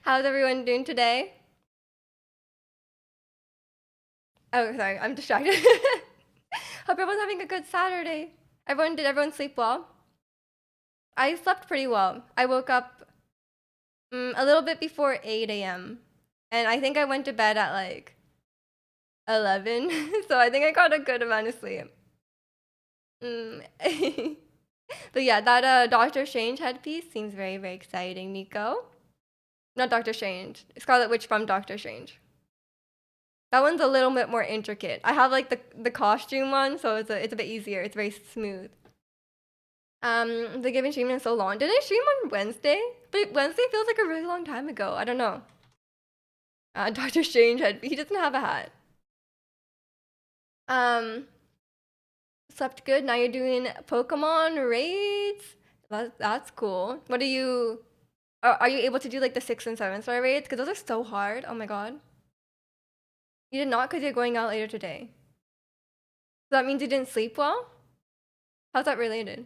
How's everyone doing today? Oh, sorry, I'm distracted. Hope everyone's having a good Saturday. Did everyone sleep well? I slept pretty well. I woke up a little bit before 8 a.m. And I think I went to bed at like 11. So I think I got a good amount of sleep. Mm. But yeah, that Doctor Strange headpiece seems very, very exciting, Nico. Not Doctor Strange. Scarlet Witch from Doctor Strange. That one's a little bit more intricate. I have like the costume one, so it's a bit easier. It's very smooth. They haven't streamed in so long. Did I stream on Wednesday? But Wednesday feels like a really long time ago. I don't know. Doctor Strange he doesn't have a hat. Um, Slept good. Now you're doing Pokemon raids. That's cool. What are you? Are you able to do like the 6 and 7 star raids? Because those are so hard. Oh my god. You did not because you're going out later today. So that means you didn't sleep well? How's that related?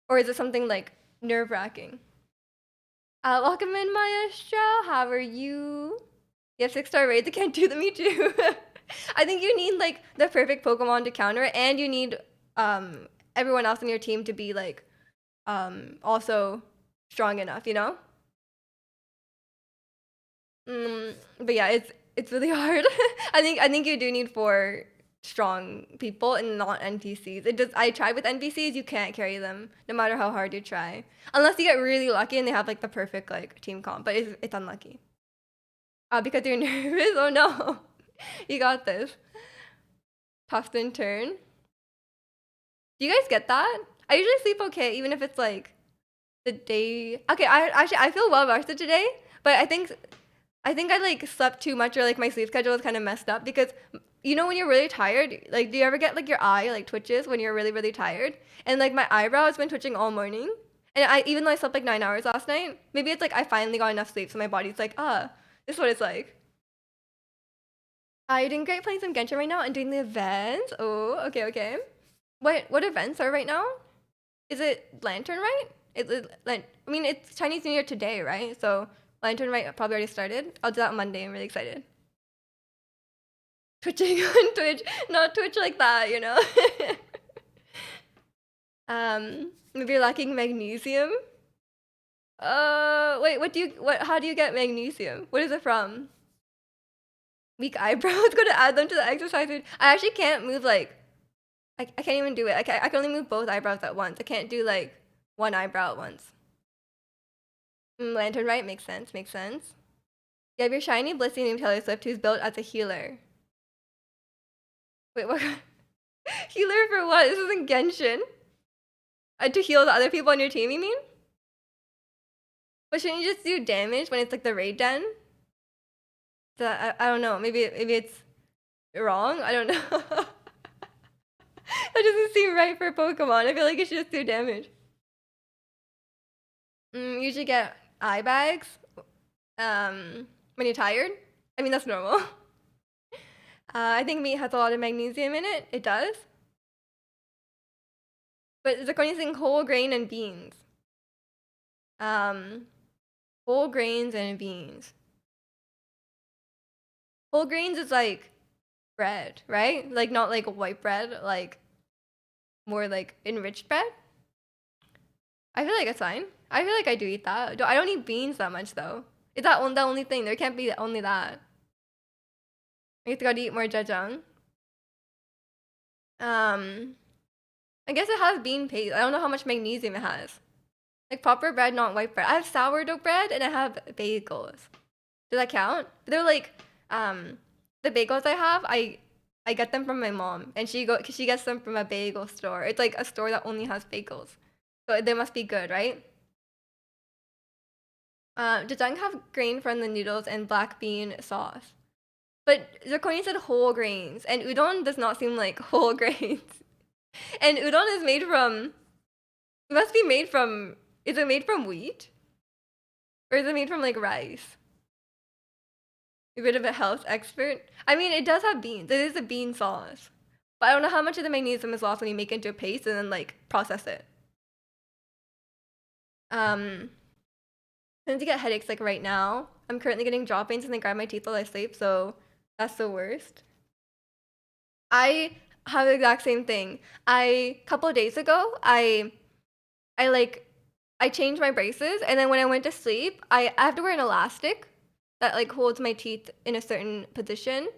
Or is it something like nerve-wracking? Welcome in, Maestro. How are you? You have 6 star raids. I can't do them. Me too. I think you need like the perfect Pokemon to counter it, and you need everyone else on your team to be like also strong enough. But yeah, it's really hard. I think you do need 4 strong people and not NPCs. I tried with NPCs, you can't carry them no matter how hard you try, unless you get really lucky and they have like the perfect like team comp. But it's unlucky. Because you're nervous. Oh no, you got this. Tossed and turn. Do you guys get that? I usually sleep okay, even if it's like the day. Okay, I feel well rested today, but I think I like slept too much, or like my sleep schedule was kind of messed up because when you're really tired, like do you ever get like your eye like twitches when you're really really tired? And like my eyebrow has been twitching all morning. And I even though I slept like 9 hours last night, maybe it's like I finally got enough sleep, so my body's like, this is what it's like. You're doing great playing some Genshin right now and doing the events. Oh, okay, okay. What events are right now? Is it Lantern, right? I mean, it's Chinese New Year today, right? So Lantern, right, probably already started. I'll do that on Monday. I'm really excited. Twitching on Twitch, not Twitch like that. Maybe you're lacking magnesium. Wait, how do you get magnesium? What is it from? Weak eyebrows. Gonna add them to the exercise routine. I actually can't move like, I can't even do it. I can only move both eyebrows at once. I can't do like one eyebrow at once. Lantern, right? Makes sense. Makes sense. You have your shiny Blissey named Taylor Swift, who's built as a healer. Wait, what? Healer for what? This isn't Genshin. To heal the other people on your team, you mean? But shouldn't you just do damage when it's like the raid den? I don't know. Maybe it's wrong. I don't know. That doesn't seem right for Pokemon. I feel like it should just do damage. Usually get eye bags. When you're tired. I mean that's normal. I think meat has a lot of magnesium in it. It does. But it's according to whole grain and beans. Um, Whole grains and beans. Whole grains is like bread, right? Like not like white bread, like more like enriched bread. I feel like it's fine. I feel like I do eat that. I don't eat beans that much though. Is that the only thing? There can't be only that. I guess gotta eat more jajang. I guess it has bean paste. I don't know how much magnesium it has. Like proper bread, not white bread. I have sourdough bread and I have bagels. Does that count? They're like, the bagels I have, I get them from my mom, and she gets them from a bagel store. It's like a store that only has bagels, so they must be good, right? Jajang have grain from the noodles and black bean sauce. But Zakoni said whole grains, and udon does not seem like whole grains. And udon is made from. It must be made from. Is it made from wheat? Or is it made from like rice? A bit of a health expert. I mean, it does have beans. It is a bean sauce. But I don't know how much of the magnesium is lost when you make it into a paste and then like process it. Um, Tend to get headaches like right now. I'm currently getting jaw pains and they grind my teeth while I sleep, so that's the worst. I have the exact same thing. Couple of days ago, I like I changed my braces, and then when I went to sleep, I have to wear an elastic that like holds my teeth in a certain position,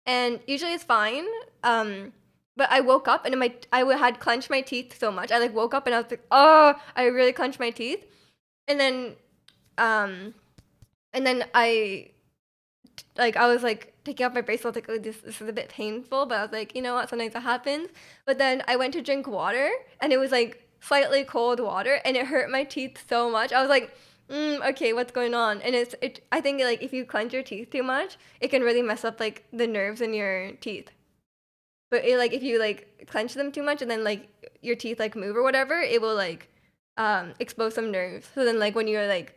and usually it's fine. But I woke up and had clenched my teeth so much. I like woke up and I was like, oh, I really clenched my teeth, and then um, and then I was like taking off my bracelet. I was like, oh, this is a bit painful, but I was like, you know what? Sometimes it happens. But then I went to drink water, and it was like slightly cold water, and it hurt my teeth so much. I was like, okay, what's going on? And I think like if you clench your teeth too much, it can really mess up like the nerves in your teeth. But like if you like clench them too much, and then like your teeth like move or whatever, it will like expose some nerves. So then like when you're like,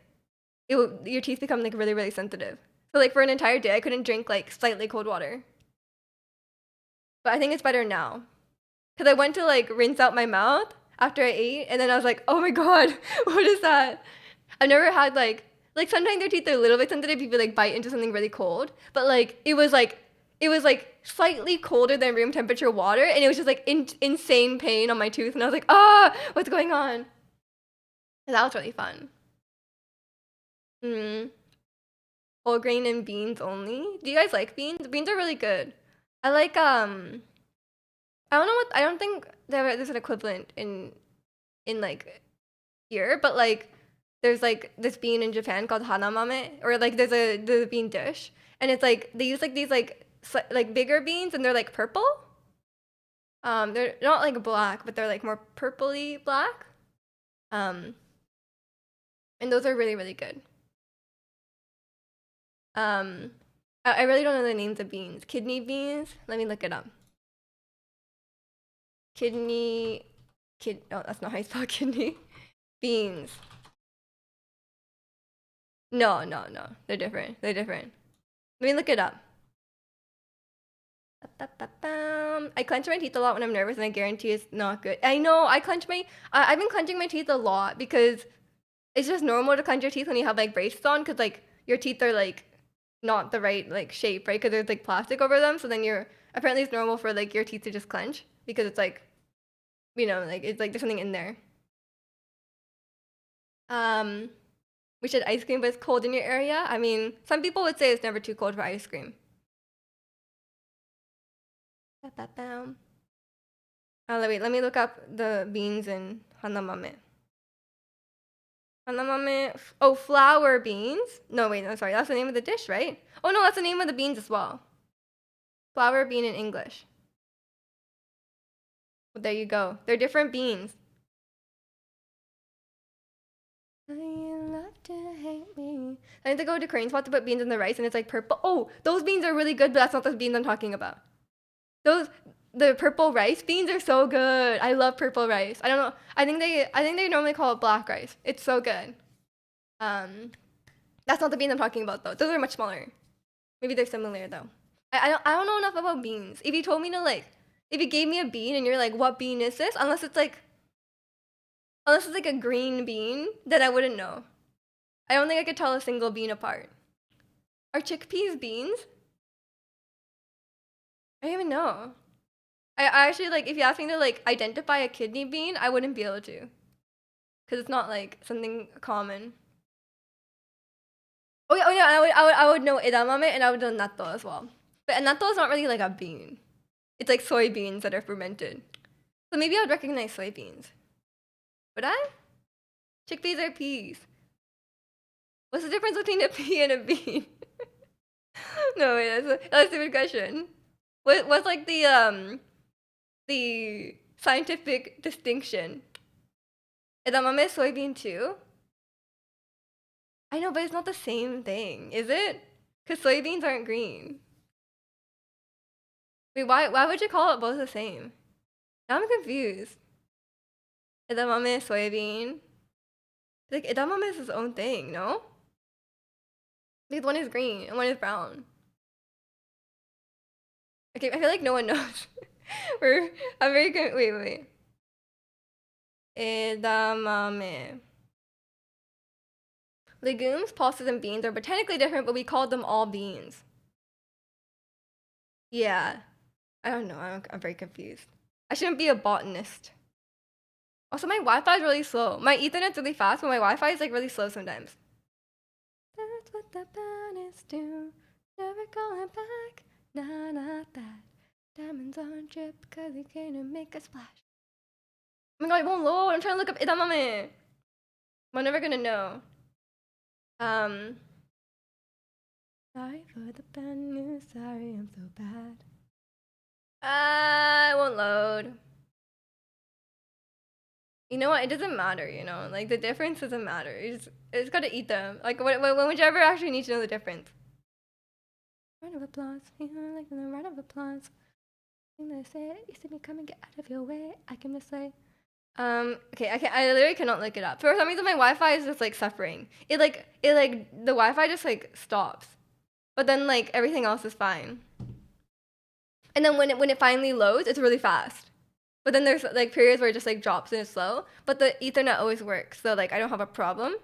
your teeth become like really really sensitive. So like for an entire day, I couldn't drink like slightly cold water. But I think it's better now. Because I went to like rinse out my mouth after I ate, and then I was like, oh my god, what is that? I've never had like sometimes their teeth are a little bit sensitive if you like bite into something really cold. But like it was like slightly colder than room temperature water, and it was just like insane pain on my tooth, and I was like, ah, what's going on? And that was really fun. Hmm. Whole grain and beans only. Do you guys like beans? Beans are really good. I like I don't know what I don't think there's an equivalent in like here, but like there's like this bean in Japan called hanamame, or like there's a bean dish, and it's like they use like these like like bigger beans, and they're like purple. They're not like black, but they're like more purpley black. Um, and those are really really good. Um, I really don't know the names of beans. Kidney beans. Let me look it up. Kidney, Oh, that's not how you spell kidney. Beans. No, no, no. They're different. They're different. Let me look it up. I clench my teeth a lot when I'm nervous, and I guarantee it's not good. I know. I've been clenching my teeth a lot because it's just normal to clench your teeth when you have like braces on, because like your teeth are like not the right like shape, right? Because there's like plastic over them. So then apparently it's normal for like your teeth to just clench because it's like, like it's like there's something in there. Um, we should ice cream, but it's cold in your area. I mean, some people would say it's never too cold for ice cream. Oh, wait, let me look up the beans in hanamame. Hanamame, oh, flour beans. No, wait, no, sorry, that's the name of the dish, right? Oh no, that's the name of the beans as well. Flour bean in English. Well, there you go. They're different beans. You love to hate me. I need to go to Korean spot to put beans in the rice, and it's like purple. Oh, those beans are really good, but that's not the beans I'm talking about. The purple rice beans are so good. I love purple rice. I don't know. I think they normally call it black rice. It's so good. That's not the beans I'm talking about though. Those are much smaller. Maybe they're similar though. I don't know enough about beans. If you told me to like, if you gave me a bean and you're like, what bean is this? Unless it's like a green bean, then I wouldn't know. I don't think I could tell a single bean apart. Are chickpeas beans? I don't even know. I actually like, if you ask me to like identify a kidney bean, I wouldn't be able to, because it's not like something common. Oh yeah, I would know edamame, and I would know natto as well. But natto is not really like a bean. It's like soybeans that are fermented. So maybe I would recognize soybeans. Would I? Chickpeas are peas. What's the difference between a pea and a bean? No, wait, that's a stupid question. What's like the scientific distinction? Edamame is soybean too? I know, but it's not the same thing, is it? Because soybeans aren't green. Wait, why would you call it both the same? Now I'm confused. Edamame, soybean. Like, edamame is its own thing, no? Because one is green and one is brown. Okay, I feel like no one knows. I'm very good. Wait. Edamame. Legumes, pulses, and beans are botanically different, but we call them all beans. Yeah. I don't know. I'm very confused. I shouldn't be a botanist. Also, my Wi-Fi is really slow. My Ethernet's really fast, but my Wi-Fi is like really slow sometimes. That's what the botanists do. Never going back. Nah, not that. Diamonds on drip, cause you can't make a splash. Oh my god, it won't load. I'm trying to look up edamame. I'm never gonna know. Sorry for the bad news. Sorry, I'm so bad. It won't load. You know what? It doesn't matter, you know? Like, the difference doesn't matter. It's gotta eat them. Like, whichever actually needs to know the difference. Round of applause. Feeling like a round of applause. I'm gonna say it. You see me come and get out of your way. I can just say. Okay, I literally cannot look it up. For some reason, my Wi-Fi is just, like, suffering. The Wi-Fi just, like, stops. But then, like, everything else is fine. And then when it finally loads, it's really fast. But then there's like periods where it just like drops and it's slow. But the Ethernet always works, so like I don't have a problem.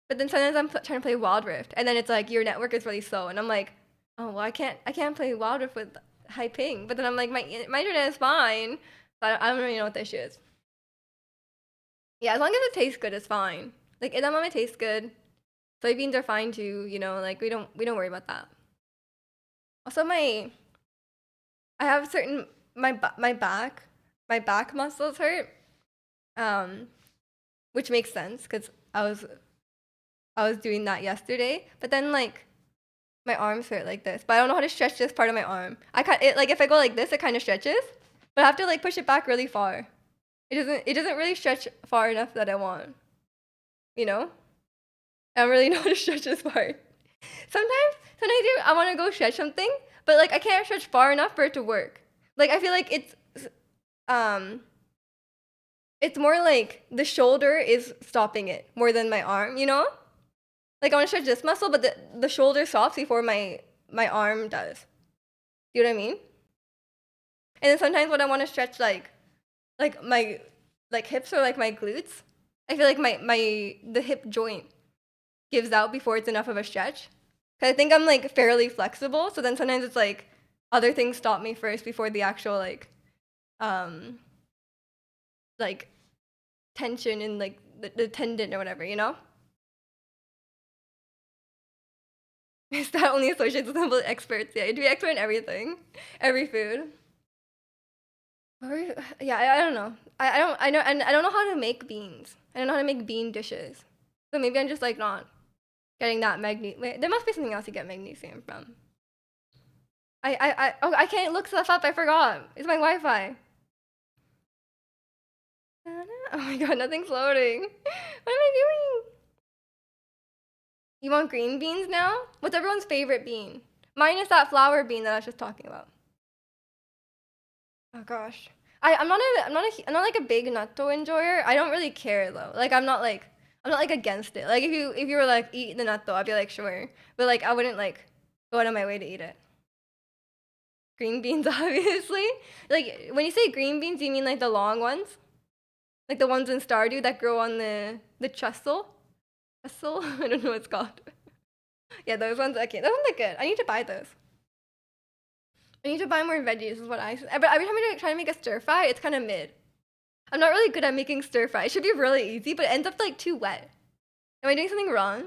But then sometimes I'm trying to play Wild Rift, and then it's like your network is really slow, and I'm like, oh well, I can't play Wild Rift with high ping. But then I'm like, my internet is fine, but I don't really know what the issue is. Yeah, as long as it tastes good, it's fine. Like edamame tastes good. Soybeans are fine too. You know, like we don't worry about that. Also, I have certain my back muscles hurt, which makes sense because I was doing that yesterday. But then like my arms hurt like this, but I don't know how to stretch this part of my arm. Like if I go like this, it kind of stretches, but I have to like push it back really far. It doesn't really stretch far enough that I want. You know, I don't really know how to stretch this part. Sometimes I want to go stretch something, but like I can't stretch far enough for it to work. Like I feel like it's more like the shoulder is stopping it more than my arm, you know? Like I want to stretch this muscle, but the shoulder stops before my arm does. You know what I mean? And then sometimes when I want to stretch like my hips or like my glutes, I feel like the hip joint gives out before it's enough of a stretch. Cause I think I'm like fairly flexible, so then sometimes it's like other things stop me first before the actual like tension in like the tendon or whatever, you know? Is that only associated with some experts? Yeah, you'd be expert in everything, every food. Yeah, I don't know. I know, and I don't know how to make beans. I don't know how to make bean dishes. So maybe I'm just like not getting that magnesium. Wait, there must be something else you get magnesium from. I can't look stuff up. I forgot. It's my Wi-Fi. Oh my god, nothing's loading. What am I doing? You want green beans now? What's everyone's favorite bean? Mine is that flower bean that I was just talking about. Oh gosh. I'm not like a big natto enjoyer. I don't really care though. Like I'm not like against it. Like if you were like eat the natto, I'd be like sure. But like I wouldn't like go out of my way to eat it. Green beans, obviously. Like when you say green beans, you mean like the long ones? Like the ones in Stardew that grow on the trestle? Trestle? I don't know what it's called. Yeah, those ones. Okay, those ones are good. I need to buy those. I need to buy more veggies. Is what I. But every time I try to make a stir fry, it's kind of mid. I'm not really good at making stir fry. It should be really easy, but it ends up like too wet. Am I doing something wrong?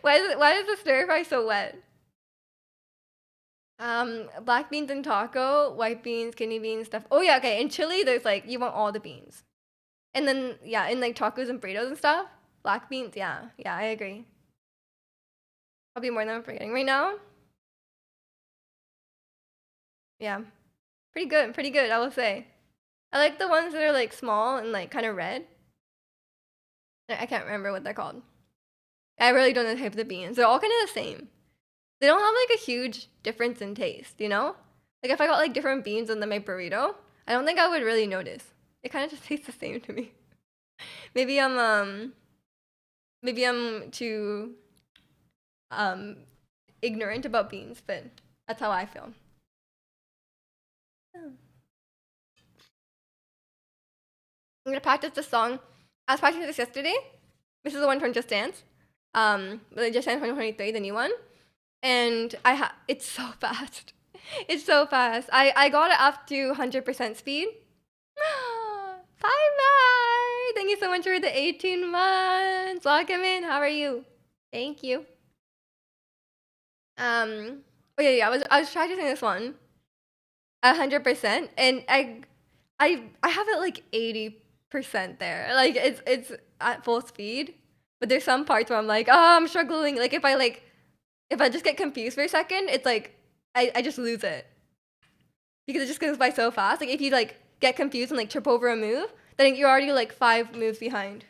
Why is the stir fry so wet? Black beans and taco, white beans, kidney beans, stuff. Oh yeah, okay. In Chile, there's like you want all the beans, and then yeah, in like tacos and burritos and stuff, black beans. Yeah, I agree. Probably more than I'm forgetting right now. Yeah, pretty good, pretty good. I will say. I like the ones that are like small and like kind of red. I can't remember what they're called. I really don't know the type of the beans. They're all kind of the same. They don't have like a huge difference in taste, you know? Like if I got like different beans in my burrito, I don't think I would really notice. It kind of just tastes the same to me. Maybe I'm too ignorant about beans, but that's how I feel. Oh. I'm gonna practice the song. I was practicing this yesterday This is the one from Just Dance. The Just Dance 2023, the new one. And it's so fast. It's so fast. I got it up to 100% speed. Bye. Thank you so much for the 18 months. Welcome in. How are you? Thank you. Oh yeah. I was practicing this one 100%, and I have it like 80% there. Like it's at full speed, but there's some parts where I'm like, oh, I'm struggling. Like if I just get confused for a second, it's like I just lose it because it just goes by so fast. Like if you like get confused and like trip over a move, then you're already like 5 moves behind.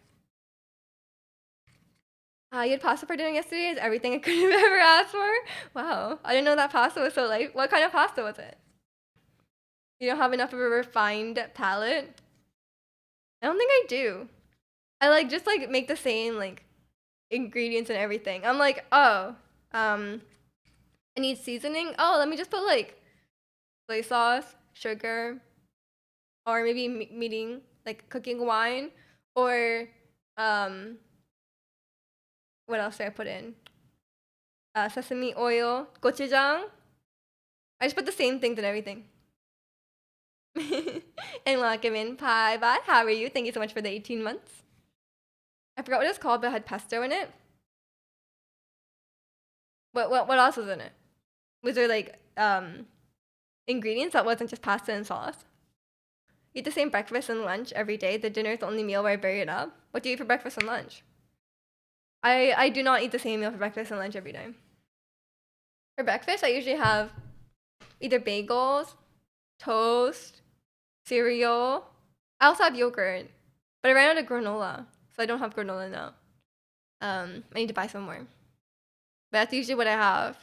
You had pasta for dinner yesterday. Is everything I could have ever asked for. Wow, I didn't know that pasta was so light. What kind of pasta was it? You don't have enough of a refined palate. I don't think I do. I like just like make the same like ingredients and everything. I'm like, oh, I need seasoning. Oh, let me just put like soy sauce, sugar, or maybe meeting like cooking wine, or what else did I put in? Sesame oil, gochujang. I just put the same things and everything. And welcome in, Pie Bye. How are you? Thank you so much for the 18 months. I forgot what it's called, but it had pesto in it. What else was in it? Was there like ingredients that wasn't just pasta and sauce? Eat the same breakfast and lunch every day. The dinner is the only meal where I bury it up. What do you eat for breakfast and lunch? I do not eat the same meal for breakfast and lunch every day. For breakfast, I usually have either bagels, toast, cereal. I also have yogurt, but I ran out of granola, so I don't have granola now. I need to buy some more. But that's usually what I have.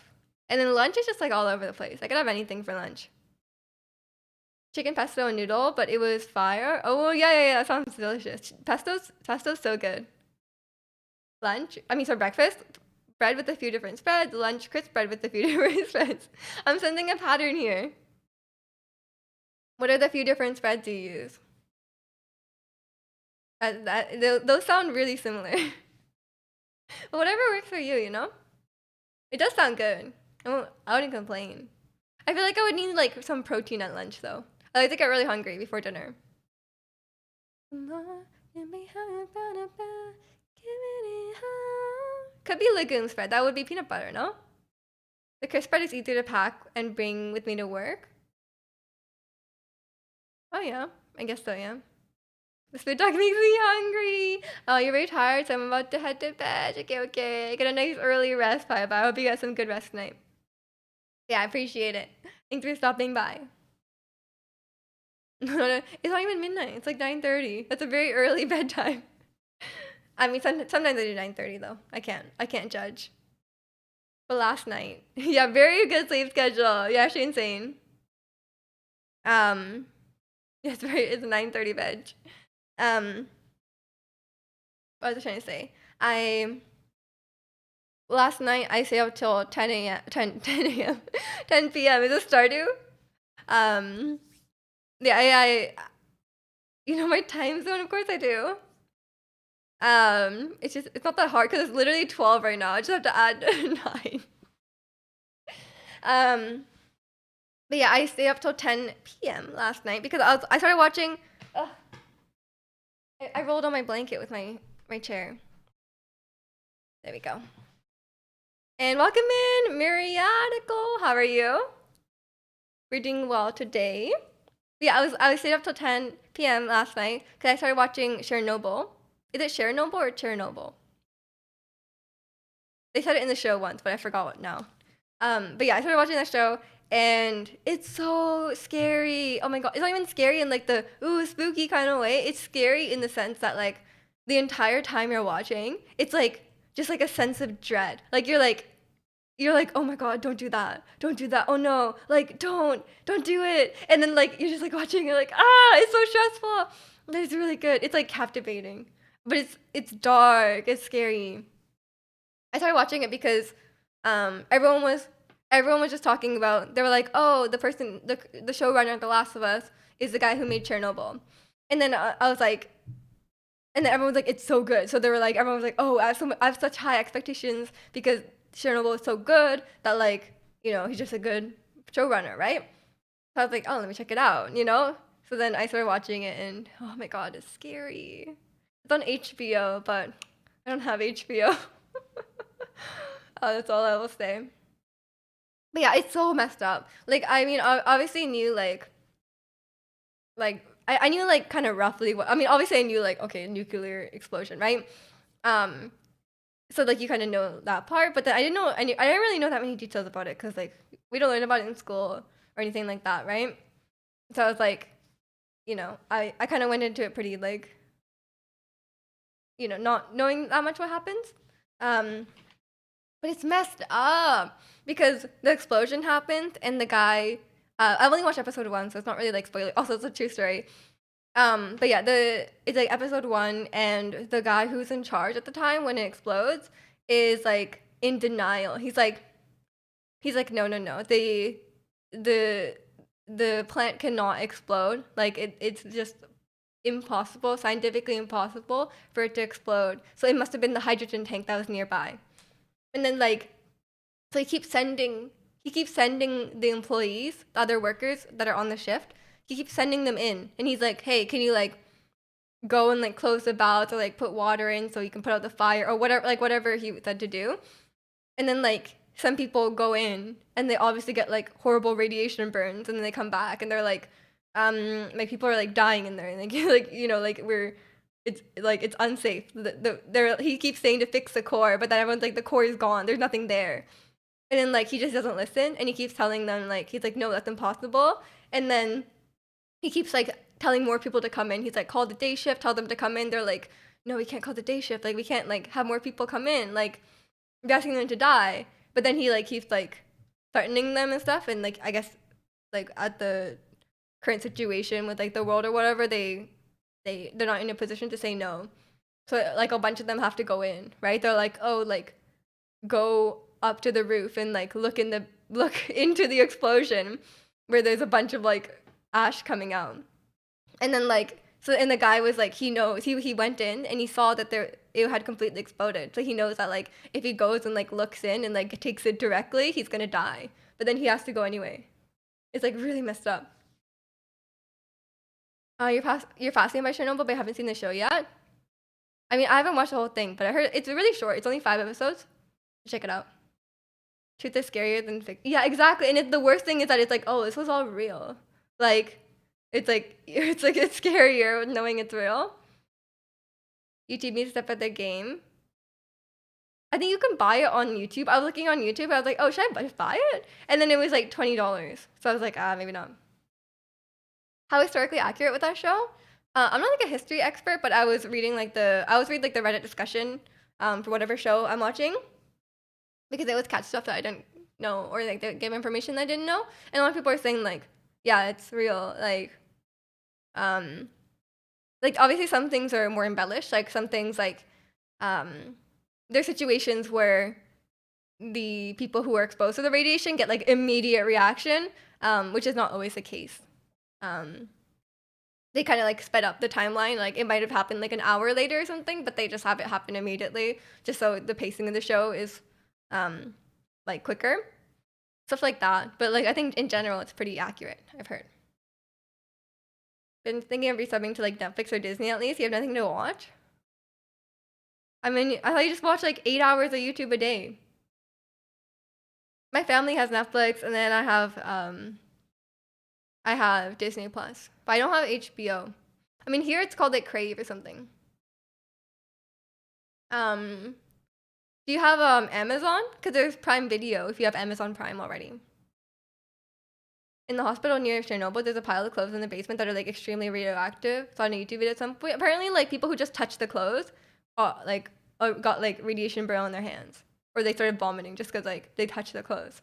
And then lunch is just like all over the place. I could have anything for lunch. Chicken pesto and noodle, but it was fire. Oh yeah, that sounds delicious. Pesto's so good. Lunch, for breakfast, bread with a few different spreads. Lunch, crisp bread with a few different spreads. I'm sending a pattern here. What are the few different spreads you use? Those sound really similar. But whatever works for you, you know? It does sound good. I wouldn't complain. I feel like I would need like some protein at lunch though. I like to get really hungry before dinner. Could be legume spread. That would be peanut butter, no? The crisp spread is easier to pack and bring with me to work. Oh yeah, I guess so, yeah. This food talk makes me hungry. Oh, you're very tired, so I'm about to head to bed. Okay. Get a nice early rest, Bye. I hope you got some good rest tonight. Yeah, I appreciate it. Thanks for stopping by. It's not even midnight. It's like 9:30. That's a very early bedtime. Sometimes I do 9:30 though. I can't judge. But last night, yeah, very good sleep schedule. You're actually insane. It's 9:30 bed. What was I trying to say? Last night I stayed up till 10 a.m. 10 a.m. 10 p.m. Is it Stardew? Yeah, you know my time zone. Of course I do. It's not that hard because it's literally 12 right now. I just have to add 9. But yeah, I stayed up till 10 p.m. last night because I started watching. I rolled on my blanket with my chair. There we go. And welcome in, Myriadical. How are you? We're doing well today. Yeah, I stayed up till 10 p.m. last night because I started watching Chernobyl. Is it Chernobyl or Chernobyl? They said it in the show once, but I forgot what now. But yeah, I started watching that show, and it's so scary. Oh my god, it's not even scary in like the ooh spooky kind of way. It's scary in the sense that like the entire time you're watching, it's like just like a sense of dread. Like you're like, oh my god, don't do that, oh no, like don't do it. And then like you're just like watching, you're like, it's so stressful. It's really good. It's like captivating, but it's dark, it's scary. I started watching it because everyone was just talking about, they were like, oh, the showrunner of The Last of Us is the guy who made Chernobyl. And then I was like, And then everyone's like, it's so good. So they were like, everyone was like, oh, I have such high expectations because Chernobyl is so good that like, he's just a good showrunner, right? So I was like, oh, let me check it out. So then I started watching it, and oh my god, it's scary. It's on HBO, but I don't have HBO. That's all I will say. But yeah, it's so messed up. Like, I mean, I obviously knew like I knew like kind of roughly what. I mean, obviously I knew like, okay, nuclear explosion, right? Um, so like you kind of know that part, but then I didn't really know that many details about it because like we don't learn about it in school or anything like that, right? So I was like, I kind of went into it pretty like, not knowing that much what happens. Um, but it's messed up because the explosion happened and the guy. I've only watched episode 1, so it's not really like spoiler. Also, it's a true story. But yeah, it's like episode 1, and the guy who's in charge at the time when it explodes is like in denial. He's like, no, no, no. The the plant cannot explode. Like it's just impossible, scientifically impossible for it to explode. So it must have been the hydrogen tank that was nearby. And then like so he keeps sending the employees, the other workers that are on the shift, he keeps sending them in. And he's like, hey, can you like go and like close the valves or like put water in so you can put out the fire or whatever he said to do. And then like some people go in and they obviously get like horrible radiation burns, and then they come back and they're like people are like dying in there, and like it's unsafe. He keeps saying to fix the core, but then everyone's like, the core is gone, there's nothing there. And then like he just doesn't listen, and he keeps telling them like, he's like, no, that's impossible. And then he keeps like telling more people to come in. He's like, call the day shift, tell them to come in. They're like, no, we can't call the day shift, like we can't like have more people come in, like we're asking them to die. But then he like keeps like threatening them and stuff, and like I guess like at the current situation with like the world or whatever, they're not in a position to say no. So like a bunch of them have to go in, right? They're like, oh, like go up to the roof and like look into the explosion where there's a bunch of like ash coming out. And then like and the guy was like, he knows, he went in and he saw that it had completely exploded. So he knows that like if he goes and like looks in and like takes it directly, he's gonna die. But then he has to go anyway. It's like really messed up. You're fascinated by Chernobyl, but you haven't seen the show yet. I mean, I haven't watched the whole thing, but I heard it's really short. It's only 5 episodes. Check it out. Truth is scarier than fiction. Yeah, exactly. And the worst thing is that it's like, oh, this was all real. Like, it's scarier knowing it's real. YouTube needs to step up their game. I think you can buy it on YouTube. I was looking on YouTube. I was like, oh, should I buy it? And then it was like $20. So I was like, maybe not. How historically accurate was that show? I'm not like a history expert, but I was reading like the Reddit discussion for whatever show I'm watching, because they would catch stuff that I didn't know, or like they give information that I didn't know. And a lot of people are saying like, yeah, it's real. Like obviously some things are more embellished. Like some things like there's situations where the people who are exposed to the radiation get like immediate reaction, which is not always the case. They kind of like sped up the timeline. Like it might have happened like an hour later or something, but they just have it happen immediately, just so the pacing of the show is like quicker, stuff like that. But like I think in general it's pretty accurate, I've heard. Been thinking of resubbing to like Netflix or Disney at least. You have nothing to watch? I mean, I thought you just watch like 8 hours of YouTube a day. My family has Netflix, and then I have Disney Plus, but I don't have HBO. I mean, here it's called like Crave or something. Do you have Amazon? Because there's Prime Video if you have Amazon Prime already. In the hospital near Chernobyl, there's a pile of clothes in the basement that are like extremely radioactive. Saw on a YouTube video at some point. Apparently, like people who just touched the clothes, got like radiation burn on their hands, or they started vomiting just because like they touched the clothes.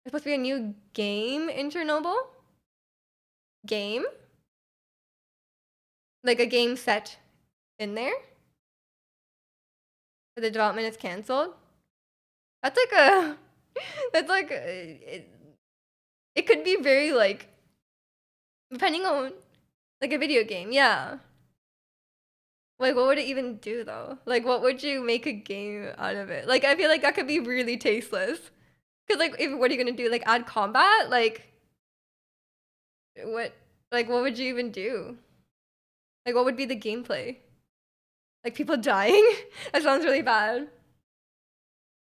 There's supposed to be a new game in Chernobyl. Game? Like a game set in there? But the development is canceled. That's like a. That's like it could be very like, depending on like a video game, yeah. Like, what would it even do though? Like, what would you make a game out of it? Like, I feel like that could be really tasteless. Cause like, what are you gonna do? Like, add combat? Like, what? Like, what would you even do? Like, what would be the gameplay? Like, people dying? That sounds really bad.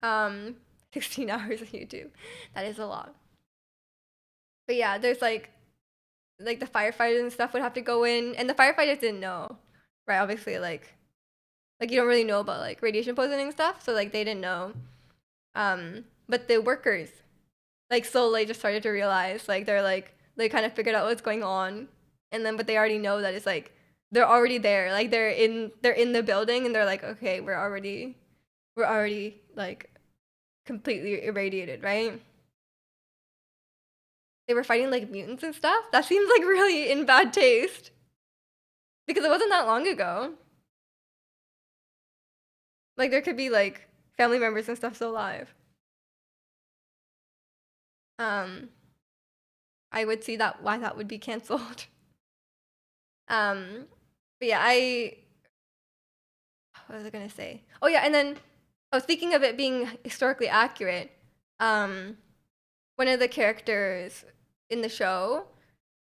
Um, 16 hours of YouTube. That is a lot. But yeah, there's like the firefighters and stuff would have to go in, and the firefighters didn't know, right? Obviously, like you don't really know about like radiation poisoning stuff, so like they didn't know. But the workers like slowly just started to realize, like they kind of figured out what's going on, and then but they already know that it's like they're already there, like they're in the building, and they're like, okay, we're already like completely irradiated, right? They were fighting like mutants and stuff. That seems like really in bad taste because it wasn't that long ago. Like there could be like family members and stuff still alive. Um, I would see that why that would be canceled. But yeah, what was I gonna say? Oh yeah, and then speaking of it being historically accurate, um, one of the characters in the show,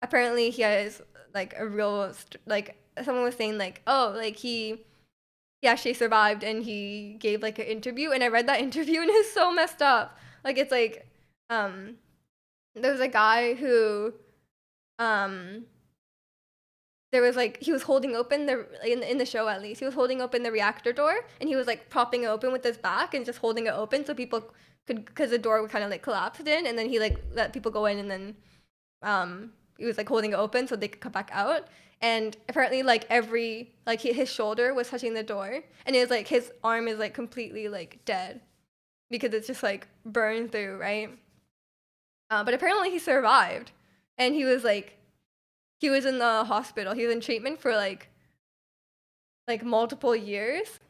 apparently he has like a real like someone was saying like, oh, like he actually survived and he gave like an interview, and I read that interview and it's so messed up. Like it's like um there was a guy who um there was like he was holding open the in the show, at least he was holding open the reactor door, and he was like propping it open with his back and just holding it open so people could, because the door would kind of like collapsed in, and then he like let people go in, and then he was like holding it open so they could come back out. And apparently like every like his shoulder was touching the door, and it was like his arm is like completely like dead because it's just like burned through, right? But apparently he survived, and he was in the hospital. He was in treatment for like multiple years.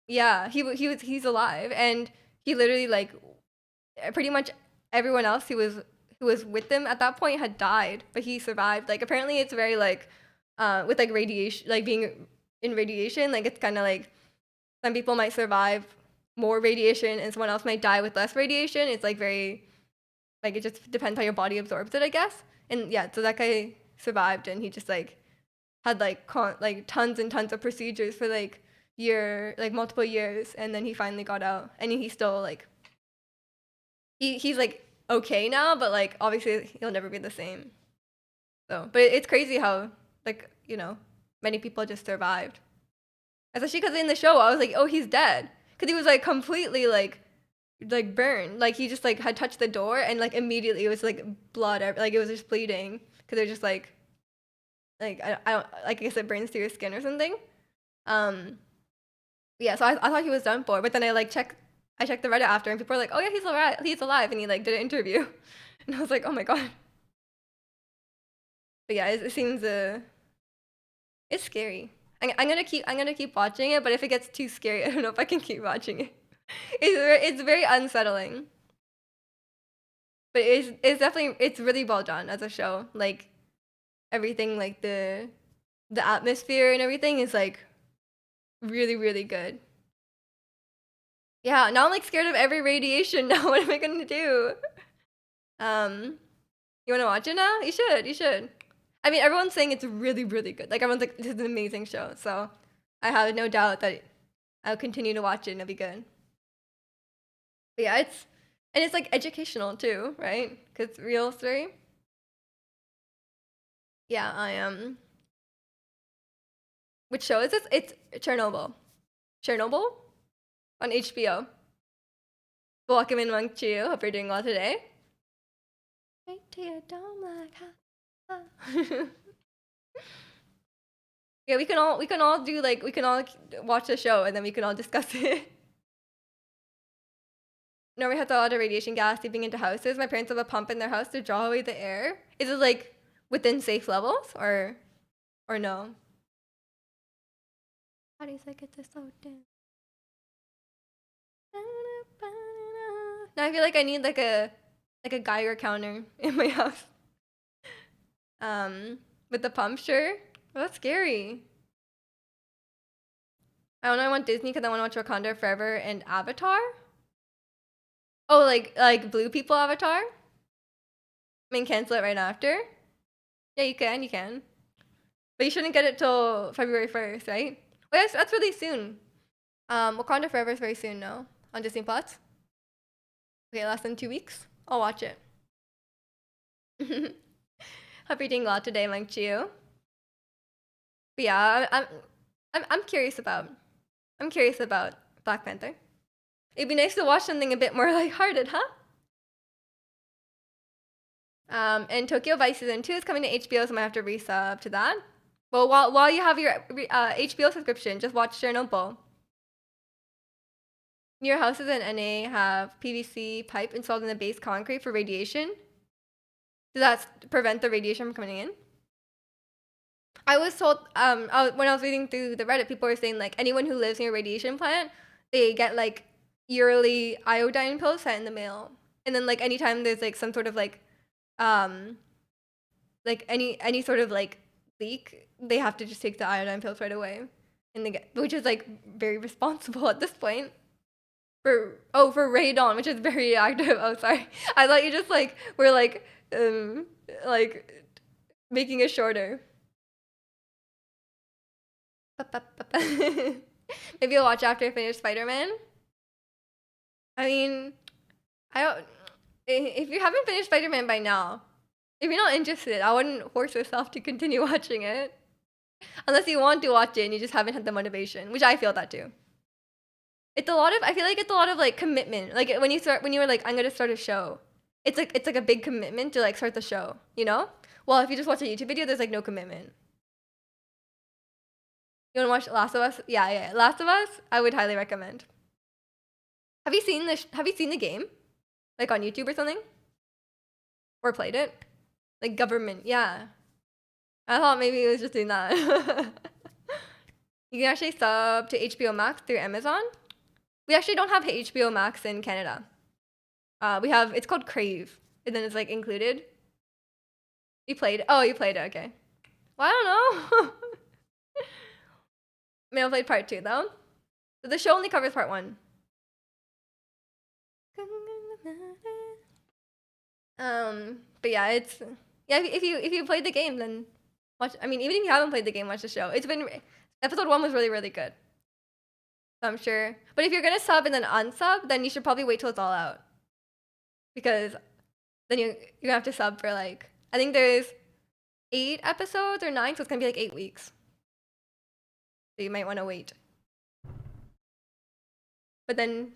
Yeah, he's alive, and he literally like pretty much everyone else who was with him at that point had died, but he survived. Like apparently it's very like with like radiation, like being in radiation, like it's kind of like some people might survive more radiation and someone else might die with less radiation. It's like very like it just depends how your body absorbs it, I guess. And yeah, so that guy survived, and he just like had like like tons and tons of procedures for like multiple years, and then he finally got out, and he's still like he's like okay now, but like obviously he'll never be the same. So, but it's crazy how like many people just survived, especially because in the show I was like, oh, he's dead, because he was like completely like burned, like he just like had touched the door, and like immediately it was like blood, like it was just bleeding because they're just like I don't like I guess it burns through your skin or something. Um, yeah, so I thought he was done for, but then I checked the Reddit after, and people are like, oh yeah, he's alive, and he like did an interview, and I was like, oh my god. But yeah, it seems it's scary. I'm gonna keep watching it, but if it gets too scary, I don't know if I can keep watching it. It's very unsettling, but it's definitely it's really well done as a show. Like everything, like the atmosphere and everything is like really really good. Yeah, now I'm like scared of every radiation. Now what am I gonna do? You wanna watch it now? You should. You should. I mean, everyone's saying it's really really good. Like everyone's like, this is an amazing show. So I have no doubt that I'll continue to watch it and it'll be good. But yeah, it's like educational too, right? Cause it's real story. Yeah, I am. Which show is this? It's Chernobyl. Chernobyl on HBO. Welcome in, Monk Chiu. Hope you're doing well today. Right to your dome like yeah, we can all do like we can all watch the show and then we can all discuss it. No, we had a lot of radiation gas seeping into houses. My parents have a pump in their house to draw away the air. Is it like within safe levels or no? How do you say get this so down? Now I feel like I need like a Geiger counter in my house. With the pump, sure. Oh, that's scary. I don't know. I want Disney because I want to watch Wakanda Forever and Avatar. Oh, like Blue People Avatar. I mean, cancel it right after. Yeah, you can. You can. But you shouldn't get it till February 1st, right? Oh, yes, that's really soon. Wakanda Forever is very soon, no? On Disney Plus. Okay, less than 2 weeks. I'll watch it. Hope you're doing well today, Mike Chiu. But yeah, I'm curious about. I'm curious about Black Panther. It'd be nice to watch something a bit more lighthearted, huh? And Tokyo Vice Season 2 is coming to HBO, so I might have to resub to that. Well, while you have your HBO subscription, just watch Chernobyl. Near houses in NA have PVC pipe installed in the base concrete for radiation. Does that prevent the radiation from coming in? I was told when I was reading through the Reddit, people were saying like anyone who lives near a radiation plant, they get like yearly iodine pills sent in the mail, and then like anytime there's like some sort of like any sort of like leak, they have to just take the iodine pills right away, and they get, which is like very responsible at this point. For radon, which is very active. Oh, sorry. I thought you just like were like making it shorter. Maybe you'll watch after I finish Spider-Man. I mean, I don't. If you haven't finished Spider-Man by now, if you're not interested, I wouldn't force yourself to continue watching it, unless you want to watch it and you just haven't had the motivation, which I feel that too. It's a lot of. I feel like it's a lot of like commitment. Like when you were like, I'm gonna start a show. It's like a big commitment to like start the show. You know. Well, if you just watch a YouTube video, there's like no commitment. You wanna watch Last of Us? Yeah. Last of Us, I would highly recommend. Have you seen the game, like on YouTube or something, or played it? Like Government, yeah. I thought maybe it was just doing that. You can actually sub to HBO Max through Amazon. We actually don't have HBO Max in Canada. It's called Crave, and then it's like included. You played it, okay. Well, I don't know. I mean, I played part 2 though. So the show only covers part 1. But yeah, if you played the game, then watch. I mean, even if you haven't played the game, watch the show. Episode 1 was really, really good. So I'm sure. But if you're gonna sub and then unsub, then you should probably wait till it's all out. Because then you're gonna have to sub for like, I think there's 8 episodes or 9, so it's gonna be like 8 weeks. So you might want to wait. But then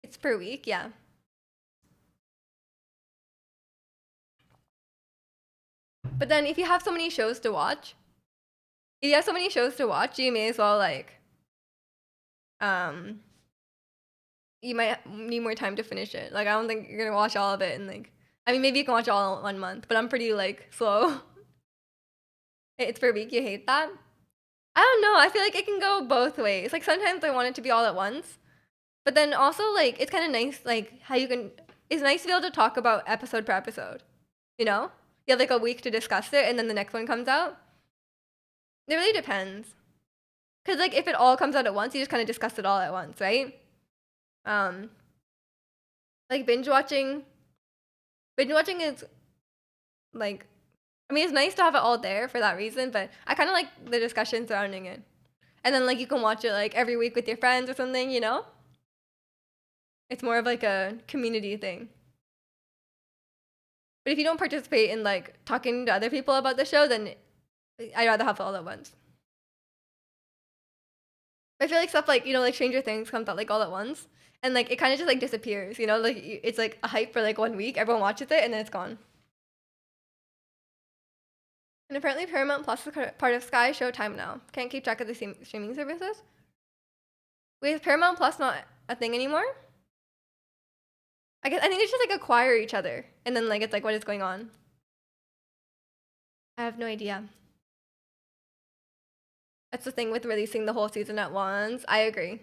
it's per week, yeah. But then if you have so many shows to watch, you may as well like you might need more time to finish it. Like I don't think you're gonna watch all of it, and like I mean maybe you can watch all in 1 month, but I'm pretty like slow. It's per week. You hate that? I don't know. I feel like it can go both ways. Like sometimes I want it to be all at once, but then also like it's kind of nice like how you can. It's nice to be able to talk about episode per episode. You know, you have like a week to discuss it, and then the next one comes out. It really depends. Cause like if it all comes out at once, you just kind of discuss it all at once, right? Like binge watching is like, I mean, it's nice to have it all there for that reason, but I kind of like the discussion surrounding it. And then like you can watch it like every week with your friends or something, you know? It's more of like a community thing. But if you don't participate in like talking to other people about the show, then I'd rather have it all at once. I feel like stuff like, you know, like Stranger Things comes out like all at once, and like it kind of just like disappears, you know, like it's like a hype for like 1 week, everyone watches it, and then it's gone. And apparently Paramount Plus is part of Sky Showtime now. Can't keep track of the streaming services. Wait, is Paramount Plus not a thing anymore? I think they just like acquire each other, and then like it's like what is going on. I have no idea. That's the thing with releasing the whole season at once. I agree.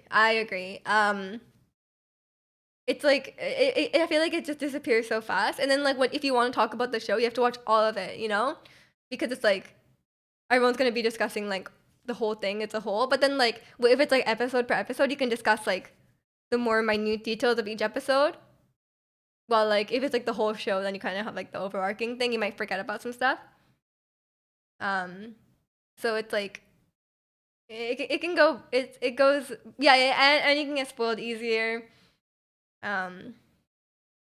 It's like I feel like it just disappears so fast. And then like if you want to talk about the show, you have to watch all of it, you know? Because it's like everyone's gonna be discussing like the whole thing as a whole. But then like if it's like episode per episode, you can discuss like the more minute details of each episode. Well, like if it's like the whole show, then you kind of have like the overarching thing. You might forget about some stuff. So it's like it can go it goes and you can get spoiled easier. I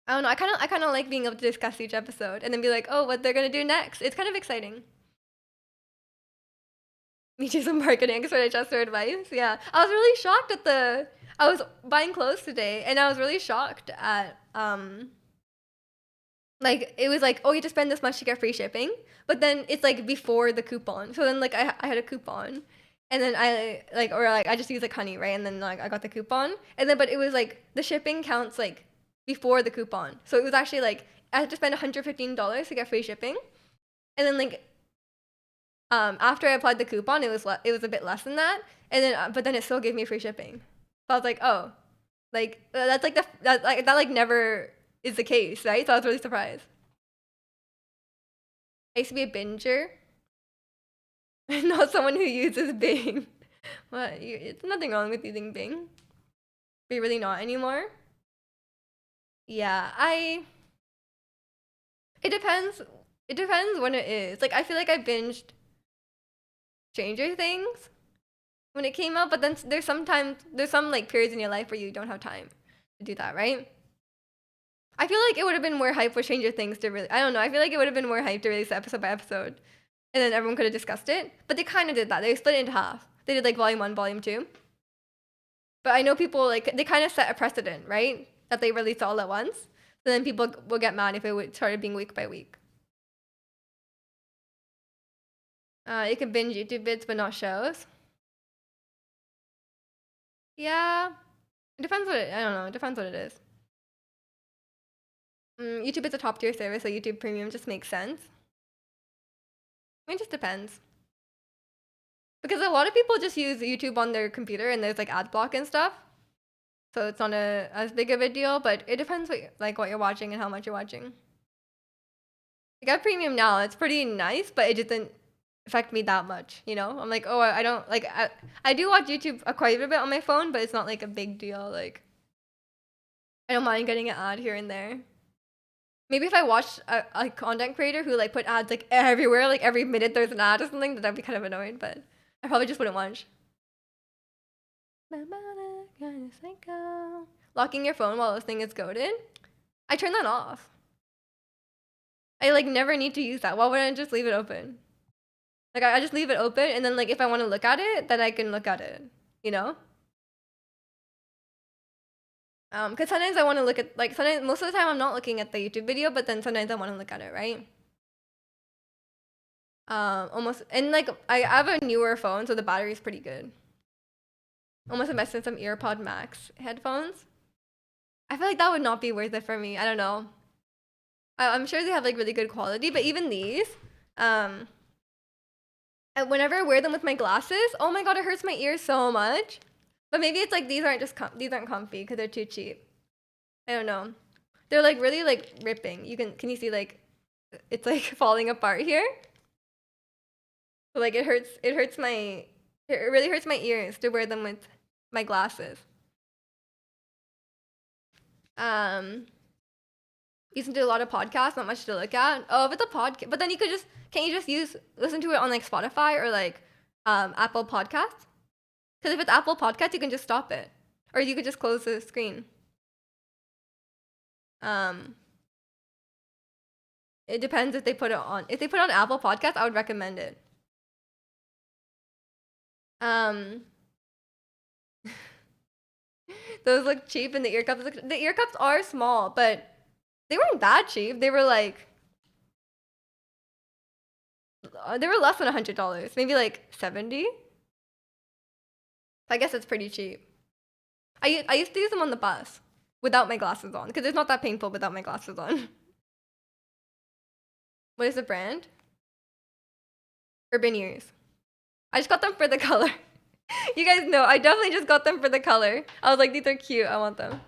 don't know. I kind of like being able to discuss each episode and then be like, oh, what they're gonna do next. It's kind of exciting. Me too, some marketing expert. I trust her advice. Yeah, I was really shocked at the. I was buying clothes today, and I was really shocked at like it was like, oh, you have to spend this much to get free shipping, but then it's like before the coupon. So then like I had a coupon, and then I like or like I just used like honey, right, and then like I got the coupon, and then but it was like the shipping counts like before the coupon, so it was actually like I had to spend $115 to get free shipping, and then like after I applied the coupon, it was it was a bit less than that, and then but then it still gave me free shipping. So I was like, oh, like that's like that like never is the case, right? So I was really surprised. I used to be a binger, not someone who uses Bing. What? It's nothing wrong with using Bing. But you're really not anymore. Yeah, I. It depends. It depends when it is. Like I feel like I binged Stranger Things when it came out, but then there's some like periods in your life where you don't have time to do that, right? I feel like it would have been more hype for Stranger Things to really. I don't know. I feel like it would have been more hype to release episode by episode, and then everyone could have discussed it. But they kind of did that. They split it into half. They did like volume 1, volume 2. But I know people like they kind of set a precedent, right? That they release all at once. So then people will get mad if started being week by week. You can binge YouTube vids but not shows. Yeah, it depends what I don't know. It depends what it is. YouTube is a top tier service, so YouTube Premium just makes sense. I mean, it just depends. Because a lot of people just use YouTube on their computer and there's like ad block and stuff. So it's not as big of a deal, but it depends what you're watching and how much you're watching. I got Premium now. It's pretty nice, but it didn't affect me that much, you know? I'm like, oh, I don't like I do watch YouTube quite a bit on my phone, but it's not like a big deal. Like I don't mind getting an ad here and there. Maybe if I watched a content creator who like put ads like everywhere, like every minute there's an ad or something, then I'd be kind of annoyed, but I probably just wouldn't watch. Locking your phone while listening is goated. I turn that off. I like never need to use that. Why wouldn't I just leave it open? Like I just leave it open, and then like if I want to look at it, then I can look at it. You know? Because sometimes I want to look at like sometimes most of the time I'm not looking at the YouTube video, but then sometimes I want to look at it, right? Almost and like I have a newer phone, so the battery is pretty good. Almost invested in some EarPod Max headphones. I feel like that would not be worth it for me. I don't know. I'm sure they have like really good quality, but even these, and whenever I wear them with my glasses, oh my god, it hurts my ears so much. But maybe it's like these aren't comfy because they're too cheap. I don't know. They're like really like ripping. Can you see like it's like falling apart here? So, like it really hurts my ears to wear them with my glasses. Listen to a lot of podcasts, not much to look at. Oh, if it's a podcast, but then can't you just listen to it on like Spotify or like Apple Podcasts? Because if it's Apple Podcasts, you can just stop it, or you could just close the screen. It depends if they put it on. If they put it on Apple Podcasts, I would recommend it. Those look cheap, and the ear cups. The ear cups are small, but they weren't that cheap. They were like they were less than $100, maybe like 70. I guess it's pretty cheap. I used to use them on the bus without my glasses on because it's not that painful without my glasses on. What is the brand? Urban Ears. I just got them for the color. You guys know, I definitely just got them for the color. I was like, these are cute. I want them.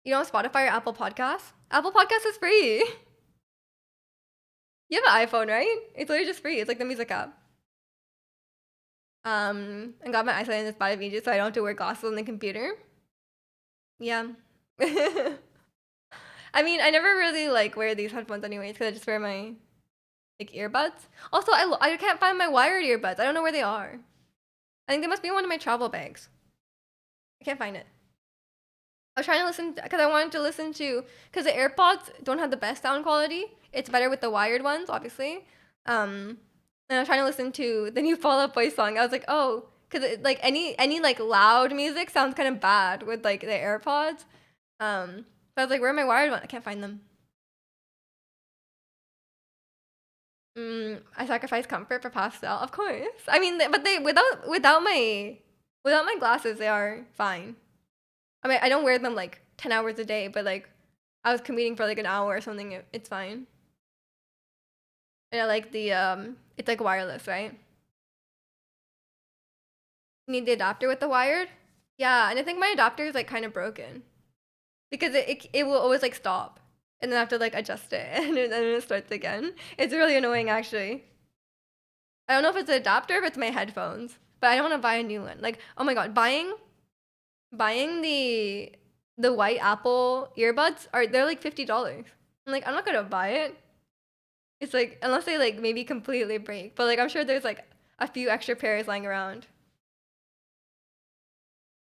You know Spotify or Apple Podcasts? Apple Podcasts is free. You have an iPhone, right? It's literally just free. It's like the music app. And got my eyesight in this bad of ages, so I don't have to wear glasses on the computer. Yeah. I mean, I never really like wear these headphones anyways, because I just wear my like earbuds. Also, I can't find my wired earbuds. I don't know where they are. I think they must be in one of my travel bags. I can't find it. I was trying to listen because I wanted to listen to because the AirPods don't have the best sound quality. It's better with the wired ones, obviously. And I was trying to listen to the new Fall Out Boy song. I was like, oh, because like any like loud music sounds kind of bad with like the AirPods. So I was like, where are my wired ones? I can't find them. I sacrifice comfort for pastel, of course. I mean, but they without my glasses, they are fine. I mean, I don't wear them like 10 hours a day, but like I was commuting for like an hour or something. It's fine. And I like the it's like wireless, right? You need the adapter with the wired. Yeah, and I think my adapter is like kind of broken because it will always like stop, and then I have to like adjust it, and then it starts again. It's really annoying actually. I don't know if it's an adapter or if it's my headphones, but I don't want to buy a new one. Like, oh my god, buying the white Apple earbuds they're like $50. I'm like, I'm not gonna buy it. It's like unless they like maybe completely break, but like I'm sure there's like a few extra pairs lying around.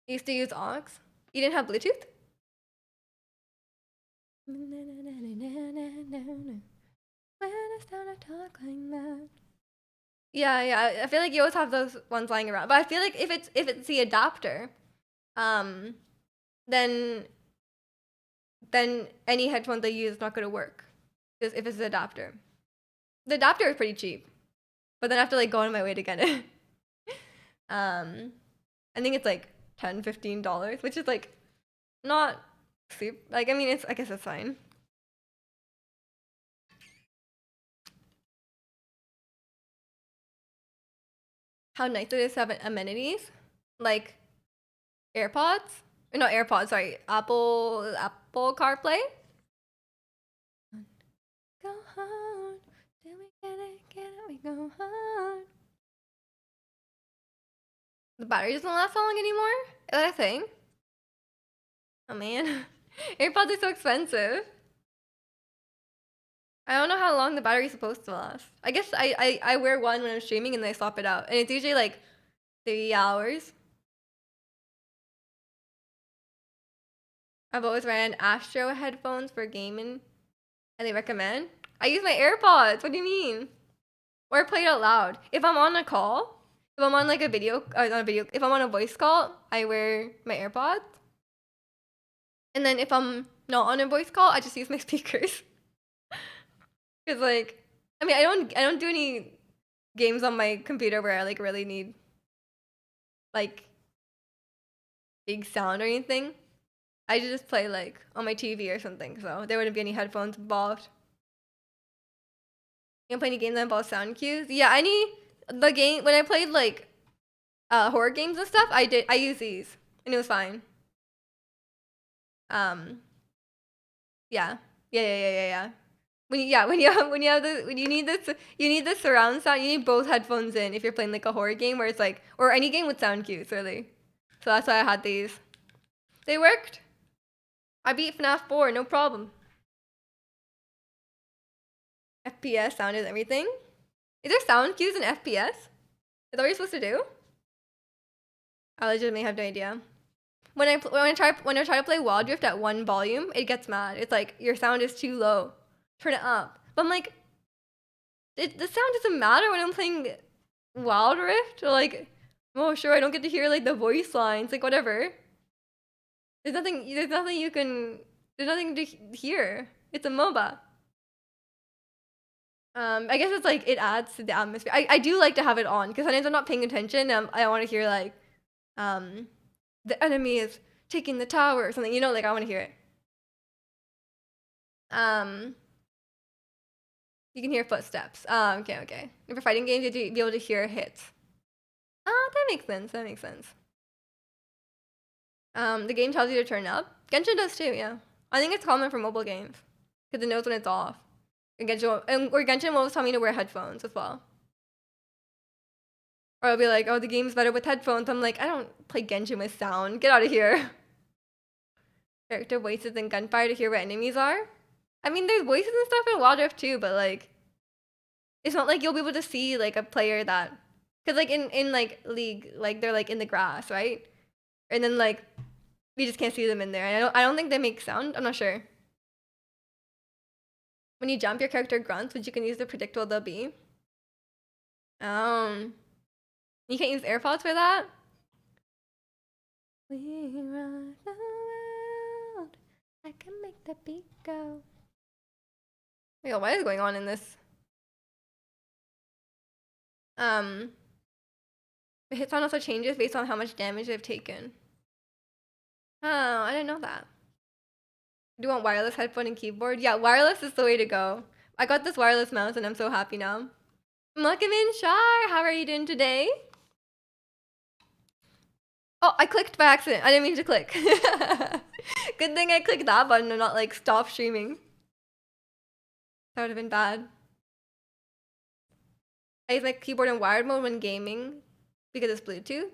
You used to use aux. You didn't have Bluetooth? Yeah, yeah. I feel like you always have those ones lying around. But I feel like if it's the adapter, um, then any headphones they use is not gonna work. Because if it's the adapter. The adapter is pretty cheap. But then I have to like go on my way to get it. I think it's like $10-15, which is like not super like I mean I guess it's fine. How nice it is to have amenities like AirPods. Or not AirPods, sorry, Apple CarPlay. Go hard, till we get it, we go hard. The battery doesn't last that long anymore? Is that a thing? Oh man. AirPods are so expensive. I don't know how long the battery's supposed to last. I guess I wear one when I'm streaming and then I swap it out. And it's usually like 3 hours. I've always ran Astro headphones for gaming. And they recommend. I use my AirPods. What do you mean? Or I play it out loud. If I'm on a call, if I'm on like a video, not a video, if I'm on a voice call, I wear my AirPods. And then if I'm not on a voice call, I just use my speakers. Cause like, I mean, I don't do any games on my computer where I like really need like big sound or anything. I just play like on my TV or something, so there wouldn't be any headphones involved. You can play any game that involves sound cues? Yeah, the game when I played like horror games and stuff, I use these and it was fine. Um yeah. When you need the surround sound, you need both headphones in if you're playing like a horror game where it's like or any game with sound cues really. So that's why I had these. They worked. I beat FNAF 4, no problem. FPS sound is everything. Is there sound cues in FPS? Is that what you're supposed to do? I legitimately have no idea. When I try to play Wild Rift at one volume, it gets mad. It's like your sound is too low. Turn it up. But I'm like, the sound doesn't matter when I'm playing Wild Rift. Or like, oh sure, I don't get to hear like the voice lines, like whatever. There's nothing you can. There's nothing to hear. It's a MOBA. I guess it's like it adds to the atmosphere. I do like to have it on because sometimes I'm not paying attention. I want to hear like, the enemy is taking the tower or something. You know, like I want to hear it. You can hear footsteps. Okay. If you're fighting games, you have to be able to hear hits. That makes sense. The game tells you to turn up. Genshin does too, yeah. I think it's common for mobile games because it knows when it's off. Genshin will always tell me to wear headphones as well. Or I'll be like, oh, the game's better with headphones. I'm like, I don't play Genshin with sound. Get out of here. Character voices and gunfire to hear where enemies are. I mean, there's voices and stuff in Wild Rift too, but like, it's not like you'll be able to see like a player that, cause like in like League, like they're like in the grass, right? And then like, you just can't see them in there. And I don't think they make sound. I'm not sure. When you jump, your character grunts, which you can use to predict what they'll be. You can't use AirPods for that? We rock the world. I can make the beat go. Wait, what is going on in this? The hit sound also changes based on how much damage they've taken. Oh, I didn't know that. Do you want wireless headphone and keyboard? Yeah, wireless is the way to go. I got this wireless mouse and I'm so happy now. Welcome in, Shar. How are you doing today? Oh, I clicked by accident. I didn't mean to click. Good thing I clicked that button and not like stop streaming. That would have been bad. I use my keyboard in wired mode when gaming because it's Bluetooth.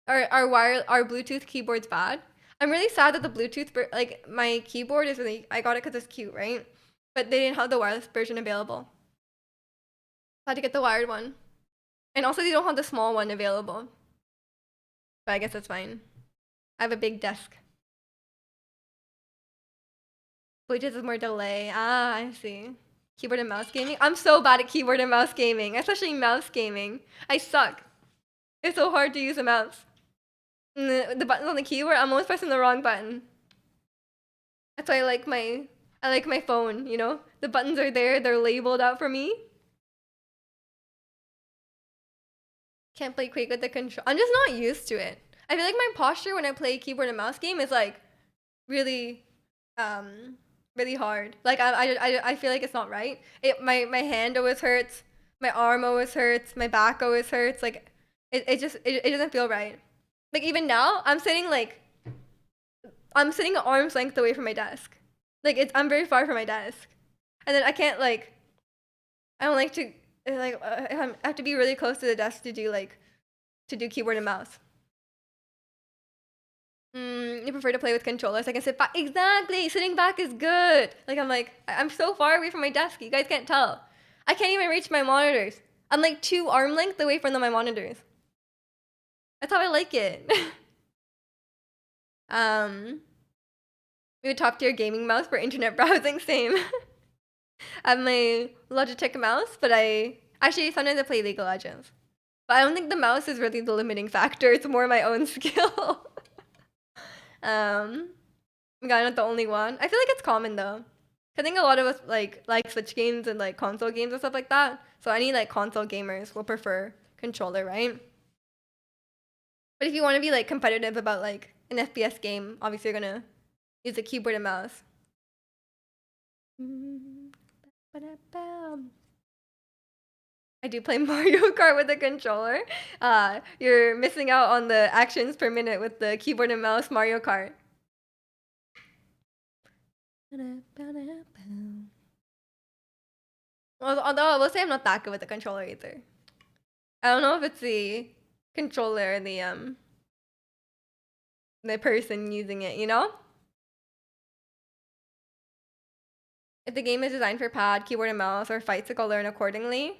Are Bluetooth keyboards bad? I'm really sad that the Bluetooth, like my keyboard is really, I got it because it's cute, right? But they didn't have the wireless version available. I had to get the wired one. And also they don't have the small one available. But I guess that's fine. I have a big desk. Bluetooth is more delay. Ah, I see. Keyboard and mouse gaming? I'm so bad at keyboard and mouse gaming, especially mouse gaming. I suck. It's so hard to use a mouse. The buttons on the keyboard, I'm always pressing the wrong button. That's why I like my phone, you know? The buttons are there, they're labeled out for me. Can't play Quake with the control. I'm just not used to it. I feel like my posture when I play keyboard and mouse game is like really really hard. Like I feel like it's not right. My hand always hurts, my arm always hurts, my back always hurts. Like it doesn't feel right. Like even now, I'm sitting at arm's length away from my desk. Like I'm very far from my desk, and then I can't like, I don't like to like I have to be really close to the desk to do keyboard and mouse. You prefer to play with controllers? I can sit back. Exactly, sitting back is good. Like I'm so far away from my desk. You guys can't tell. I can't even reach my monitors. I'm like 2 arm length away from my monitors. That's how I like it. We would top tier gaming mouse for internet browsing. Same. I have my Logitech mouse, but actually sometimes I play League of Legends. But I don't think the mouse is really the limiting factor. It's more my own skill. I'm not the only one. I feel like it's common though. I think a lot of us like Switch games and like console games and stuff like that. So any like console gamers will prefer controller, right? But if you want to be like competitive about like an FPS game, obviously you're gonna use a keyboard and mouse. I do play Mario Kart with a controller. You're missing out on the actions per minute with the keyboard and mouse Mario Kart. Although I will say I'm not that good with the controller either. I don't know if it's the controller and the person using it, you know? If the game is designed for pad, keyboard and mouse, or fights, I'll learn accordingly.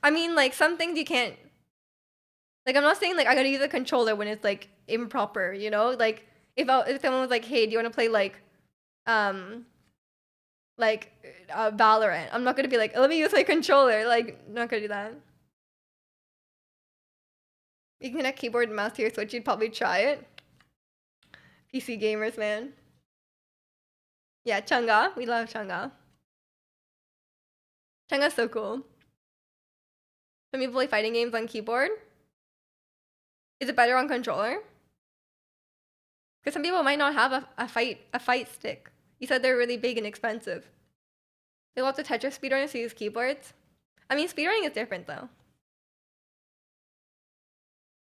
I mean, like, some things you can't... Like, I'm not saying, like, I gotta use a controller when it's, like, improper, you know? Like, if someone was like, hey, do you want to play, like, Valorant? I'm not gonna be like, let me use my controller. Like, not gonna do that. You can connect keyboard and mouse to your Switch, you'd probably try it. PC gamers, man. Yeah, Chunga. We love Chunga. Chunga's so cool. Some people play fighting games on keyboard. Is it better on controller? Because some people might not have a fight stick. You said they're really big and expensive. They lots of Tetris speedrunners who use keyboards. I mean, speedrunning is different though.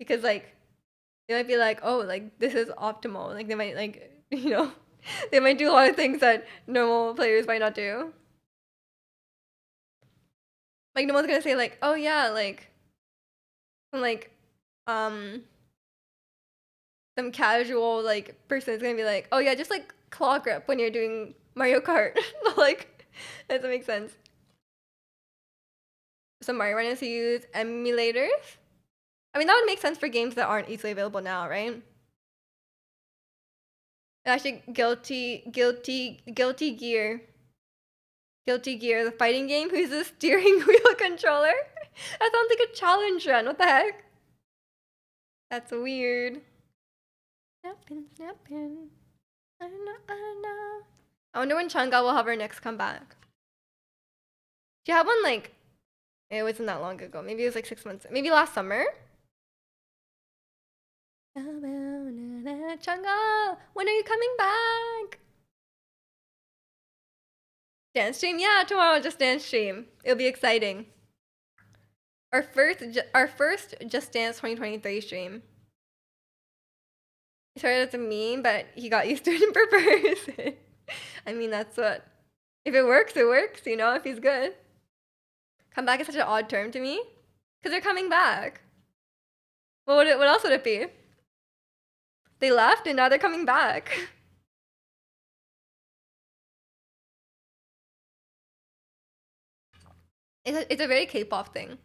Because like, they might be like, oh, like this is optimal. Like they might like, you know, they might do a lot of things that normal players might not do. Like no one's gonna say like, oh yeah, like um some casual like person is gonna be like, oh yeah, just like claw grip when you're doing Mario Kart. Like, doesn't make sense. So Mario runners who use emulators. I mean, that would make sense for games that aren't easily available now, right? Actually, Guilty Gear. Guilty Gear, the fighting game. Who's the steering wheel controller? That sounds like a challenge run. What the heck? That's weird. Snapping, snapping. I know, I know. I wonder when Chang'e will have her next comeback. She had one like, it wasn't that long ago. Maybe it was like 6 months. Maybe last summer. Chang'e, when are you coming back? Dance stream? Yeah, tomorrow just dance stream. It'll be exciting. Our first Just Dance 2023 stream. He started as a meme, but he got used to it in person. I mean, that's what. If it works, it works. You know, if he's good. Come back is such an odd term to me, because they're coming back. What else would it be? They left and now they're coming back. It's a very K-pop thing.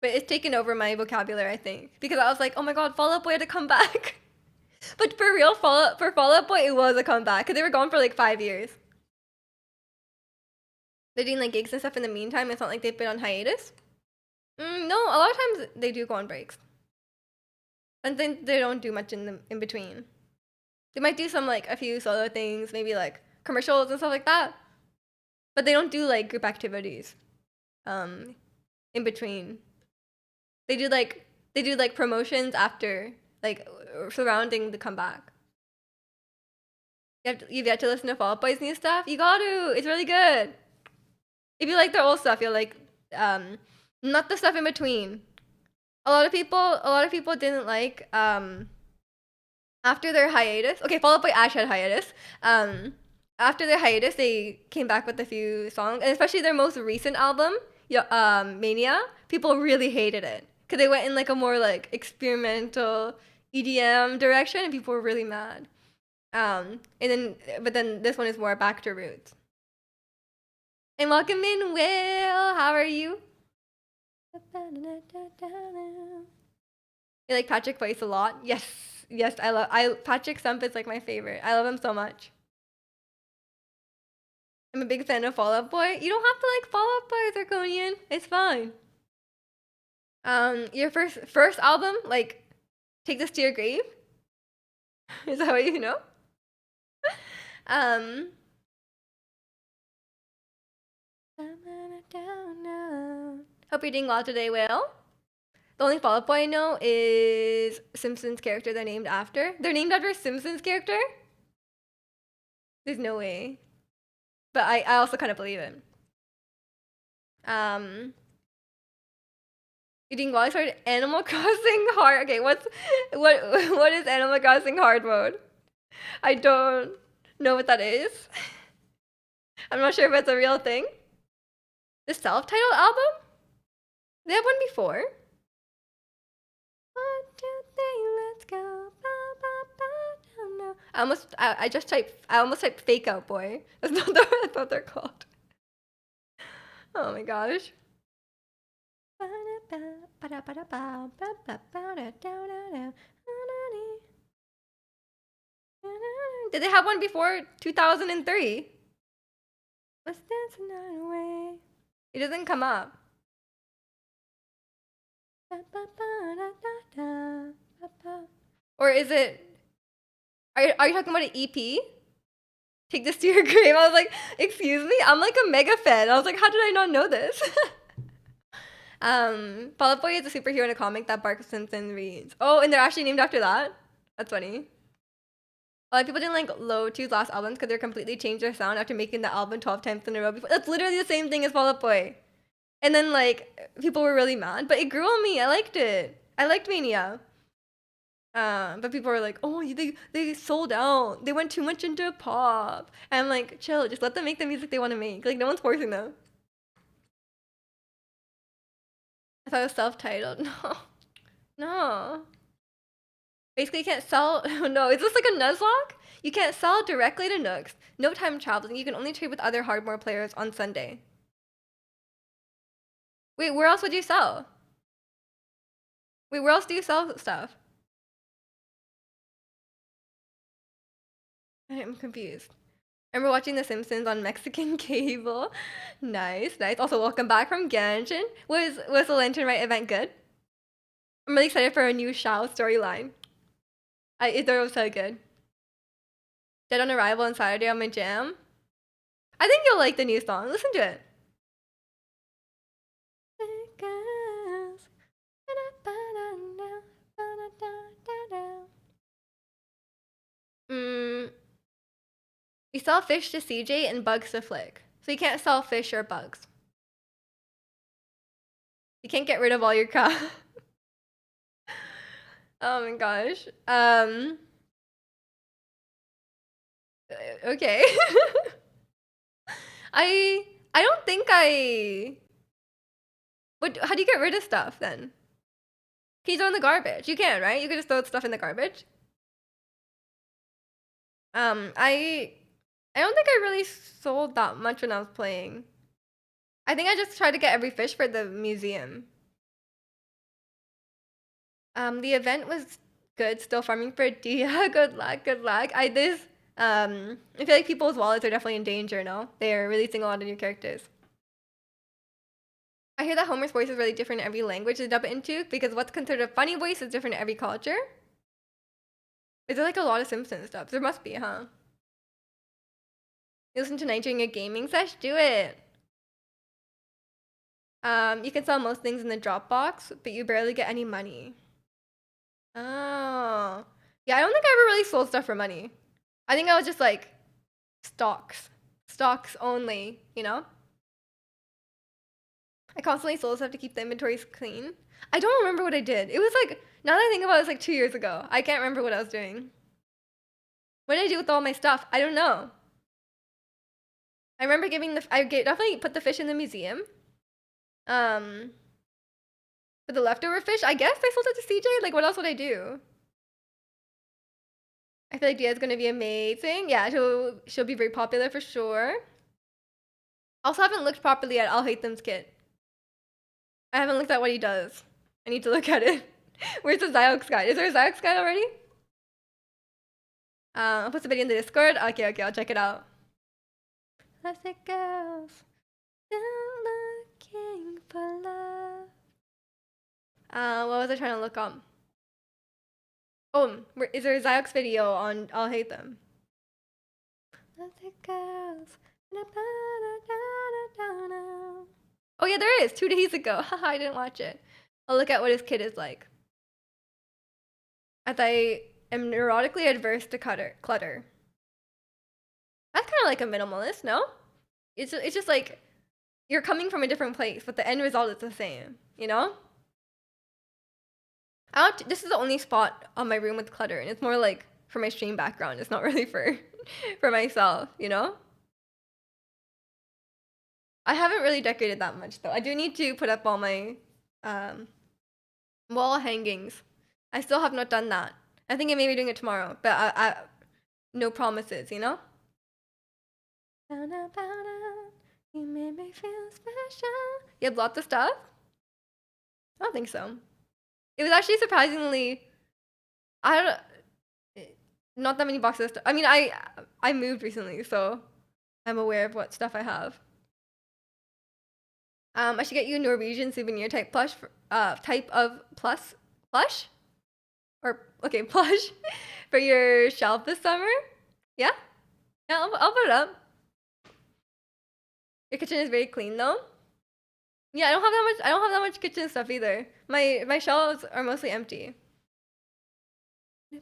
But it's taken over my vocabulary, I think. Because I was like, oh my god, Fall Out Boy had to come back. But for real, for Fall Out Boy, it was a comeback. Because they were gone for like 5 years. They're doing like gigs and stuff in the meantime. It's not like they've been on hiatus. No, a lot of times they do go on breaks. And then they don't do much in between. They might do some like a few solo things, maybe like commercials and stuff like that. But they don't do like group activities in between. They do like promotions after, like surrounding the comeback. You've yet to listen to Fall Out Boy's new stuff? You got to. It's really good. If you like their old stuff, you'll like not the stuff in between. A lot of people didn't like after their hiatus. Okay, Fall Out Boy actually had hiatus. After their hiatus, they came back with a few songs, and especially their most recent album, Mania. People really hated it because they went in like a more like experimental EDM direction, and people were really mad. But then this one is more back to roots. And welcome in, Will. How are you? You like Patrick Voice a lot? Yes, Patrick Stump is like my favorite. I love him so much. I'm a big fan of Fall Out Boy. You don't have to like Fall Out Boy, Zirconian. It's fine. Your first album, like Take This to Your Grave? Is that what you know? Hope you're doing well today, Will. The only Fall Out Boy I know is Simpsons character they're named after. They're named after a Simpsons character? There's no way. But I also kind of believe it. Eating while I started Animal Crossing hard. Okay, what is Animal Crossing hard mode? I don't know what that is. I'm not sure if it's a real thing. The self-titled album? They have one before. 1, 2, 3, let's go. No. I almost typed Fake Out Boy. That's not what they're called. Oh my gosh. Did they have one before 2003? Let's dance another way. It doesn't come up. Or is it? Are you talking about an EP? Take This to Your Grave. I was like, excuse me? I'm like a mega fan. I was like, how did I not know this? Fall Out Boy is a superhero in a comic that Bart Simpson reads. Oh, and they're actually named after that? That's funny. A lot of people didn't like Low 2's last albums because they completely changed their sound after making the album 12 times in a row before. That's literally the same thing as Fall Out Boy. And then like people were really mad, but it grew on me. I liked it. I liked Mania. But people were like, oh, they sold out. They went too much into pop. And I'm like, chill, just let them make the music they want to make. Like, no one's forcing them. I thought it was self-titled. No. No. Basically, you can't sell. No, is this like a Nuzlocke? You can't sell directly to Nooks. No time traveling. You can only trade with other hardcore players on Sunday. Wait, where else would you sell? Wait, where else do you sell stuff? I'm confused. I remember watching The Simpsons on Mexican cable. Nice, nice. Also, welcome back from Genshin. Was the Lantern Rite event good? I'm really excited for a new Shao storyline. I thought it was so good. Dead on Arrival on Saturday on my jam. I think you'll like the new song. Listen to it. We sell fish to CJ and bugs to Flick. So you can't sell fish or bugs. You can't get rid of all your crap. Oh my gosh. Okay. I don't think I would. How do you get rid of stuff then? Can you throw in the garbage? You can, right? You can just throw stuff in the garbage. I don't think I really sold that much when I was playing. I think I just tried to get every fish for the museum. The event was good. Still farming for Dia. Good luck. Good luck. I feel like people's wallets are definitely in danger. No, they are releasing a lot of new characters. I hear that Homer's voice is really different in every language to dub it into because what's considered a funny voice is different in every culture. Is there like a lot of Simpsons stuff? There must be, huh? You listen tonight during a gaming sesh? Do it. You can sell most things in the Dropbox, but you barely get any money. Oh. Yeah, I don't think I ever really sold stuff for money. I think I was just like stocks. Stocks only, you know? I constantly sold stuff to keep the inventories clean. I don't remember what I did. It was like, now that I think about it, it was like 2 years ago. I can't remember what I was doing. What did I do with all my stuff? I don't know. I remember definitely put the fish in the museum. For the leftover fish, I guess I sold it to CJ. Like, what else would I do? I feel like Dia's gonna be amazing. Yeah, she'll be very popular for sure. Also haven't looked properly at I'll Hate Them's kit. I haven't looked at what he does. I need to look at it. Where's the Zyok's guide? Is there a Zyok's guide already? I'll put the video in the Discord. Okay, I'll check it out. Plastic girls, still looking for love. What was I trying to look up? Oh, is there a Zyok's video on I'll Hate Them? Plastic girls. Oh yeah, there is. 2 days ago. Haha, I didn't watch it. I'll look at what his kid is like. As I am neurotically adverse to clutter. That's kind of like a minimalist, no? It's just like you're coming from a different place, but the end result is the same, you know? This is the only spot on my room with clutter, and it's more like for my stream background. It's not really for myself, you know? I haven't really decorated that much though. I do need to put up all my wall hangings. I still have not done that. I think I may be doing it tomorrow, but I no promises, you know? You made me feel special. You have lots of stuff? I don't think so. It was actually surprisingly, not that many boxes. I mean, I moved recently, so I'm aware of what stuff I have. I should get you a Norwegian souvenir type plush, type of plush, or okay, plush for your shelf this summer. Yeah, I'll put it up. Your kitchen is very clean though. Yeah, I don't have that much kitchen stuff either. My shelves are mostly empty. But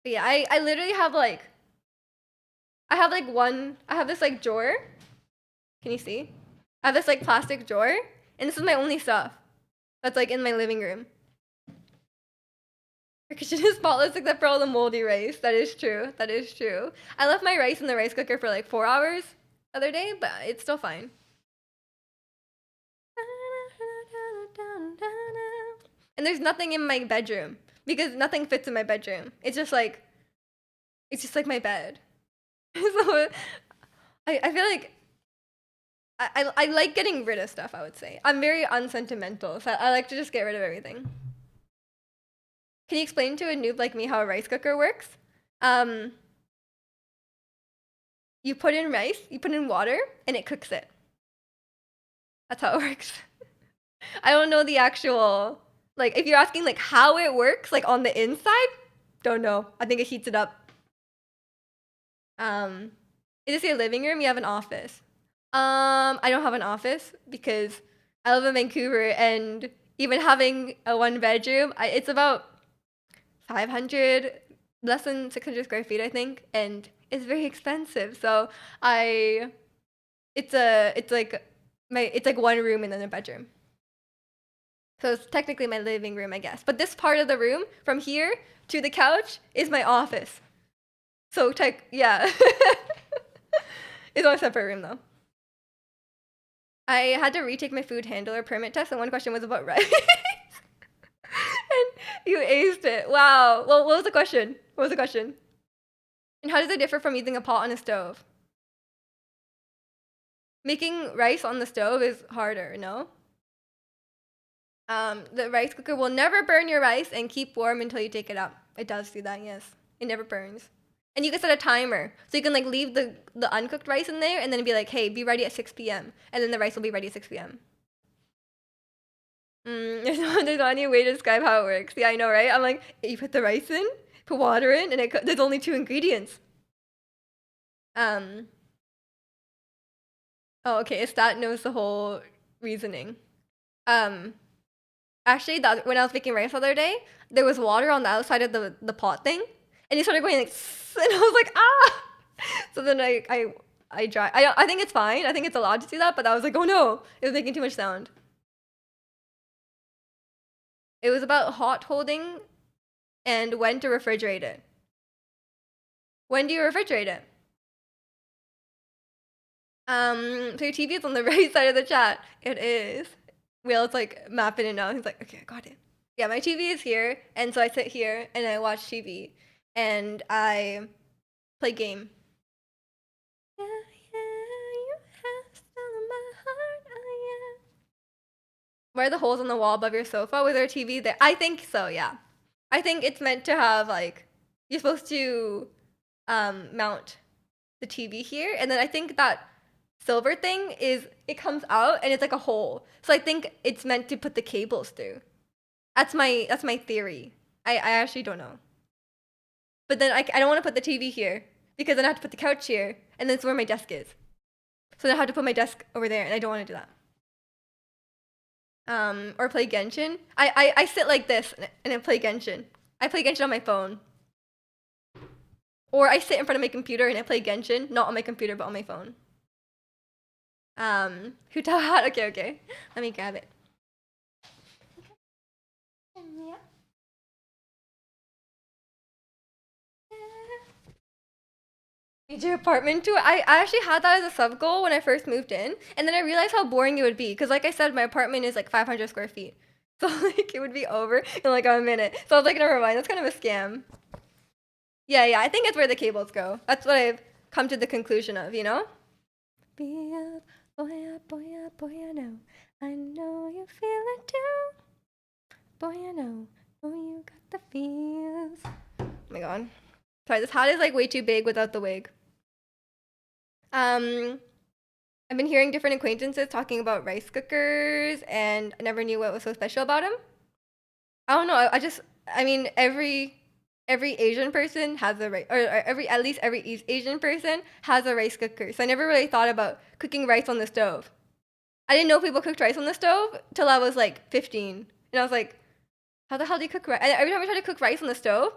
yeah, I literally have like I have this like drawer. Can you see? I have this like plastic drawer, and this is my only stuff that's like in my living room. Your kitchen is spotless except for all the moldy rice. That is true. That is true. I left my rice in the rice cooker for like 4 hours. the other day, but it's still fine. And there's nothing in my bedroom because nothing fits in my bedroom. It's just like my bed. So I feel like I like getting rid of stuff, I would say. I'm very unsentimental, so I like to just get rid of everything. Can you explain to a noob like me how a rice cooker works? Um, you put in rice, you put in water, and it cooks it. That's how it works. I don't know the actual, like, if you're asking like how it works, like on the inside, don't know. I think it heats it up. Is this your living room? You have an office. I don't have an office because I live in Vancouver, and even having a one bedroom, it's about 500, less than 600 square feet, I think, and it's very expensive. So it's like one room and then a bedroom. So it's technically my living room, I guess. But this part of the room, from here to the couch, is my office. So yeah. It's not a separate room though. I had to retake my food handler permit test, and one question was about rice. And you aced it. Wow. Well, what was the question? What was the question? And how does it differ from using a pot on a stove? Making rice on the stove is harder, no? The rice cooker will never burn your rice and keep warm until you take it out. It does do that, yes. It never burns. And you can set a timer. So you can like leave the uncooked rice in there and then be like, hey, be ready at 6 p.m. And then the rice will be ready at 6 p.m. There's not any way to describe how it works. Yeah, I know, right? I'm like, you put the rice in, put water in, and there's only 2 ingredients. Oh, okay, Stat knows the whole reasoning. Actually, when I was making rice the other day, there was water on the outside of the pot thing, and it started going like, and I was like, ah! So then I dry. I think it's fine. I think it's allowed to do that, but I was like, oh no, it was making too much sound. It was about hot holding and when to refrigerate it. When do you refrigerate it? So your TV is on the right side of the chat. It is. Will's like mapping it out. He's like, okay, I got it. Yeah, my TV is here, and so I sit here and I watch TV, and I play game. Yeah, you have stolen my heart, oh yeah. Where are the holes on the wall above your sofa? Was there a TV there? I think so, yeah. I think it's meant to have like, you're supposed to mount the TV here, and then I think that silver thing it comes out and it's like a hole. So I think it's meant to put the cables through. That's my theory. I actually don't know. But then I don't want to put the TV here because then I have to put the couch here, and then it's where my desk is. So then I have to put my desk over there, and I don't want to do that. Or play Genshin. I sit like this and I play Genshin. I play Genshin on my phone. Or I sit in front of my computer and I play Genshin, not on my computer but on my phone. Huta hat. Okay. Let me grab it. Yeah. Major apartment tour. I actually had that as a sub goal when I first moved in, and then I realized how boring it would be because, like I said, my apartment is like 500 square feet, so like it would be over in like a minute. So I was like, never mind. That's kind of a scam. Yeah. I think it's where the cables go. That's what I've come to the conclusion of. You know. Be up, boy, I know. I know you feel it too. Boy, I know you got the feels. Oh my god. Sorry, this hat is like way too big without the wig. I've been hearing different acquaintances talking about rice cookers, and I never knew what was so special about them. I don't know. I mean, every Asian person has a rice, or at least every East Asian person has a rice cooker. So I never really thought about cooking rice on the stove. I didn't know people cooked rice on the stove till I was like 15, and I was like, how the hell do you cook rice? And every time I try to cook rice on the stove,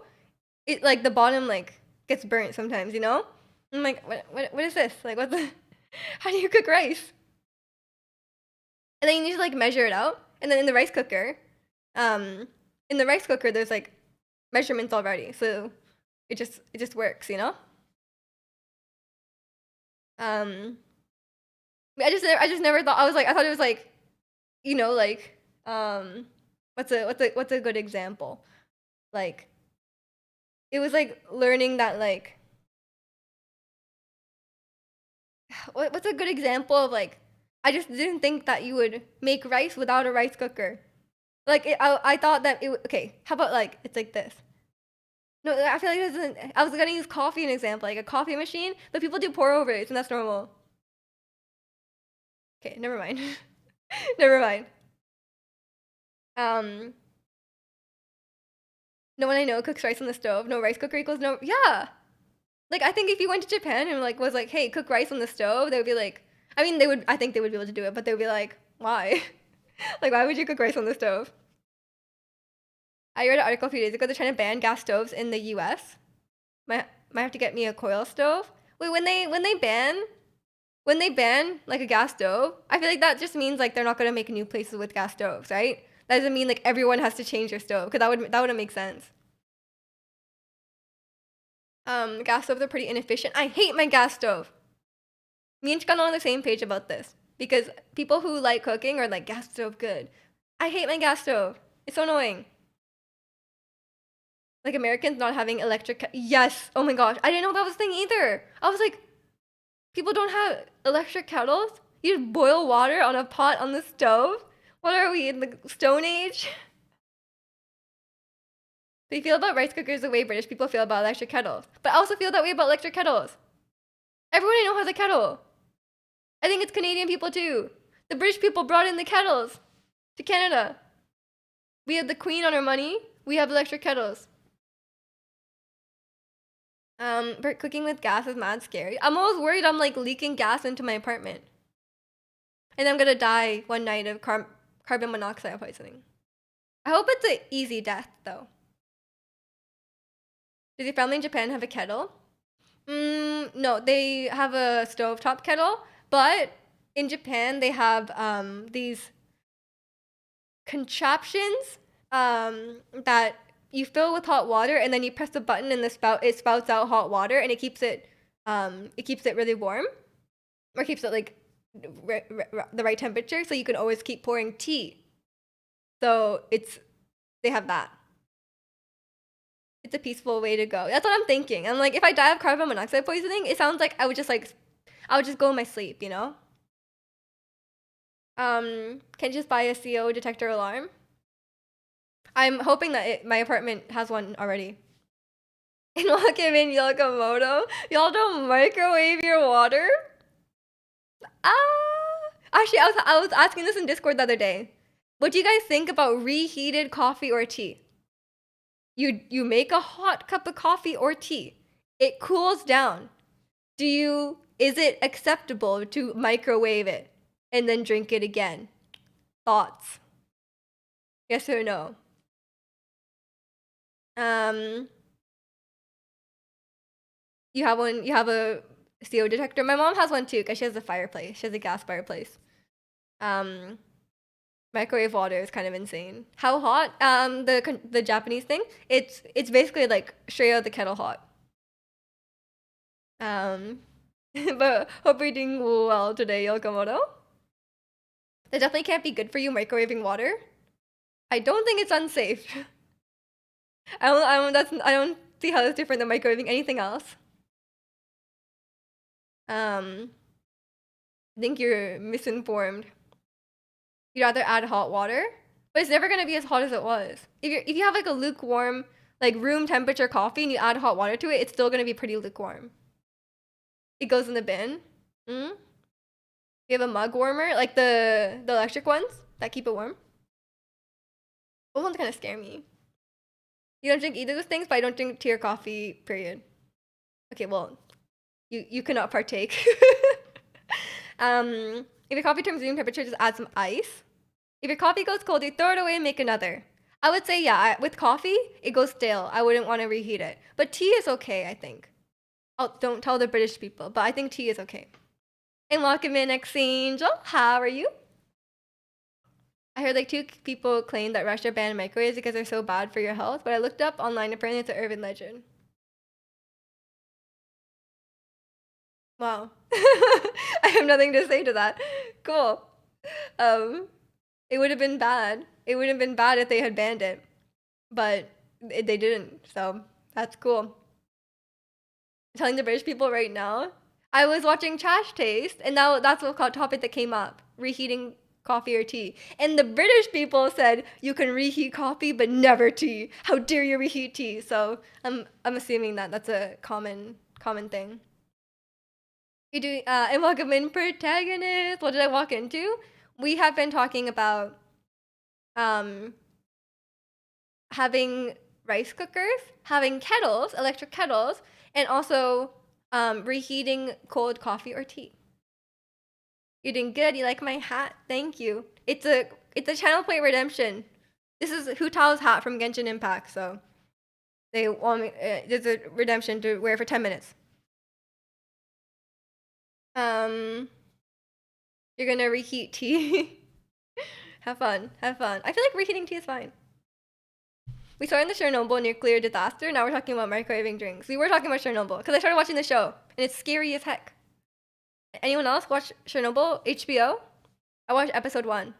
it like the bottom like gets burnt sometimes, you know? I'm like, what is this? Like, what the? How do you cook rice? And then you need to like measure it out. And then in the rice cooker, there's like measurements already, so it just works, you know. I just never thought. I thought it was like, like, what's a good example? Like, it was like learning that like, what's a good example of like, I just didn't think that you would make rice without a rice cooker. Like, I thought that okay. How about like it's like this? No, I feel like it doesn't. I was gonna use coffee an example, like a coffee machine, but people do pour overs, and that's normal. Okay, never mind. Never mind. Um, no one I know cooks rice on the stove. No rice cooker equals no. Yeah. Like I think if you went to Japan and like was like, hey, cook rice on the stove, they would be like, I mean, they would. I think they would be able to do it, but they would be like, why? Like, why would you cook rice on the stove? I read an article a few days ago. They're trying to ban gas stoves in the U.S. Might have to get me a coil stove. Wait, when they ban like a gas stove, I feel like that just means like they're not gonna make new places with gas stoves, right? That doesn't mean like everyone has to change their stove because that wouldn't make sense. Gas stoves are pretty inefficient. I hate my gas stove. Me and Chika are on the same page about this because people who like cooking are like gas stove good. I hate my gas stove. It's so annoying. Like Americans not having yes. Oh my gosh, I didn't know that was a thing either. I was like, people don't have electric kettles. You just boil water on a pot on the stove. What are we in the Stone Age? They feel about rice cookers the way British people feel about electric kettles, but I also feel that way about electric kettles. Everyone I know has a kettle. I think it's Canadian people too. The British people brought in the kettles to Canada. We have the Queen on our money. We have electric kettles. But cooking with gas is mad scary. I'm always worried I'm like leaking gas into my apartment. And I'm gonna die one night of carbon monoxide poisoning. I hope it's an easy death though. Does your family in Japan have a kettle? No, they have a stovetop kettle, but in Japan they have these contraptions that you fill with hot water and then you press the button and it spouts out hot water and it keeps it really warm or keeps it like the right temperature so you can always keep pouring tea. So they have that. It's a peaceful way to go. That's what I'm thinking. I'm like, if I die of carbon monoxide poisoning, it sounds like I would just go in my sleep, you know? Can you just buy a CO detector alarm? I'm hoping that my apartment has one already. In Wakamin Yokomoto, y'all don't microwave your water? Ah! Actually, I was asking this in Discord the other day. What do you guys think about reheated coffee or tea? You make a hot cup of coffee or tea. It cools down. Is it acceptable to microwave it and then drink it again? Thoughts? Yes or no? You have one. You have a CO detector. My mom has one too because she has a fireplace. She has a gas fireplace. Microwave water is kind of insane. How hot? The Japanese thing. It's basically like straight out the kettle hot. But hope you're doing well today, Yokomoto. That definitely can't be good for you microwaving water. I don't think it's unsafe. I don't see how it's different than microwaving anything else. I think you're misinformed. You'd rather add hot water, but it's never gonna be as hot as it was. If you have like a lukewarm, like room temperature coffee and you add hot water to it, it's still gonna be pretty lukewarm. It goes in the bin. You have a mug warmer, like the electric ones that keep it warm. Those ones kind of scare me. You don't drink either of those things, but I don't drink tea or coffee. Period. Okay, well, you cannot partake. If your coffee turns room temperature, just add some ice. If your coffee goes cold, you throw it away and make another. I would say, yeah, with coffee, it goes stale. I wouldn't want to reheat it. But tea is okay, I think. Oh, don't tell the British people, but I think tea is okay. And welcome in, Angel. How are you? I heard like 2 people claim that Russia banned microwaves because they're so bad for your health, but I looked up online. Apparently, it's an urban legend. Wow. I have nothing to say to that. Cool. Um, it would have been bad. It would have been bad if they had banned it, but they didn't. So that's cool. I'm telling the British people right now. I was watching Trash Taste, and now that's what topic that came up: reheating coffee or tea. And the British people said you can reheat coffee, but never tea. How dare you reheat tea? So I'm assuming that that's a common thing. You do, and welcome in protagonist. What did I walk into? We have been talking about um, having rice cookers, having kettles, electric kettles, and also reheating cold coffee or tea. You're doing good. You like my hat? Thank you. It's a channel point redemption. This is Hu Tao's hat from Genshin Impact, so they want me. There's a redemption to wear for 10 minutes. You're gonna reheat tea. Have fun. Have fun. I feel like reheating tea is fine. We started the Chernobyl nuclear disaster. Now we're talking about microwaving drinks. We were talking about Chernobyl because I started watching the show and it's scary as heck. Anyone else watch Chernobyl? HBO? I watched episode 1.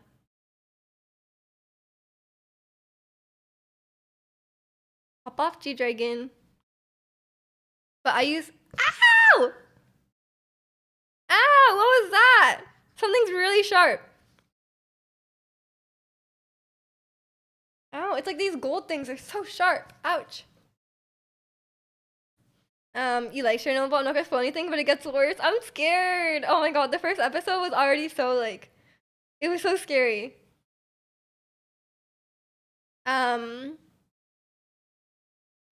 Hop off, G Dragon. But I use. Ow! Ow! What was that? Something's really sharp. Ow! It's like these gold things are so sharp. Ouch. You like Chernobyl? I'm not gonna spoil anything, but it gets worse. I'm scared. Oh my god, the first episode was already so like, it was so scary.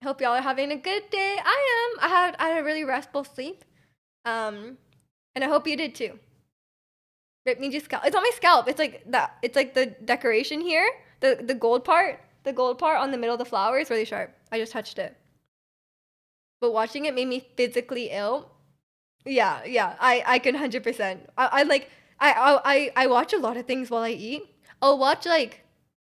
I hope y'all are having a good day. I am. I had a really restful sleep. And I hope you did too. Rip me just scalp. It's on my scalp. It's like that. It's like the decoration here. The gold part. The gold part on the middle of the flower is really sharp. I just touched it. But watching it made me physically ill. Yeah, yeah. I can 100%. I like I watch a lot of things while I eat. I'll watch like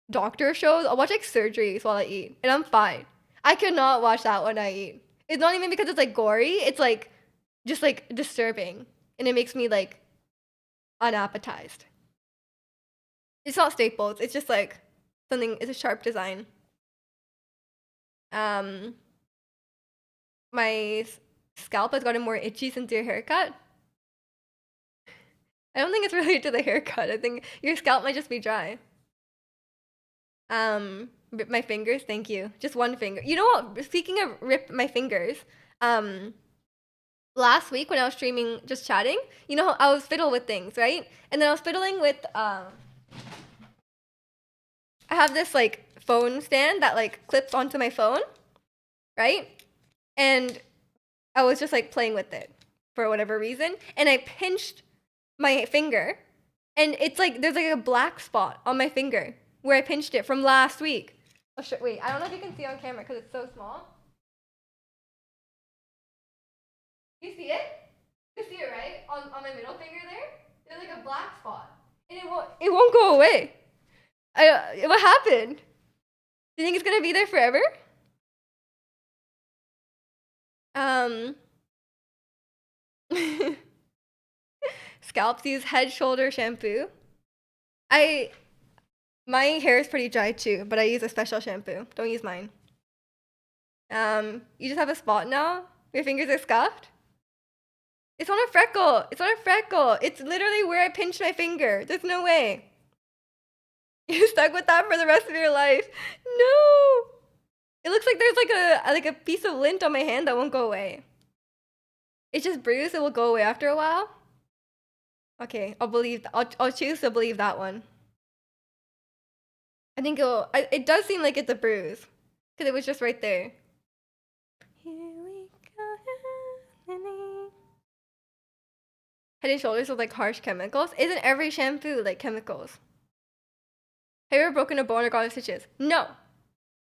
doctor shows. I'll watch like surgeries while I eat, and I'm fine. I cannot watch that when I eat. It's not even because it's like gory. It's like just like disturbing, and it makes me like unappetized. It's not staples. It's just like something. It's a sharp design. Um, my scalp has gotten more itchy since your haircut. I don't think it's related to the haircut. I think your scalp might just be dry. Rip my fingers. Thank you. Just one finger. You know what? Speaking of rip my fingers, um, last week when I was streaming, just chatting, you know, I was fiddle with things, right? And then I was fiddling with I have this like phone stand that like clips onto my phone, right? And I was just like playing with it for whatever reason, and I pinched my finger, and it's like there's like a black spot on my finger where I pinched it from last week. Oh shit! Wait, I don't know if you can see on camera because it's so small. You see it? You see it, right? On my middle finger there, there's like a black spot, and it won't go away. What happened? Do you think it's gonna be there forever? Um, Scalps use head shoulder shampoo. I My hair is pretty dry too, but I use a special shampoo. Don't use mine. You just have a spot now? Your fingers are scuffed? It's on a freckle. It's on a freckle. It's literally where I pinched my finger. There's no way. You're stuck with that for the rest of your life. No. It looks like there's like a piece of lint on my hand that won't go away. It's just bruised. It will go away after a while. Okay, I'll choose to believe that one. I think it does seem like it's a bruise because it was just right there. Here we go. Head and Shoulders with like harsh chemicals. Isn't every shampoo like chemicals? Have you ever broken a bone or gotten stitches? No.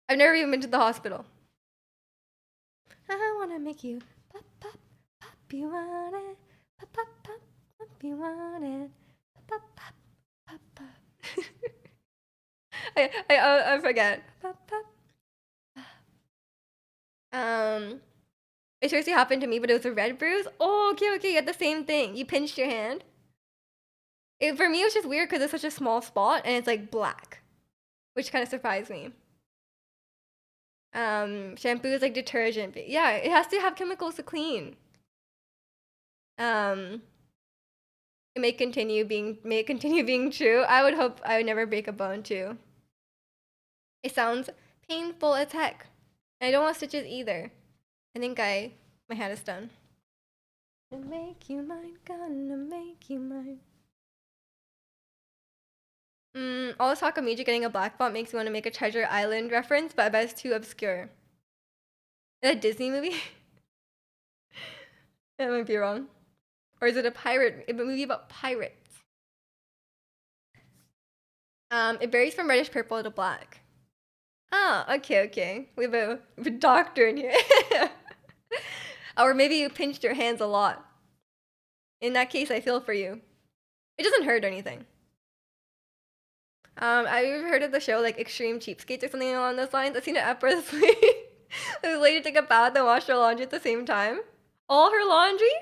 I've never even been to the hospital. I wanna make you pop, pop, pop, you want it. Pop, pop, pop, pop, you want it. Pop, pop, pop, pop, pop. I forget. Pop, pop. It seriously happened to me, but it was a red bruise. Oh, okay, okay, you had the same thing. You pinched your hand. For me, it was just weird because it's such a small spot and it's like black, which kind of surprised me. Shampoo is like detergent. But yeah, it has to have chemicals to clean. Um, it may continue being true. I would hope I would never break a bone too. It sounds painful as heck. And I don't want stitches either. I think my hand is done. Gonna make you mine, gonna make you mine. All this talk of Miji getting a black belt makes me want to make a Treasure Island reference, but I bet it's too obscure. Is that a Disney movie? That might be wrong. Or is it a movie about pirates? It varies from reddish purple to black. Ah, okay, okay. We have a doctor in here. Or maybe you pinched your hands a lot. In that case, I feel for you. It doesn't hurt or anything. I've heard of the show like Extreme Cheapskates or something along those lines. I've seen it effortlessly. The lady took a bath and washed her laundry at the same time. All her laundry?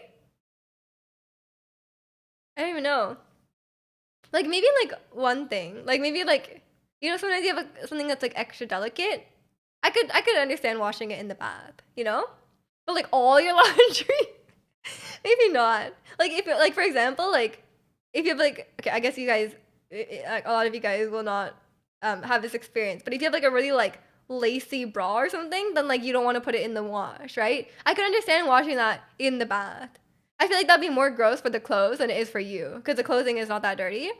I don't even know. Like maybe like one thing. Like maybe like sometimes you have something that's like extra delicate. I could understand washing it in the bath, But like all your laundry, maybe not. Like if like for example, like if you have like okay, I guess you guys, a lot of you guys will not have this experience. But if you have like a really like lacy bra or something, then like you don't want to put it in the wash, right? I could understand washing that in the bath. I feel like that'd be more gross for the clothes than it is for you because the clothing is not that dirty.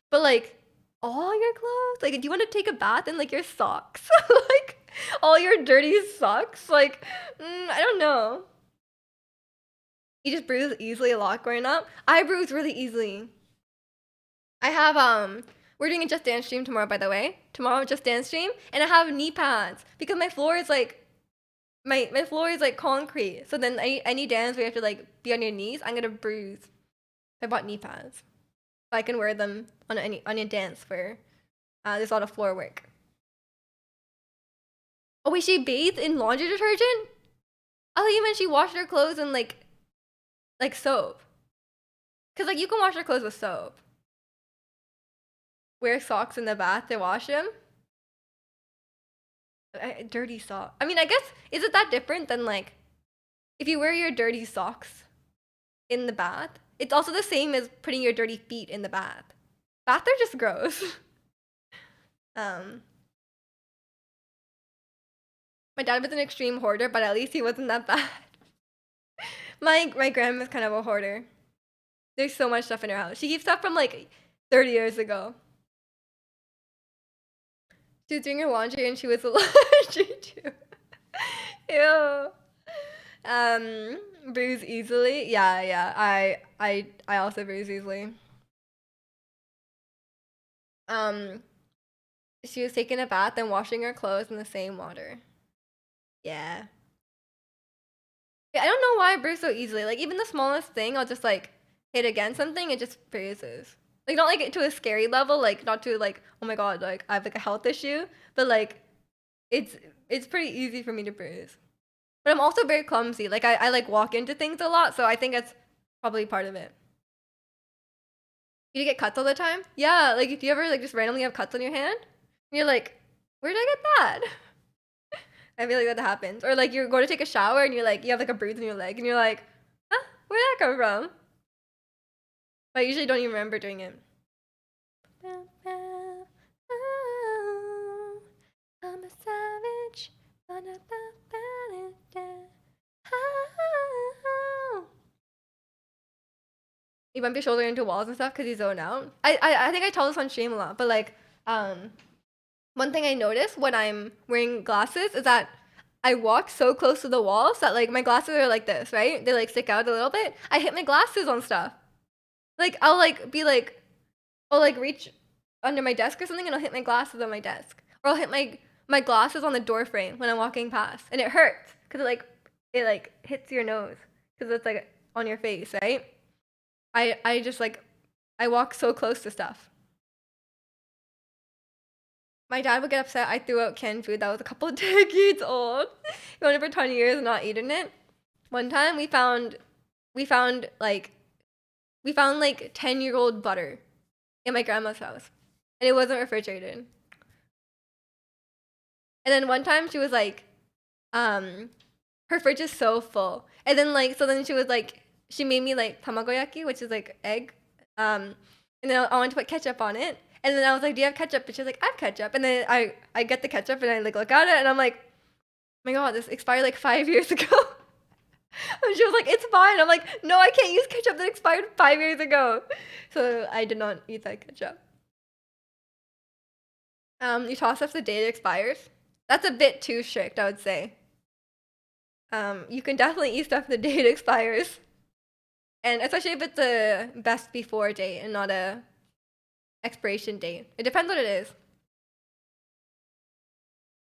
But like all your clothes, like do you want to take a bath in like your socks? Like all your dirty socks? Like I don't know. You just bruise easily a lot growing up. I bruise really easily. I have we're doing a Just Dance stream tomorrow, by the way. Tomorrow Just Dance stream, and I have knee pads because my floor is like my floor is like concrete. So then any dance where you have to like be on your knees, I'm gonna bruise. I bought knee pads. So I can wear them on a dance where there's a lot of floor work. Oh wait, she bathed in laundry detergent? I thought you meant she washed her clothes in like soap. Cause like you can wash your clothes with soap. Wear socks in the bath to wash them? Dirty sock. I mean, I guess, is it that different than like, if you wear your dirty socks in the bath, it's also the same as putting your dirty feet in the bath. Baths are just gross. My dad was an extreme hoarder, but at least he wasn't that bad. My grandma's kind of a hoarder. There's so much stuff in her house. She keeps stuff from like 30 years ago. She was doing her laundry and she was allergic to. Ew. Bruise easily. Yeah. I also bruise easily. She was taking a bath and washing her clothes in the same water. Yeah. Yeah, I don't know why I bruise so easily. Like even the smallest thing, I'll just like hit against something, it just bruises. Like not like to a scary level, like not to like, oh my god, like I have like a health issue, but like it's pretty easy for me to bruise. But I'm also very clumsy. Like I like walk into things a lot, so I think that's probably part of it. You get cuts all the time? Yeah, like if you ever like just randomly have cuts on your hand, and you're like, where did I get that? I feel like that happens. Or like you go to take a shower and you're like, you have like a bruise on your leg, and you're like, huh, where did that come from? But I usually don't even remember doing it. I'm a savage. You bump your shoulder into walls and stuff because you zone out. I think I tell this on stream a lot, but like one thing I notice when I'm wearing glasses is that I walk so close to the walls that like my glasses are like this, right? They like stick out a little bit. I hit my glasses on stuff. Like I'll like be like, I'll like reach under my desk or something and I'll hit my glasses on my desk. Or I'll hit my glasses on the door frame when I'm walking past. And it hurts because it like hits your nose because it's like on your face, right? I just like, I walk so close to stuff. My dad would get upset I threw out canned food that was a couple of decades old. He owned it for 20 years and not eaten it. One time we found like 10-year-old butter in my grandma's house, and it wasn't refrigerated. And then one time she was like, her fridge is so full. And then she was like, she made me like tamagoyaki, which is like egg. And then I wanted to put ketchup on it. And then I was like, do you have ketchup? And she was like, I have ketchup. And then I get the ketchup and I like look at it and I'm like, oh my God, this expired like 5 years ago. And she was like, it's fine. I'm like, no, I can't use ketchup that expired 5 years ago. So I did not eat that ketchup. You toss off the day it expires. That's a bit too strict, I would say. You can definitely eat stuff the day it expires. And especially if it's a best before date and not a expiration date. It depends what it is.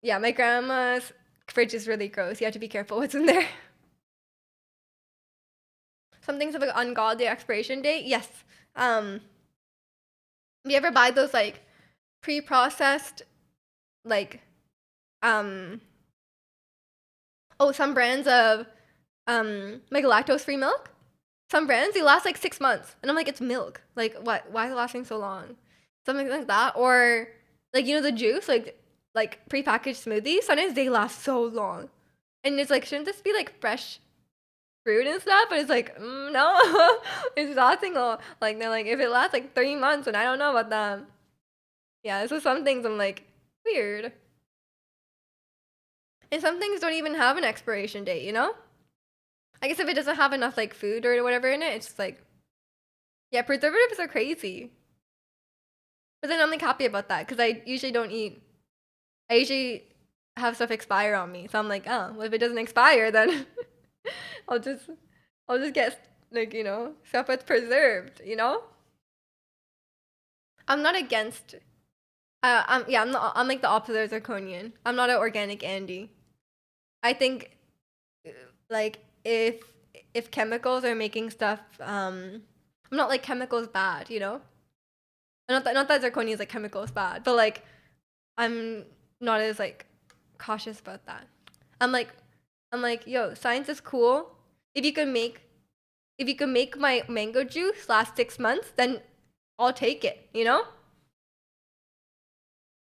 Yeah, my grandma's fridge is really gross. You have to be careful what's in there. Some things have an ungodly expiration date. Yes. You ever buy those like pre-processed like some brands of like lactose-free milk? Some brands, they last like 6 months. And I'm like, it's milk. Like, what? Why is it lasting so long? Something like that. Or, like, you know, the juice, like prepackaged smoothies, sometimes they last so long. And it's like, shouldn't this be like fresh fruit and stuff? But it's like, no. It's lasting like, they're like, if it lasts like 3 months, and I don't know about that. Yeah, so some things I'm like, weird. And some things don't even have an expiration date, you know? I guess if it doesn't have enough like food or whatever in it, it's just like, yeah, preservatives are crazy. But then I'm like happy about that because I usually don't eat. I usually have stuff expire on me, so I'm like, oh, well, if it doesn't expire, then I'll just get like, you know, stuff that's preserved, you know. I'm not against. I'm like the opposite of zirconian. I'm not an organic Andy. I think like if chemicals are making stuff, I'm not like chemicals bad, you know. Not that zirconia is like chemicals bad, but like I'm not as like cautious about that. I'm like, yo, science is cool. If you can make my mango juice last 6 months, then I'll take it, you know?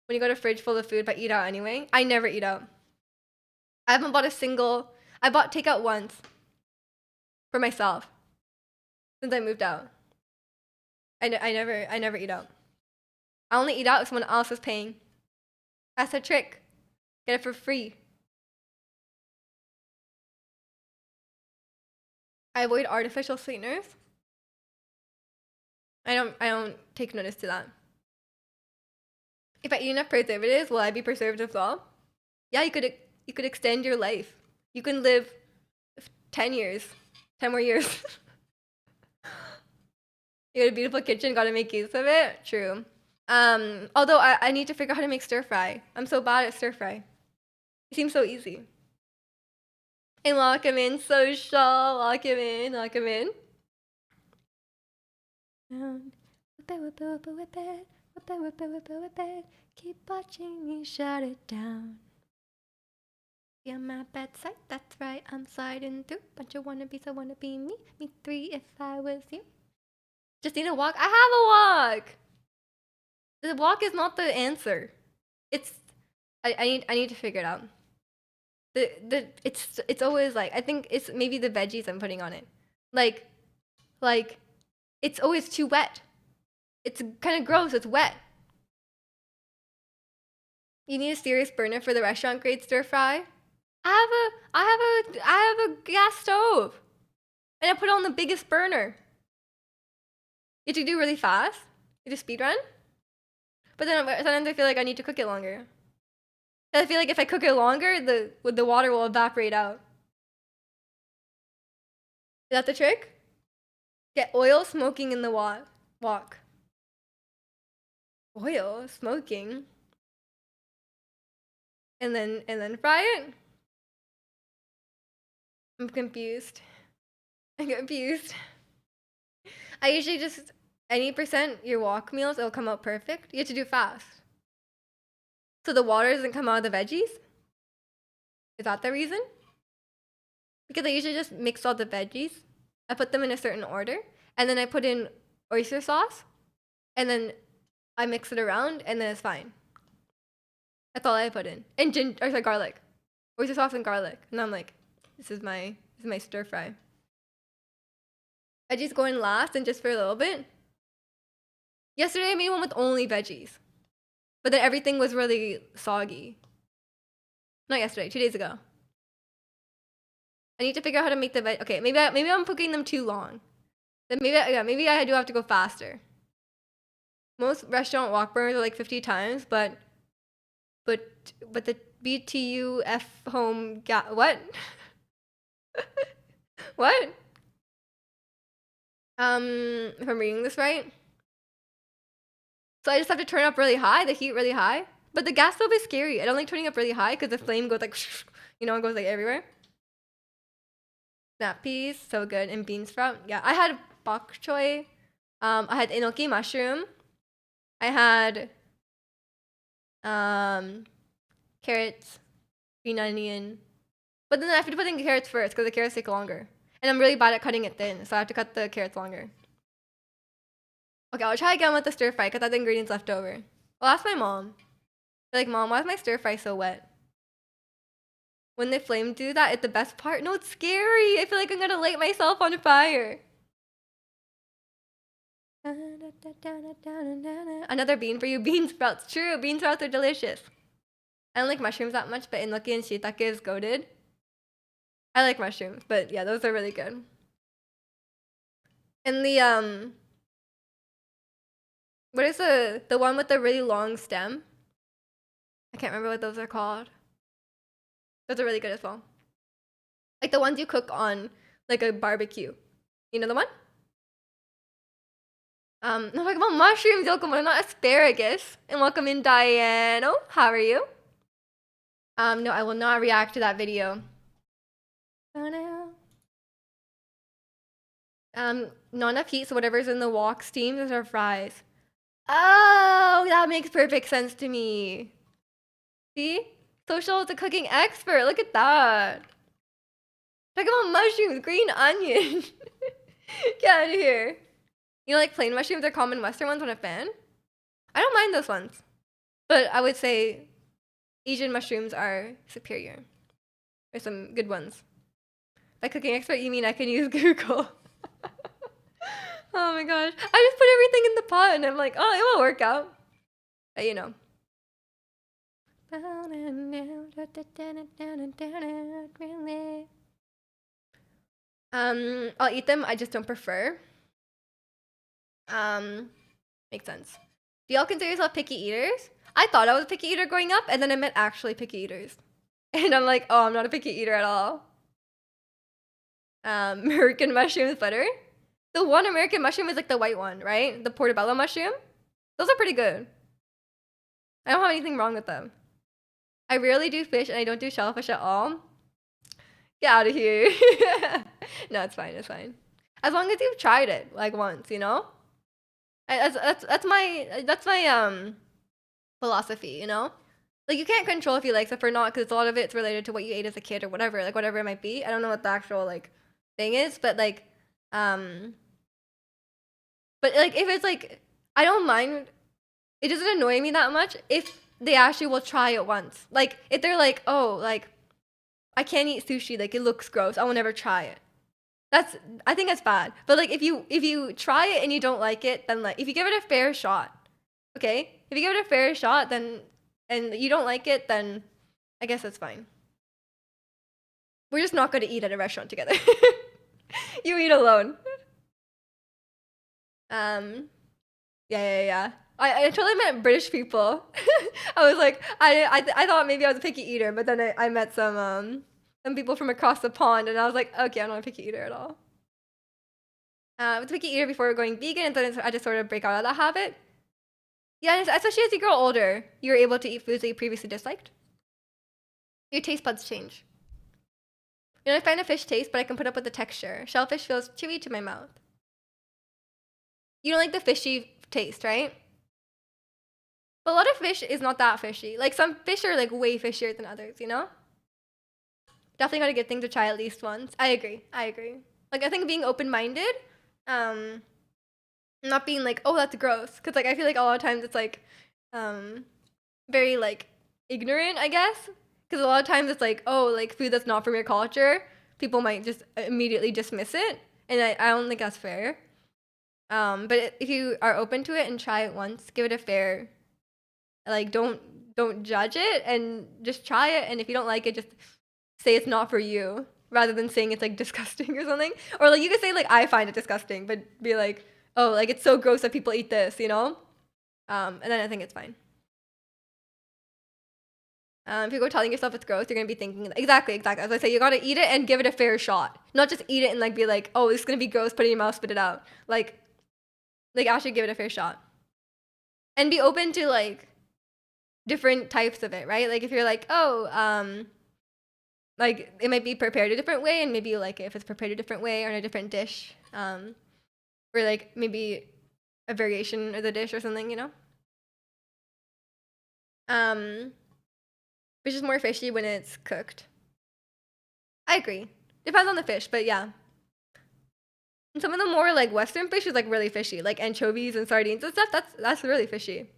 When you got a fridge full of food but eat out anyway, I never eat out. I bought takeout once for myself since I moved out. I never eat out. I only eat out if someone else is paying. That's a trick. Get it for free. I avoid artificial sweeteners. I don't take notice to that. If I eat enough preservatives, will I be preserved as well? Yeah, you could extend your life. You can live 10 years. 10 more years. You got a beautiful kitchen, gotta make use of it. True. Although I need to figure out how to make stir fry. I'm so bad at stir fry. It seems so easy. And lock him in, social. Lock him in, lock him in. Whip it, whip it, whip it, whip it. Whip it, whip it, whip it, whip it. Keep watching me shut it down. Be on my bedside, that's right, I'm sliding through. Bunch of wannabes, I wanna be me. Me 3 if I was you. Just need a walk. I have a walk. The walk is not the answer. I need to figure it out. It's always like, I think it's maybe the veggies I'm putting on it. Like it's always too wet. It's kind of gross. It's wet. You need a serious burner for the restaurant grade stir fry. I have a gas stove, and I put it on the biggest burner. You have to do really fast. You have to speed run. But then sometimes I feel like I need to cook it longer. I feel like if I cook it longer, the water will evaporate out. Is that the trick? Get oil smoking in the wok. Oil smoking. And then fry it. I'm confused. I'm confused. I usually just 80% your wok meals, it'll come out perfect. You have to do fast. So the water doesn't come out of the veggies? Is that the reason? because I usually just mix all the veggies. I put them in a certain order, and then I put in oyster sauce, and then I mix it around, and then it's fine. That's all I put in. And garlic. Oyster sauce and garlic. And I'm like, this is my stir fry. Veggies go in last and just for a little bit. Yesterday I made one with only veggies. But then everything was really soggy. Not yesterday, 2 days ago. I need to figure out how to make the veg. Okay, maybe I'm cooking them too long. Then maybe I do have to go faster. Most restaurant wok burners are like 50 times, but the BTUF home what? What? If I'm reading this right. So I just have to turn up really high, the heat really high. But the gas stove is scary. I don't like turning up really high because the flame goes like, you know, it goes like everywhere. Snap peas, so good. And bean sprout. Yeah, I had bok choy. I had enoki mushroom. I had carrots, green onion. But then I have to put in carrots first because the carrots take longer. And I'm really bad at cutting it thin, so I have to cut the carrots longer. Okay, I'll try again with the stir fry because I have the ingredients left over. I'll ask my mom. They're like, Mom, why is my stir fry so wet? When the flame do that, it's the best part. No, it's scary. I feel like I'm gonna light myself on fire. Another bean for you. Bean sprouts. True, bean sprouts are delicious. I don't like mushrooms that much, but enoki and shiitake is goated. I like mushrooms, but yeah, those are really good. And the what is the one with the really long stem? I can't remember what those are called. Those are really good as well. Like the ones you cook on like a barbecue. You know the one? I'm talking about mushrooms, Yokomo, not asparagus. And welcome in, Diane. Oh, how are you? No, I will not react to that video. Not enough heat, so whatever's in the wok steams is our fries. Oh, that makes perfect sense to me. See? Social is a cooking expert. Look at that. Talk about mushrooms, green onion. Get out of here. You know, like plain mushrooms or common Western ones on a fan? I don't mind those ones. But I would say Asian mushrooms are superior. There's some good ones. By cooking expert, you mean I can use Google. Oh my gosh. I just put everything in the pot and I'm like, oh, it will work out. But you know. I'll eat them, I just don't prefer. Makes sense. Do y'all consider yourself picky eaters? I thought I was a picky eater growing up, and then I met actually picky eaters. And I'm like, oh, I'm not a picky eater at all. American mushrooms butter. The one American mushroom is like the white one, right? The portobello mushroom. Those are pretty good. I don't have anything wrong with them. I rarely do fish, and I don't do shellfish at all. Get out of here. No, it's fine. It's fine. As long as you've tried it like once, you know. That's my philosophy, you know. Like you can't control if you like stuff or not because a lot of it's related to what you ate as a kid or whatever, like whatever it might be. I don't know what the actual like thing is, but like but like if it's like I don't mind. It doesn't annoy me that much if they actually will try it once. Like if they're like, oh, like I can't eat sushi, like it looks gross, I will never try it. I think that's bad. But like if you try it and you don't like it, then like if you give it a fair shot, okay? If you give it a fair shot, then and you don't like it, then I guess that's fine. We're just not going to eat at a restaurant together. You eat alone. Yeah. I totally meant British people. I was like, I thought maybe I was a picky eater, but then I met some people from across the pond, and I was like, okay, I'm not a picky eater at all. I was a picky eater before going vegan, and then I just sort of break out of that habit. Yeah, and especially as you grow older, you're able to eat foods that you previously disliked. Your taste buds change. You know, I find a fish taste, but I can put up with the texture. Shellfish feels chewy to my mouth. You don't like the fishy taste, right? But a lot of fish is not that fishy. Like some fish are like way fishier than others, you know? Definitely got to give things a try at least once. I agree. I agree. Like I think being open minded, um, not being like, oh, that's gross, because like I feel like a lot of times it's like, um, very like ignorant, I guess. Because a lot of times it's like, oh, like food that's not from your culture, people might just immediately dismiss it, and I don't think that's fair. But if you are open to it and try it once, give it a fair, like don't judge it and just try it. And if you don't like it, just say it's not for you, rather than saying it's like disgusting or something. Or like you could say like I find it disgusting, but be like, oh, like it's so gross that people eat this, you know? And then I think it's fine. If you go telling yourself it's gross, you're gonna be thinking exactly, exactly. As I say, you gotta eat it and give it a fair shot. Not just eat it and like be like, oh, this is gonna be gross. Put it in your mouth, spit it out. Like actually give it a fair shot, and be open to like different types of it, right? Like if you're like, oh, like it might be prepared a different way, and maybe you like it if it's prepared a different way or in a different dish, or like maybe a variation of the dish or something, you know. Um, which is more fishy when it's cooked. I agree. Depends on the fish, but yeah. And some of the more like Western fish is like really fishy, like anchovies and sardines and stuff. That's really fishy.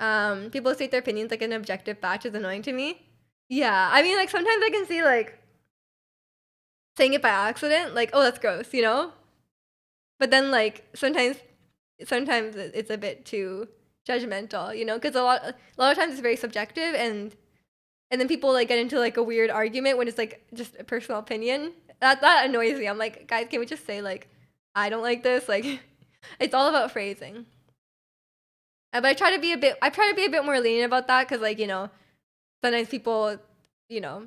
People state their opinions like an objective fact is annoying to me. Yeah, I mean like sometimes I can see like saying it by accident, like oh that's gross, you know. But then like sometimes it's a bit too judgmental, you know, because a lot of times it's very subjective, and then people like get into like a weird argument when it's like just a personal opinion. That annoys me. I'm like, guys, can we just say like, I don't like this? Like, it's all about phrasing. But I try to be a bit more lenient about that because like sometimes people you know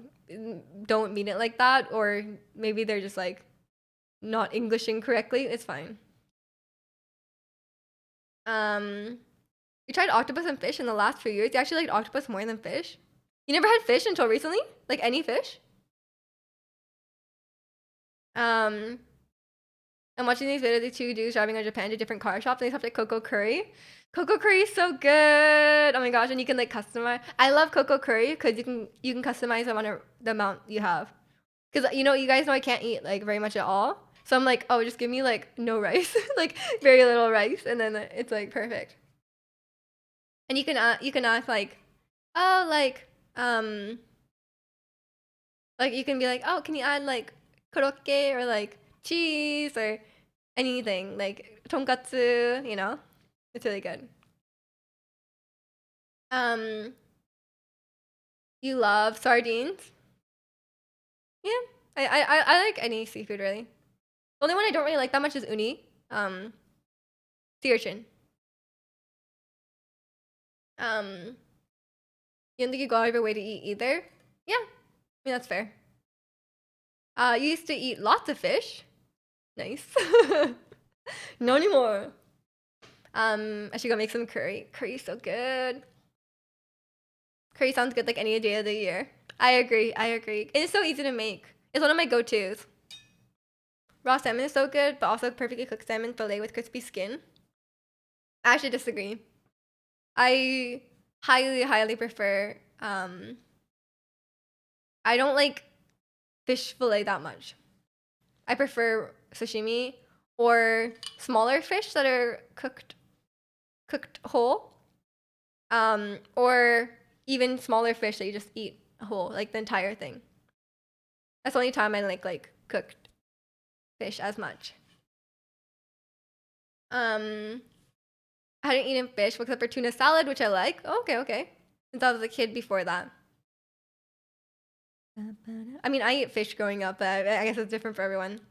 don't mean it like that, or maybe they're just like not Englishing correctly. It's fine. Um, you tried octopus and fish in the last few years. You actually liked octopus more than fish. You never had fish until recently? Like any fish? Um, I'm watching these videos of two dudes driving around Japan to different car shops, and they have like cocoa curry. Cocoa curry is so good. Oh my gosh, and you can like customize. I love cocoa curry because you can customize the amount you have. Because you guys know I can't eat like very much at all. So I'm like, oh, just give me like no rice, like very little rice, and then it's like perfect. And you can ask like, oh, like you can be like, oh, can you add like korokke or like cheese or anything like tonkatsu? It's really good. Um, you love sardines? Yeah, I like any seafood really. The only one I don't really like that much is uni. Sea urchin. Um, you don't think you go out of your way to eat either? Yeah, I mean that's fair. You used to eat lots of fish. Nice. No anymore. I should go make some curry. Curry's so good. Curry sounds good like any day of the year. I agree. I agree. It is so easy to make. It's one of my go-tos. Raw salmon is so good, but also perfectly cooked salmon fillet with crispy skin. I actually disagree. I highly, highly prefer. I don't like fish fillet that much. I prefer sashimi or smaller fish that are cooked whole. Or even smaller fish that you just eat whole, like the entire thing. That's the only time I like cooked fish as much. Um, I hadn't eaten fish except for tuna salad, which I like. Oh, okay, okay. Since I was a kid before that. I mean, I eat fish growing up, but I guess it's different for everyone.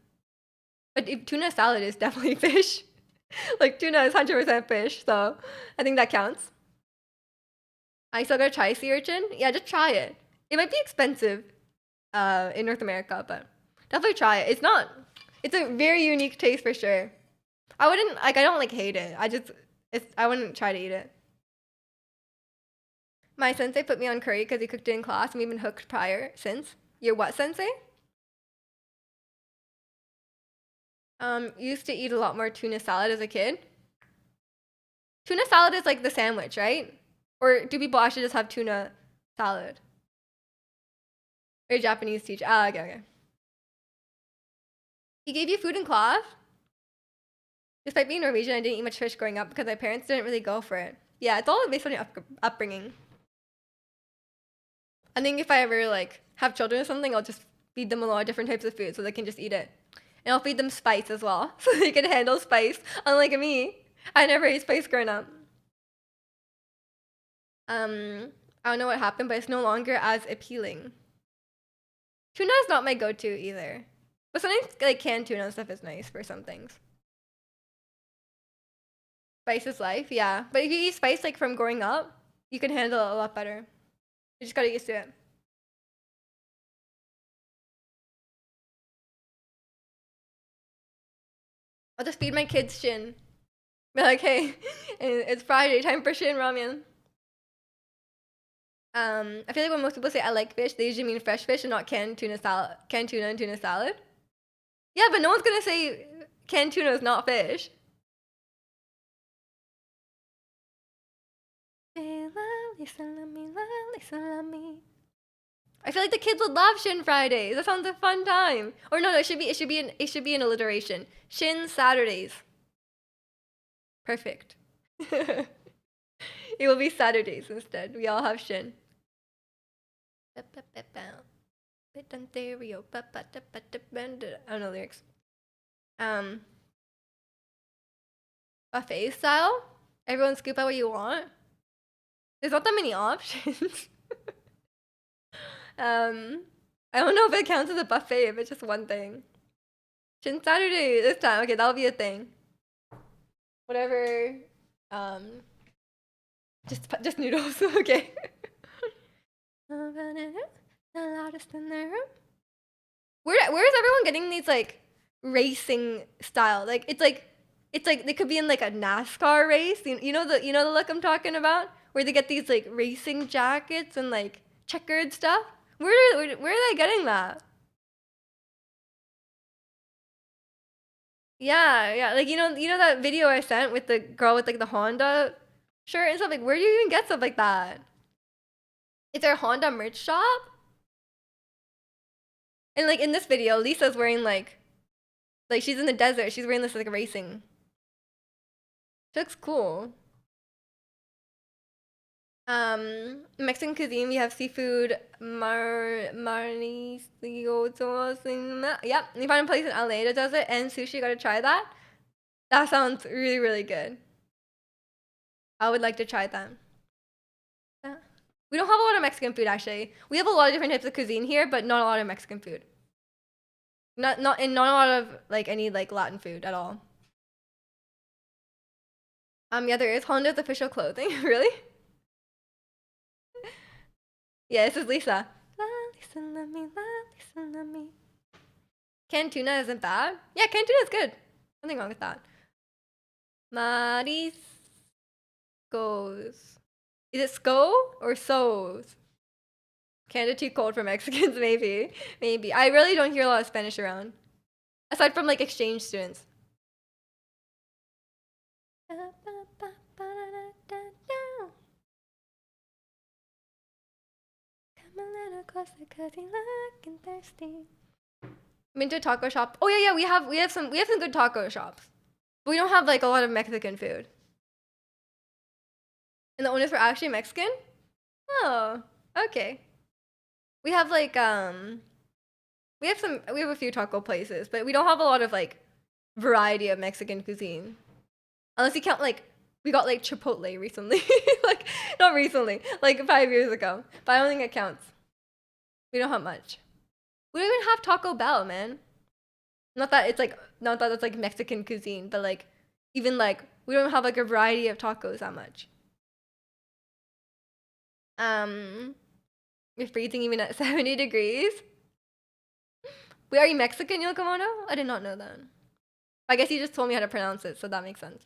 But tuna salad is definitely fish. Like tuna is 100% fish, so I think that counts. I still gotta try sea urchin. Yeah, just try it. It might be expensive, in North America, but definitely try it. It's a very unique taste for sure. I wouldn't like. I don't like hate it. I wouldn't try to eat it. My sensei put me on curry because he cooked it in class, and we've been hooked prior since. Your what sensei? Used to eat a lot more tuna salad as a kid. Tuna salad is like the sandwich, right? Or do people actually just have tuna salad? Or your Japanese teacher. Ah, okay, okay. He gave you food in class? Despite being Norwegian, I didn't eat much fish growing up because my parents didn't really go for it. Yeah, it's all based on your upbringing. I think if I ever like have children or something, I'll just feed them a lot of different types of food so they can just eat it. And I'll feed them spice as well, so they can handle spice. Unlike me, I never ate spice growing up. I don't know what happened, but it's no longer as appealing. Tuna is not my go-to either, but sometimes like canned tuna and stuff is nice for some things. Spice is life, yeah. But if you eat spice like from growing up, you can handle it a lot better. You just gotta get used to it. I'll just feed my kids shin. Be like, hey, it's Friday, time for shin ramen. I feel like when most people say I like fish, they usually mean fresh fish and not canned tuna salad, canned tuna and tuna salad. Yeah, but no one's gonna say canned tuna is not fish. I feel like the kids would love Shin Fridays. That sounds a fun time. Or no, it should be an alliteration. Shin Saturdays. Perfect. It will be Saturdays instead. We all have Shin. I don't know lyrics. Buffet style? Everyone scoop out what you want? There's not that many options. I don't know if it counts as a buffet if it's just one thing. Shin Saturday this time. Okay, that'll be a thing. Whatever. Just noodles. Okay. Where is everyone getting these like racing style? Like it's like they could be in like a NASCAR race. You know the look I'm talking about, where they get these like racing jackets and like checkered stuff. Where are they getting that? Yeah. Like you know that video I sent with the girl with like the Honda shirt and stuff. Like where do you even get stuff like that? Is there a Honda merch shop? And like in this video, Lisa's wearing like she's in the desert. She's wearing this like racing. She looks cool. Mexican cuisine, we have seafood, marnicio. Yep, you find a place in LA that does it, and sushi. Gotta try that. That sounds really, really good. I would like to try that. We don't have a lot of Mexican food actually. We have a lot of different types of cuisine here, but not a lot of Mexican food. Not a lot of like any like Latin food at all. Yeah, there is Honda's official clothing. Really? Yeah, this is Lisa. Lisa, love me, Lisa, love me. Canned tuna isn't bad. Yeah, canned tuna is good. Nothing wrong with that. Mariscos. Is it SCO or SOs? Canada too cold for Mexicans, maybe. Maybe. I really don't hear a lot of Spanish around. Aside from like exchange students. Come a little closer cause you're looking thirsty. I'm into a taco shop. Oh yeah, we have some good taco shops. But we don't have like a lot of Mexican food. And the owners were actually Mexican? Oh, okay. We have like we have a few taco places, but we don't have a lot of like variety of Mexican cuisine. Unless you count like we got like Chipotle recently. Like not recently, like 5 years ago. But I don't think it counts. We don't have much. We don't even have Taco Bell, man. Not that it's like Mexican cuisine, but like even like we don't have like a variety of tacos that much. We're freezing even at 70 degrees. Wait, are you Mexican, Yokomoto? I did not know that. I guess you just told me how to pronounce it, so that makes sense.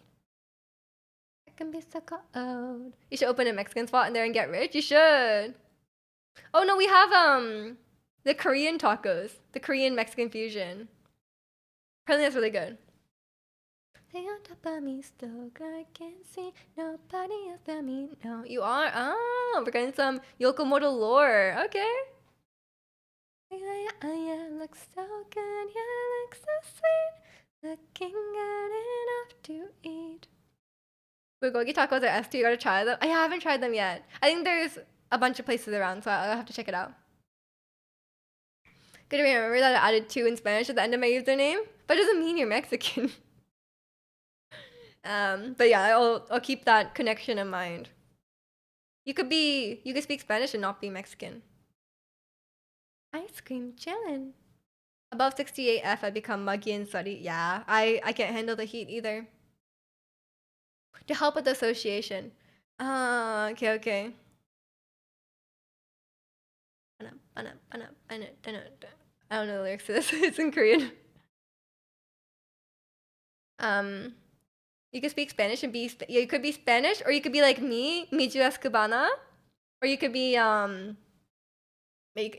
It can be so cold. You should open a Mexican spot in there and get rich. You should. Oh no, we have the Korean tacos, the Korean Mexican fusion. Apparently that's really good. Stay on top of me, still I can't see nobody else but me. No, you are. Oh, we're getting some Yokomoto lore. Okay. Yeah, yeah, yeah, looks so good. Yeah, looks so sweet. Looking good enough to eat. Bulgogi tacos are ST. You gotta try them. I haven't tried them yet. I think there's a bunch of places around, so I'll have to check it out. Good to remember that I added 2 in Spanish at the end of my username, but it doesn't mean you're Mexican. But yeah, I'll keep that connection in mind. You could speak Spanish and not be Mexican. Ice cream chillin'. Above 68F, I become muggy and sweaty. Yeah, I can't handle the heat either. To help with association. Ah, okay, okay. I don't know the lyrics to this. It's in Korean. Um, you could speak Spanish and be you could be Spanish, or you could be like me, Miju Escabana, or you could be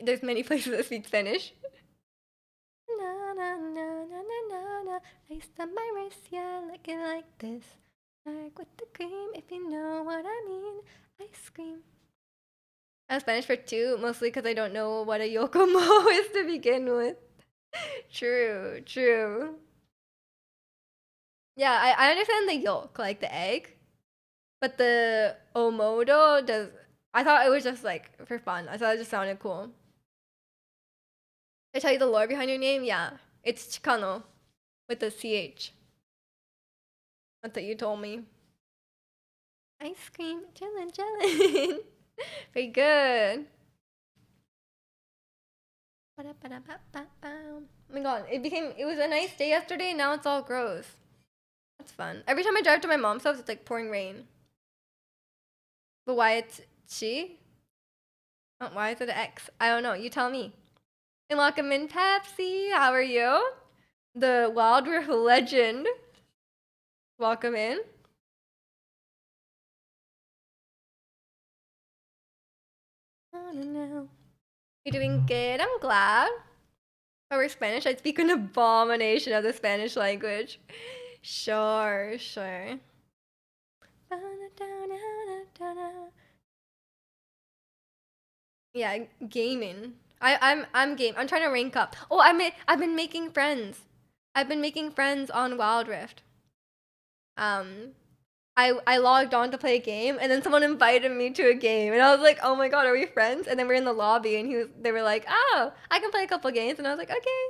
there's many places that speak Spanish. Na na na na na na na. Iced on my wrist, yeah, looking like this. Dark with the cream, if you know what I mean. Ice cream. I have Spanish for 2, mostly because I don't know what a yokomo is to begin with. True, true. Yeah, I understand the yolk, like the egg, but the omodo does. I thought it was just like for fun. I thought it just sounded cool. I tell you the lore behind your name? Yeah, it's Chicano with the CH. That's what you told me. Ice cream, chillin', chillin'. Very good. Oh my god, it was a nice day yesterday, now it's all gross. That's fun. Every time I drive to my mom's house, it's like pouring rain. But why it's she? Why is it an X? I don't know, you tell me. And welcome in Pepsi, how are you? The Wild Rift legend. Welcome in. I don't know. You're doing good, I'm glad. If I were Spanish, I'd speak an abomination of the Spanish language. Sure, sure. Yeah, gaming. I'm game. I'm trying to rank up. Oh, I've been making friends. I've been making friends on Wild Rift. Um, I logged on to play a game, and then someone invited me to a game, and I was like, oh my god, are we friends? And then we're in the lobby, and they were like, oh, I can play a couple games, and I was like, okay.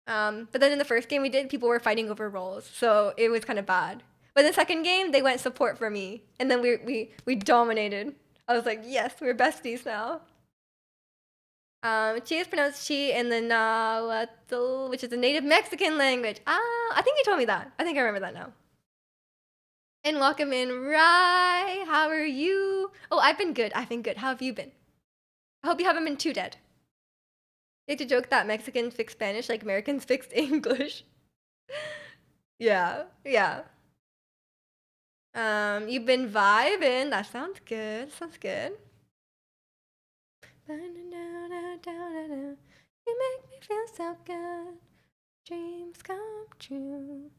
But then in the first game we did, people were fighting over roles, so it was kind of bad. But in the second game, they went support for me, and then we dominated. I was like, yes, we're besties now. Chi is pronounced chi in the Nahuatl, which is a native Mexican language. Ah, I think you told me that. I think I remember that now. And welcome in, Rai. How are you? Oh, I've been good. I've been good. How have you been? I hope you haven't been too dead. You like to joke that Mexicans fix Spanish like Americans fixed English. Yeah, yeah. You've been vibing. That sounds good. Sounds good. You make me feel so good. Dreams come true.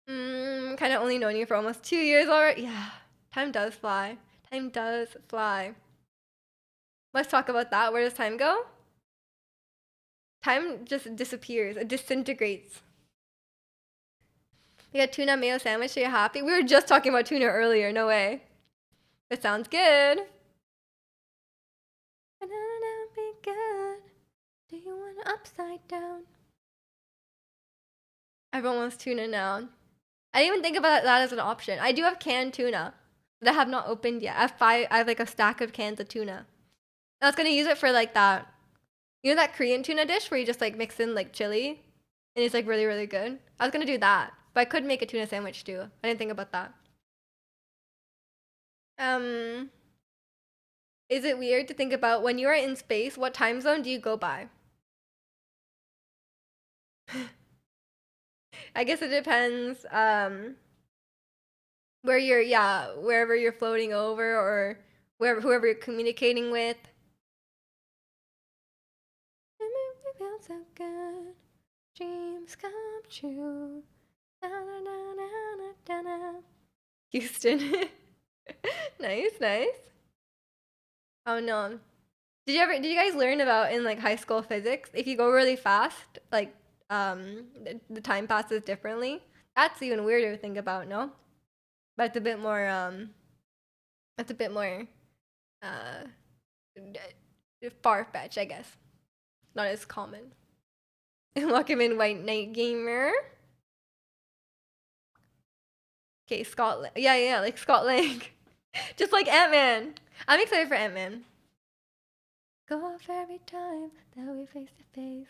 Kind of only known you for almost 2 years already. Yeah, time does fly. Time does fly. Let's talk about that. Where does time go? Time just disappears. It disintegrates. We got tuna mayo sandwich. So you're happy? We were just talking about tuna earlier. No way. It sounds good. Banana be good. Do you want it upside down? Everyone wants tuna now. I didn't even think about that as an option. I do have canned tuna that I have not opened yet. I have like a stack of cans of tuna. I was gonna use it for like that. You know that Korean tuna dish where you just like mix in like chili, and it's like really really good. I was gonna do that, but I could make a tuna sandwich too. I didn't think about that. Um, is it weird to think about when you are in space? What time zone do you go by? I guess it depends. Where you're, yeah, wherever you're floating over, or whoever you're communicating with. It makes me feel so good. Dreams come true. Na, na, na, na, na, na. Houston. Nice, nice. Oh no. Did you guys learn about in like high school physics? If you go really fast, like the time passes differently. That's even weirder to think about, no? But it's a bit more it's a bit more uh far fetched, I guess. Not as common. Welcome in White Knight Gamer. Okay, Scotland. Yeah, yeah, like Scotland. Just like Ant-Man. I'm excited for Ant-Man. Go off every time that we face to face.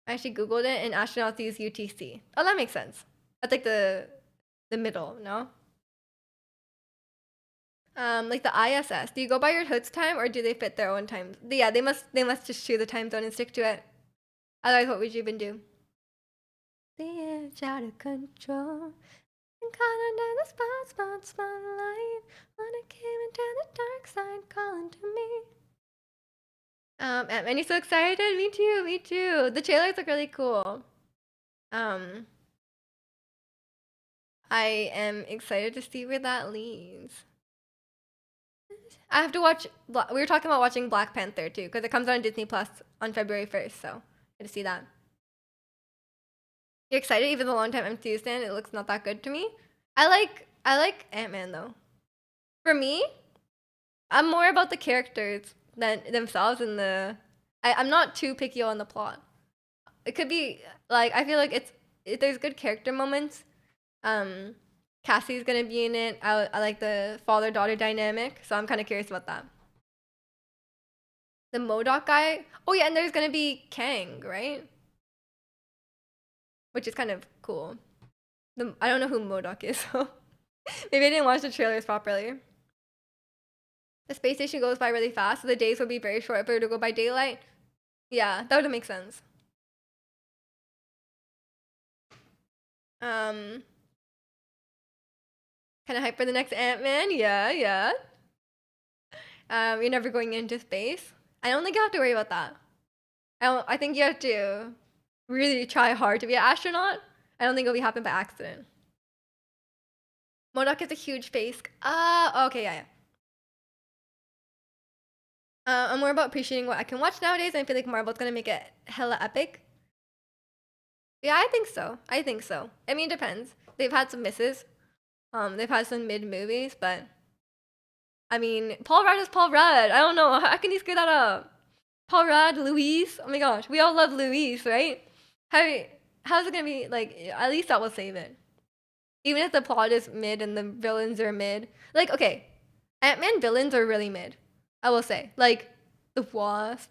I actually googled it, and astronauts use UTC. Oh, that makes sense. That's like the middle, no? Like the ISS. Do you go by your hood's time, or do they fit their own times? Yeah, they must just choose the time zone and stick to it. Otherwise, what would you even do? The edge out of control. And caught under the spotlight. When I came into the dark side, calling to me. And you're so excited. Me too. Me too. The trailers look really cool. Um, I am excited to see where that leads. I have to watch. We were talking about watching Black Panther too, because it comes out on Disney Plus on February 1st. So I get to see that. You're excited, even the long-time MCU stand. It looks not that good to me. I like Ant-Man though. For me, I'm more about the characters than themselves and I'm not too picky on the plot. It could be like I feel like there's good character moments. Cassie's gonna be in it. I like the father-daughter dynamic, so I'm kind of curious about that. The MODOK guy. Oh yeah, and there's gonna be Kang, right? Which is kind of cool. I don't know who MODOK is, so maybe I didn't watch the trailers properly. The space station goes by really fast, so the days will be very short if it were to go by daylight. Yeah, that would make sense. Kind of hype for the next Ant-Man. Yeah, yeah. You're never going into space. I don't think you have to worry about that. I think you have to really try hard to be an astronaut. I don't think it'll be happen by accident. MODOK is a huge face. Okay, yeah, yeah. I'm more about appreciating what I can watch nowadays, and I feel like Marvel's gonna make it hella epic. Yeah, I think so. I think so. I mean, it depends. They've had some misses. They've had some mid movies, but I mean, Paul Rudd is Paul Rudd. I don't know. How can you screw that up? Paul Rudd, Louise. Oh my gosh, we all love Louise, right? How's it gonna be like? At least that will save it. Even if the plot is mid and the villains are mid. Like, okay, Ant-Man villains are really mid. I will say, like, the Wasp,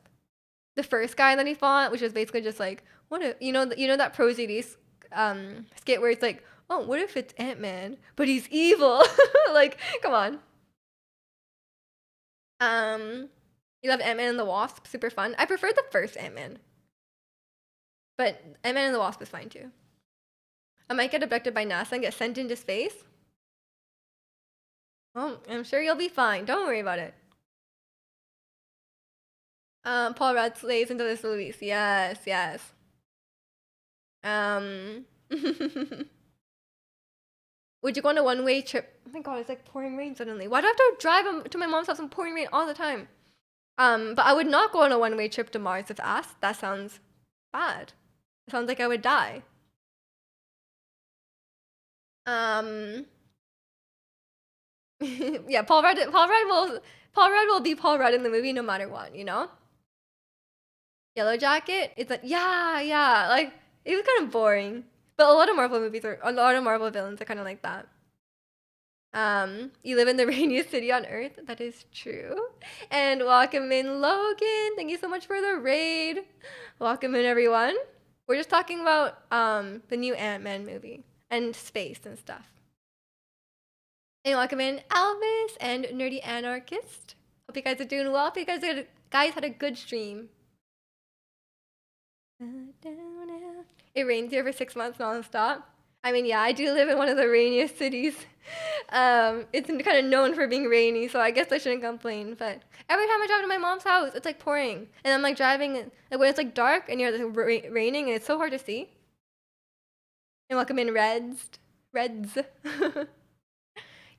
the first guy that he fought, which was basically just like, what if you know that Pro ZD's skit where it's like, oh, what if it's Ant-Man, but he's evil? Like, come on. You love Ant-Man and the Wasp, super fun. I prefer the first Ant-Man, but Ant-Man and the Wasp is fine too. I might get abducted by NASA and get sent into space. Oh, I'm sure you'll be fine. Don't worry about it. Paul Rudd slays into this Louise. Yes, yes. Would you go on a one-way trip? Oh my god, it's like pouring rain suddenly. Why do I have to drive to my mom's house and pouring rain all the time? But I would not go on a one-way trip to Mars if asked. That sounds bad. It sounds like I would die. Yeah, Paul Rudd will be Paul Rudd in the movie no matter what, you know? Yellow Jacket, it's like yeah, like it was kind of boring. But a lot of Marvel villains are kind of like that. You live in the rainiest city on earth. That is true. And welcome in Logan. Thank you so much for the raid. Welcome in everyone. We're just talking about the new Ant-Man movie and space and stuff. And welcome in Elvis and Nerdy Anarchist. Hope you guys are doing well. Hope you guys had a good stream. It rains here for 6 months nonstop. I mean, yeah, I do live in one of the rainiest cities. It's kind of known for being rainy, so I guess I shouldn't complain. But every time I drive to my mom's house, it's like pouring, and I'm like driving, like when it's like dark and you're like, raining, and it's so hard to see. And welcome in Reds.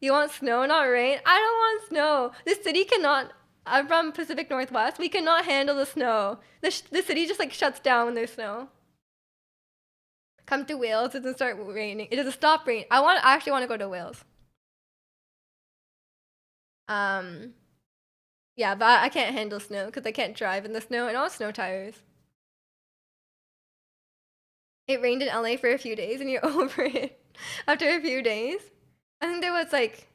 You want snow, not rain? I don't want snow. This city cannot I'm from Pacific Northwest. We cannot handle the snow. The city just like shuts down when there's snow. Come to Wales, it doesn't start raining. It doesn't stop raining. I actually want to go to Wales. Yeah, but I can't handle snow because I can't drive in the snow and I want snow tires. It rained in LA for a few days and you're over it after a few days. I think there was like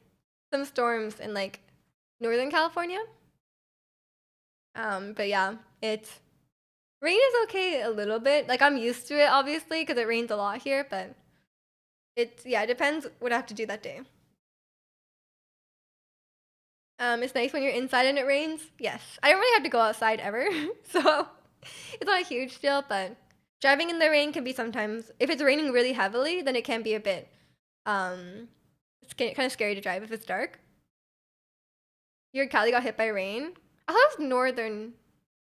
some storms in like Northern California. But yeah, rain is okay a little bit. Like I'm used to it obviously because it rains a lot here, but it depends what I have to do that day. It's nice when you're inside and it rains. Yes, I don't really have to go outside ever, so it's not a huge deal. But driving in the rain can be sometimes. If it's raining really heavily, then it can be a bit. It's kind of scary to drive if it's dark. Your Cali got hit by rain. I thought it was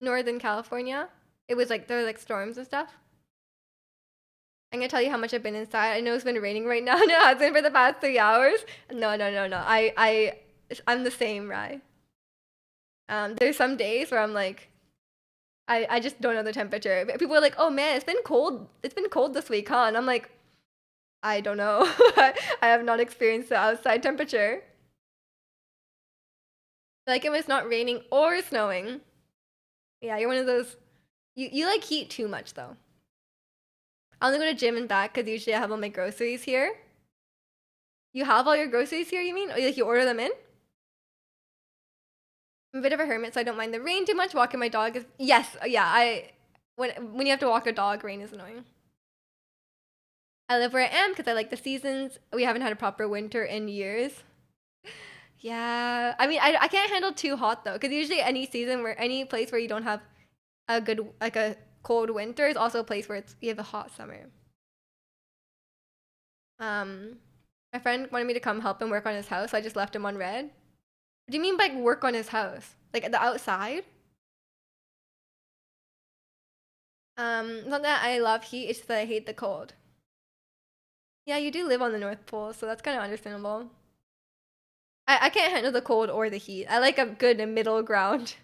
Northern California. It was like there were like storms and stuff. I'm gonna tell you how much I've been inside. I know it's been raining right now. No, it's been for the past 3 hours. No. I'm the same, right? There's some days where I'm like, I just don't know the temperature. People are like, oh man, it's been cold. It's been cold this week, huh? And I'm like, I don't know. I have not experienced the outside temperature. Like it when it's not raining or snowing. Yeah, you're one of those. You like heat too much though. I only go to gym and back because usually I have all my groceries here. You have all your groceries here, you mean? Or like you order them in? I'm a bit of a hermit, so I don't mind the rain too much. Walking my dog is yes, yeah. When you have to walk a dog, rain is annoying. I live where I am because I like the seasons. We haven't had a proper winter in years. Yeah, I mean, I can't handle too hot though, because usually any place where you don't have a good like a cold winter is also a place where you have a hot summer. My friend wanted me to come help him work on his house, so I just left him on red. What do you mean by work on his house? Like the outside? Not that I love heat, it's just that I hate the cold. Yeah, you do live on the North Pole, so that's kind of understandable. I can't handle the cold or the heat. I like a good middle ground.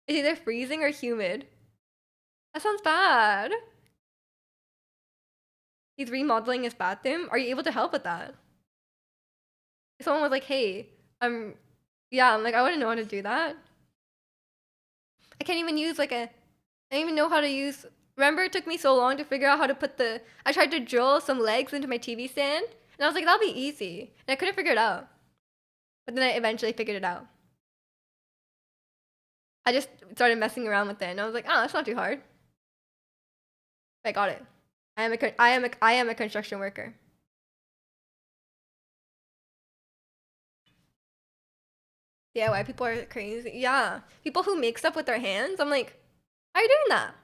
It's either freezing or humid. That sounds bad. He's remodeling his bathroom. Are you able to help with that? If someone was like, hey, I'm like, I wouldn't know how to do that. I can't even use I don't even know how to use. Remember, it took me so long to figure out how to put I tried to drill some legs into my TV stand, and I was like, that'll be easy. And I couldn't figure it out. But then I eventually figured it out. I just started messing around with it, and I was like, oh, that's not too hard. I got it. I am a construction worker. DIY people are crazy. Yeah, people who make stuff with their hands. I'm like, how are you doing that?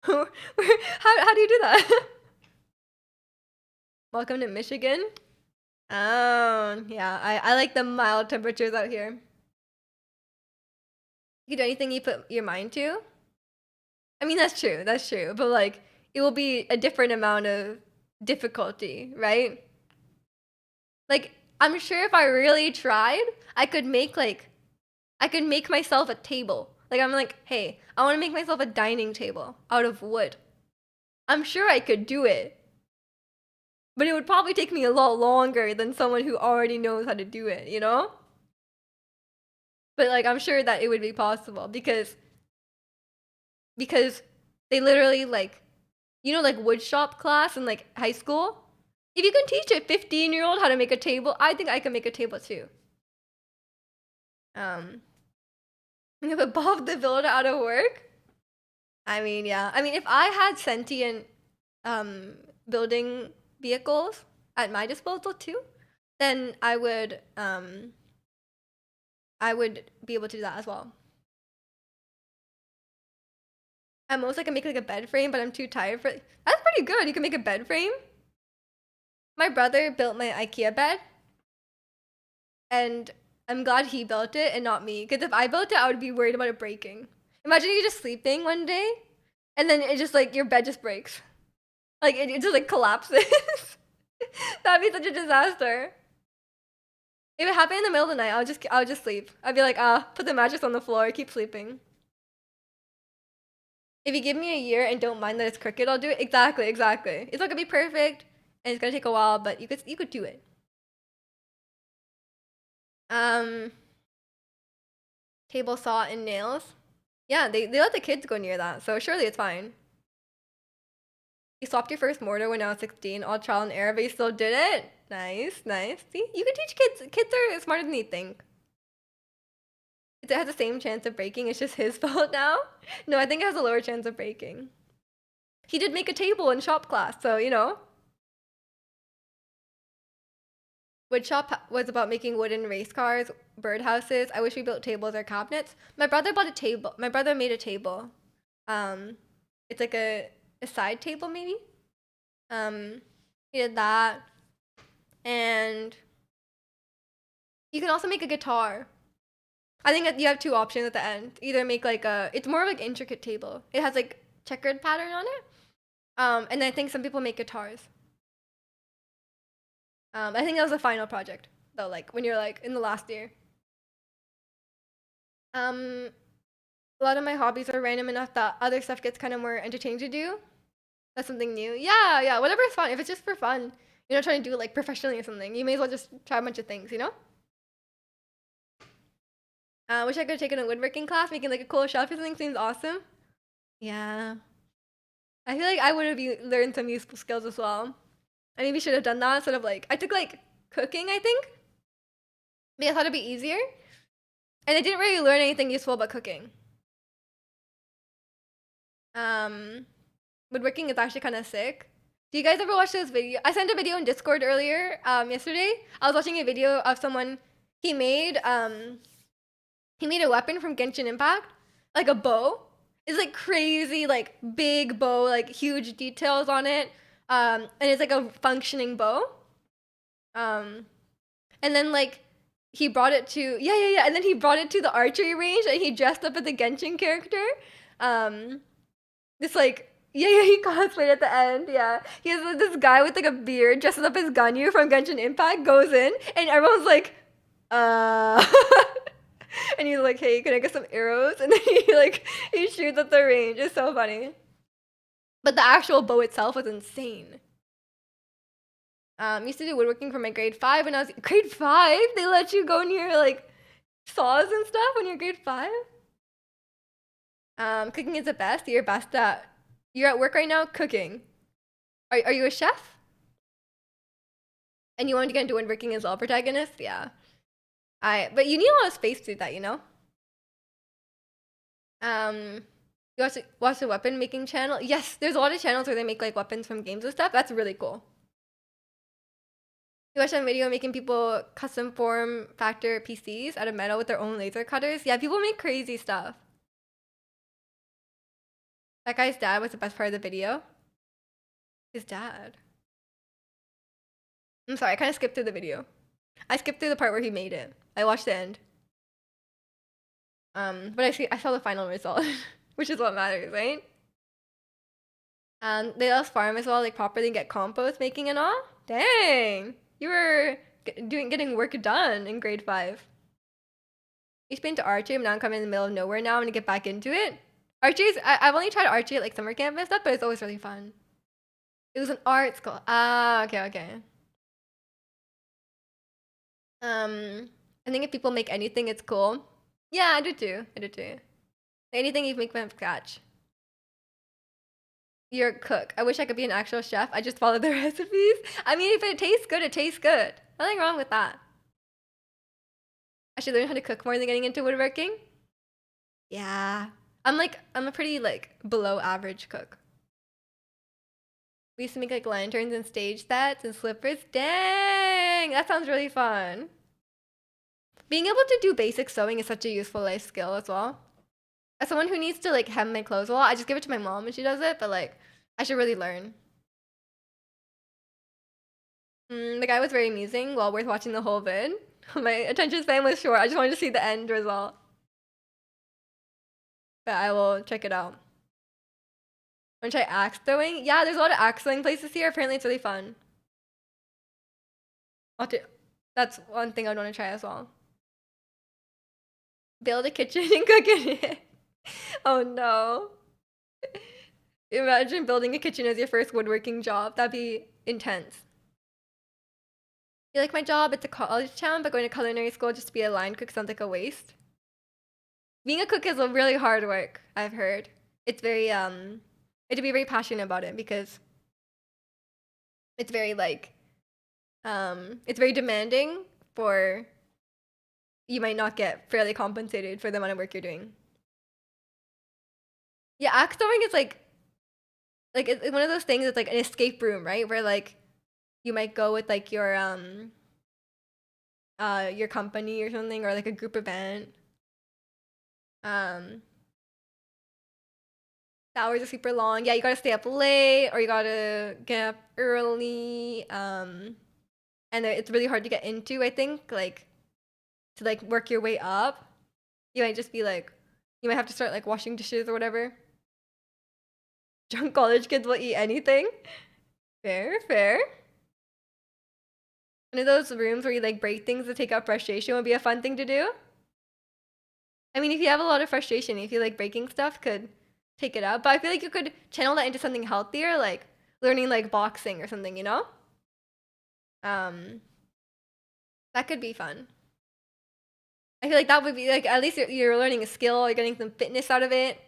how do you do that? Welcome to Michigan. Oh, yeah. I like the mild temperatures out here. You can do anything you put your mind to. I mean, that's true. That's true. But like, it will be a different amount of difficulty, right? Like, I'm sure if I really tried, I could make myself a table. Like, I'm like, hey, I want to make myself a dining table out of wood. I'm sure I could do it. But it would probably take me a lot longer than someone who already knows how to do it, you know? But like, I'm sure that it would be possible because they literally like, you know, like wood shop class in like high school. If you can teach a 15-year-old how to make a table, I think I can make a table too. But Bob the Builder out of work? I mean, yeah. I mean, if I had sentient building vehicles at my disposal too, then I would be able to do that as well. At most, I can make like a bed frame, but I'm too tired for it. That's pretty good. You can make a bed frame. My brother built my IKEA bed, and I'm glad he built it and not me. Because if I built it, I would be worried about it breaking. Imagine you just sleeping one day, and then it just like your bed just breaks, like it just like collapses. That'd be such a disaster. If it happened in the middle of the night, I'll just sleep. I'd be like, put the mattress on the floor, keep sleeping. If you give me a year and don't mind that it's crooked, I'll do it. Exactly, exactly. It's not gonna be perfect, and it's gonna take a while, but you could do it. Um, Table saw and nails. Yeah, they let the kids go near that, so surely it's fine. You swapped your first mortar when I was 16, all trial and error, but you still did it? Nice, nice. See, you can teach kids. Kids are smarter than you think. It has the same chance of breaking, it's just his fault now? No, I think it has a lower chance of breaking. He did make a table in shop class, so, you know. Wood shop was about making wooden race cars, birdhouses. I wish we built tables or cabinets. My brother bought a table. My brother made a table. It's like a side table maybe. He did that, and you can also make a guitar. I think that you have two options at the end. Either make like it's more like intricate table. It has like checkered pattern on it. And I think some people make guitars. I think that was the final project though, like when you're like in the last year. A lot of my hobbies are random enough that other stuff gets kind of more entertaining to do. That's something new. Yeah, yeah, whatever is fun. If it's just for fun, you're not trying to do it like professionally or something. You may as well just try a bunch of things, you know? Wish I could have taken a woodworking class. Making like a cool shelf or something seems awesome. Yeah. I feel like I would have learned some useful skills as well. I maybe should have done that instead of like, I took like cooking, I think. Maybe I thought it'd be easier. And I didn't really learn anything useful about cooking. Woodworking is actually kind of sick. Do you guys ever watch this video? I sent a video in Discord earlier, yesterday. I was watching a video of someone, he made a weapon from Genshin Impact, like a bow. It's like crazy, like big bow, like huge details on it. And it's like a functioning bow. And then like he brought it to and then he brought it to the archery range and he dressed up as a Genshin character. This like he cosplayed at the end. Yeah, he has this guy with like a beard dresses up as Ganyu from Genshin Impact, goes in and everyone's like, and he's like, hey, can I get some arrows? And then he shoots at the range. It's so funny. But the actual bow itself was insane. Used to do woodworking for my grade 5 when I was grade 5. They let you go near like saws and stuff when you're grade 5. Cooking is the best. You're best at. You're at work right now cooking. Are you a chef? And you wanted to get into woodworking as well, protagonist? Yeah. But you need a lot of space to do that, you know? You watch the weapon making channel? Yes, there's a lot of channels where they make like weapons from games and stuff. That's really cool. You watch that video making people custom form factor PCs out of metal with their own laser cutters? Yeah, people make crazy stuff. That guy's dad was the best part of the video. His dad. I'm sorry, I kind of skipped through the video. I skipped through the part where he made it. I watched the end. But I saw the final result, which is what matters, right? They let us farm as well, like properly get compost making and all. Dang, you were getting work done in grade 5. You've been to archery, but now I'm coming in the middle of nowhere now. I'm gonna get back into it. I've only tried archery at like summer camp and stuff, but it's always really fun. It was an art school. Ah, okay. I think if people make anything, it's cool. Yeah, I do too. Anything you make from scratch. You're a cook. I wish I could be an actual chef. I just follow the recipes. I mean, if it tastes good, it tastes good. Nothing wrong with that. I should learn how to cook more than getting into woodworking. Yeah. I'm a pretty like below average cook. We used to make like lanterns and stage sets and slippers. Dang, that sounds really fun. Being able to do basic sewing is such a useful life skill as well. As someone who needs to like hem my clothes a lot, I just give it to my mom and she does it, but like I should really learn. The guy was very amusing, well worth watching the whole vid. My attention span was short, I just wanted to see the end result. But I will check it out. Want to try axe throwing? Yeah, there's a lot of axe throwing places here. Apparently it's really fun. That's one thing I'd want to try as well. Build a kitchen and cook in it. Oh no. Imagine building a kitchen as your first woodworking job. That'd be intense. You like my job? It's a college town, but going to culinary school just to be a line cook sounds like a waste. Being a cook is a really hard work, I've heard. It's very you have to be very passionate about it because it's very like it's very demanding for you might not get fairly compensated for the amount of work you're doing. Yeah, axe throwing is like it's one of those things. It's like an escape room, right? Where like you might go with like your company or something, or like a group event. Um, the hours are super long. Yeah, you gotta stay up late or you gotta get up early. And it's really hard to get into. I think like to like work your way up. You might just be like, you might have to start like washing dishes or whatever. Drunk college kids will eat anything. Fair, fair. One of those rooms where you like break things to take out frustration would be a fun thing to do. I mean, if you have a lot of frustration, if you like breaking stuff, could take it out. But I feel like you could channel that into something healthier, like learning like boxing or something, you know? Um, that could be fun. I feel like that would be like at least you're learning a skill, you're getting some fitness out of it,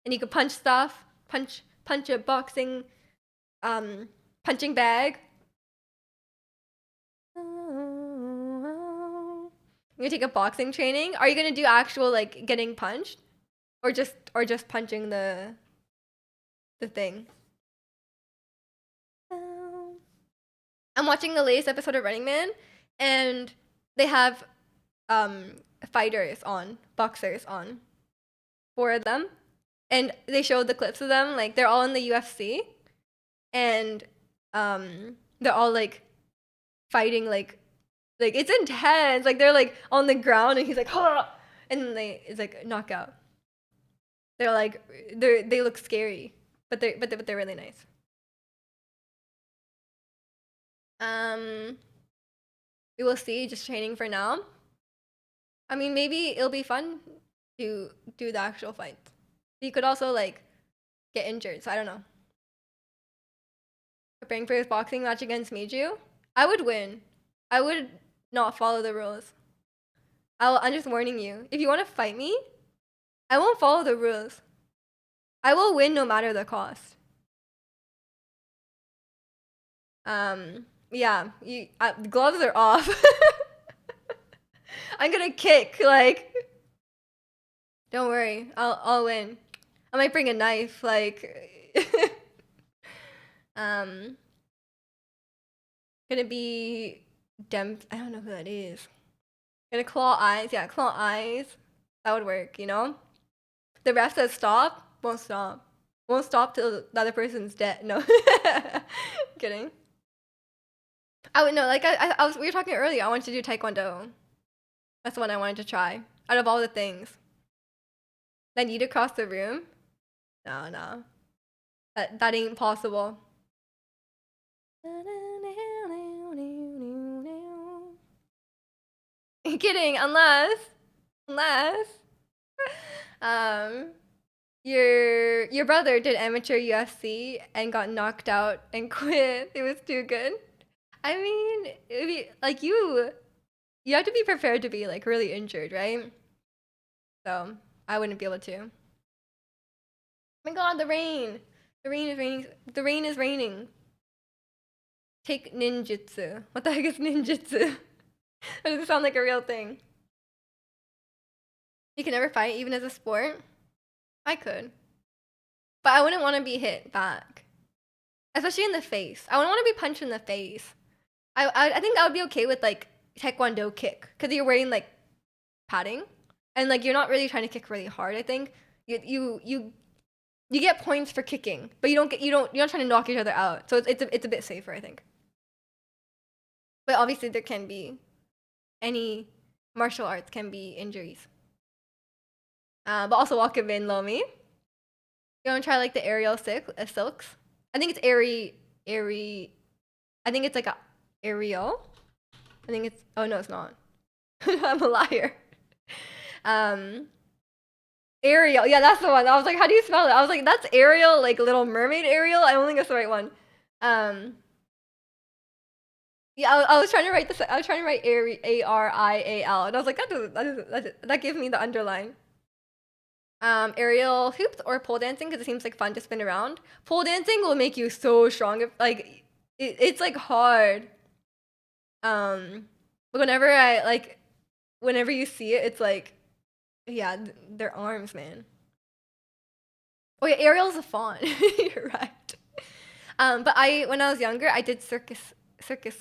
and you could punch stuff, punch a boxing, punching bag. You're gonna take a boxing training. Are you gonna do actual like getting punched, or just punching the thing? I'm watching the latest episode of Running Man, and they have fighters on, boxers on, four of them, and they showed the clips of them. Like they're all in the UFC, and they're all like fighting like it's intense. Like they're like on the ground, and he's like, "Huh!" And then it's like knockout. They're like they look scary, but they're really nice. We will see. Just training for now. I mean, maybe it'll be fun to do the actual fight. You could also like get injured, so I don't know. Preparing for his boxing match against Miju, I would win. I would not follow the rules. I'm just warning you. If you want to fight me, I won't follow the rules. I will win no matter the cost. Yeah, the gloves are off. I'm gonna kick, like, don't worry, I'll win. I might bring a knife, like, gonna be I don't know who that is. Gonna claw eyes, yeah, claw eyes. That would work, you know? The ref says stop, won't stop. Won't stop till the other person's dead. No. Kidding. I would know, like we were talking earlier, I wanted to do Taekwondo. That's the one I wanted to try. Out of all the things. I need to cross the room? No. That ain't possible. Kidding, unless your brother did amateur UFC and got knocked out and quit. It was too good. I mean, like you have to be prepared to be like really injured, right? So I wouldn't be able to. Oh my god, the rain! The rain is raining. The rain is raining. Take ninjutsu. What the heck is ninjutsu? That doesn't sound like a real thing. You can never fight, even as a sport? I could. But I wouldn't want to be hit back. Especially in the face. I wouldn't want to be punched in the face. I think that would be okay with like Taekwondo kick. Because you're wearing like padding. And like you're not really trying to kick really hard, I think. You get points for kicking, but you're not trying to knock each other out. So it's a bit safer, I think. But obviously there can be any martial arts can be injuries. But also walk in Lomi. You want to try like the aerial silks? I think it's airy. I think it's like a aerial. I think it's. Oh no, it's not. I'm a liar. Um, Ariel. Yeah, that's the one. I was like, how do you spell it? I was like, that's Ariel, like Little Mermaid Ariel. I only guessed the right one. Um, yeah, I was trying to write this. I was trying to write Arial, and I was like, that gives me the underline. Aerial hoops or pole dancing because it seems like fun to spin around. Pole dancing will make you so strong. If, like, it's like hard. But whenever you see it, it's like, yeah, their arms, man. Oh yeah, Ariel's a fawn. You're right. But when I was younger, I did circus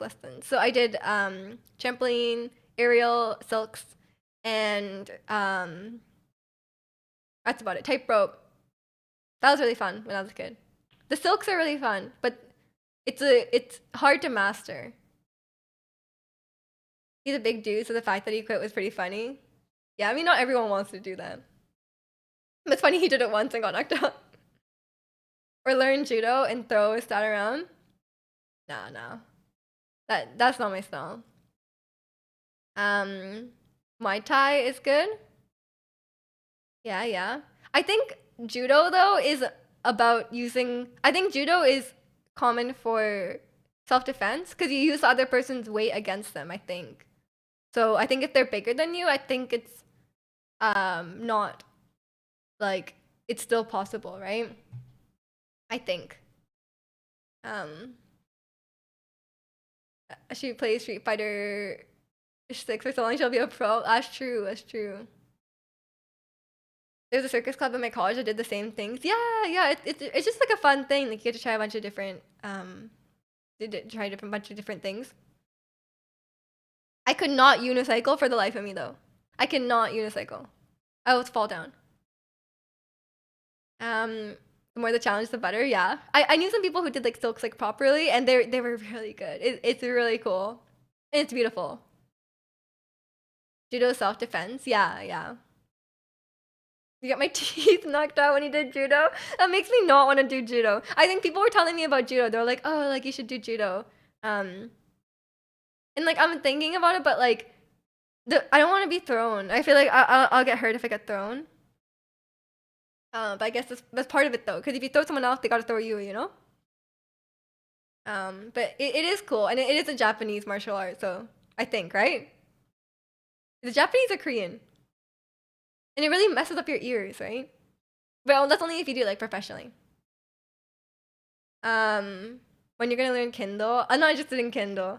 lessons. So I did trampoline, aerial, silks, and that's about it. Tightrope. That was really fun when I was a kid. The silks are really fun, but it's hard to master. He's a big dude, so the fact that he quit was pretty funny. Yeah, I mean, not everyone wants to do that. But it's funny he did it once and got knocked out. Or learn judo and throw his stat around. Nah, nah. That's not my style. Muay Thai is good. Yeah, yeah. I think judo though is about using. I think judo is common for self-defense because you use the other person's weight against them. I think. So I think if they're bigger than you, I think it's not like it's still possible, right? I think. She plays Street Fighter 6 for so long, she'll be a pro. That's true. That's true. There's a circus club in my college that did the same things. Yeah, yeah. It's just like a fun thing. Like you get to try a bunch of different try a different bunch of different things. I could not unicycle for the life of me though. I cannot unicycle. I would fall down. The more the challenge, the better. Yeah, I knew some people who did like silks like properly, and they were really good. It's really cool. And it's beautiful. Judo self defense. Yeah, yeah. You got my teeth knocked out when you did judo. That makes me not want to do judo. I think people were telling me about judo. They're like, oh, like you should do judo. And like I'm thinking about it, but like, I don't want to be thrown. I feel like I'll get hurt if I get thrown. But I guess that's part of it though, because if you throw someone else, they gotta throw you, you know. But it is cool, and it is a Japanese martial art, so I think, right? The Japanese are Korean, and it really messes up your ears, right? But that's only if you do it like professionally. When you're gonna learn Kendo, I'm not interested in Kendo.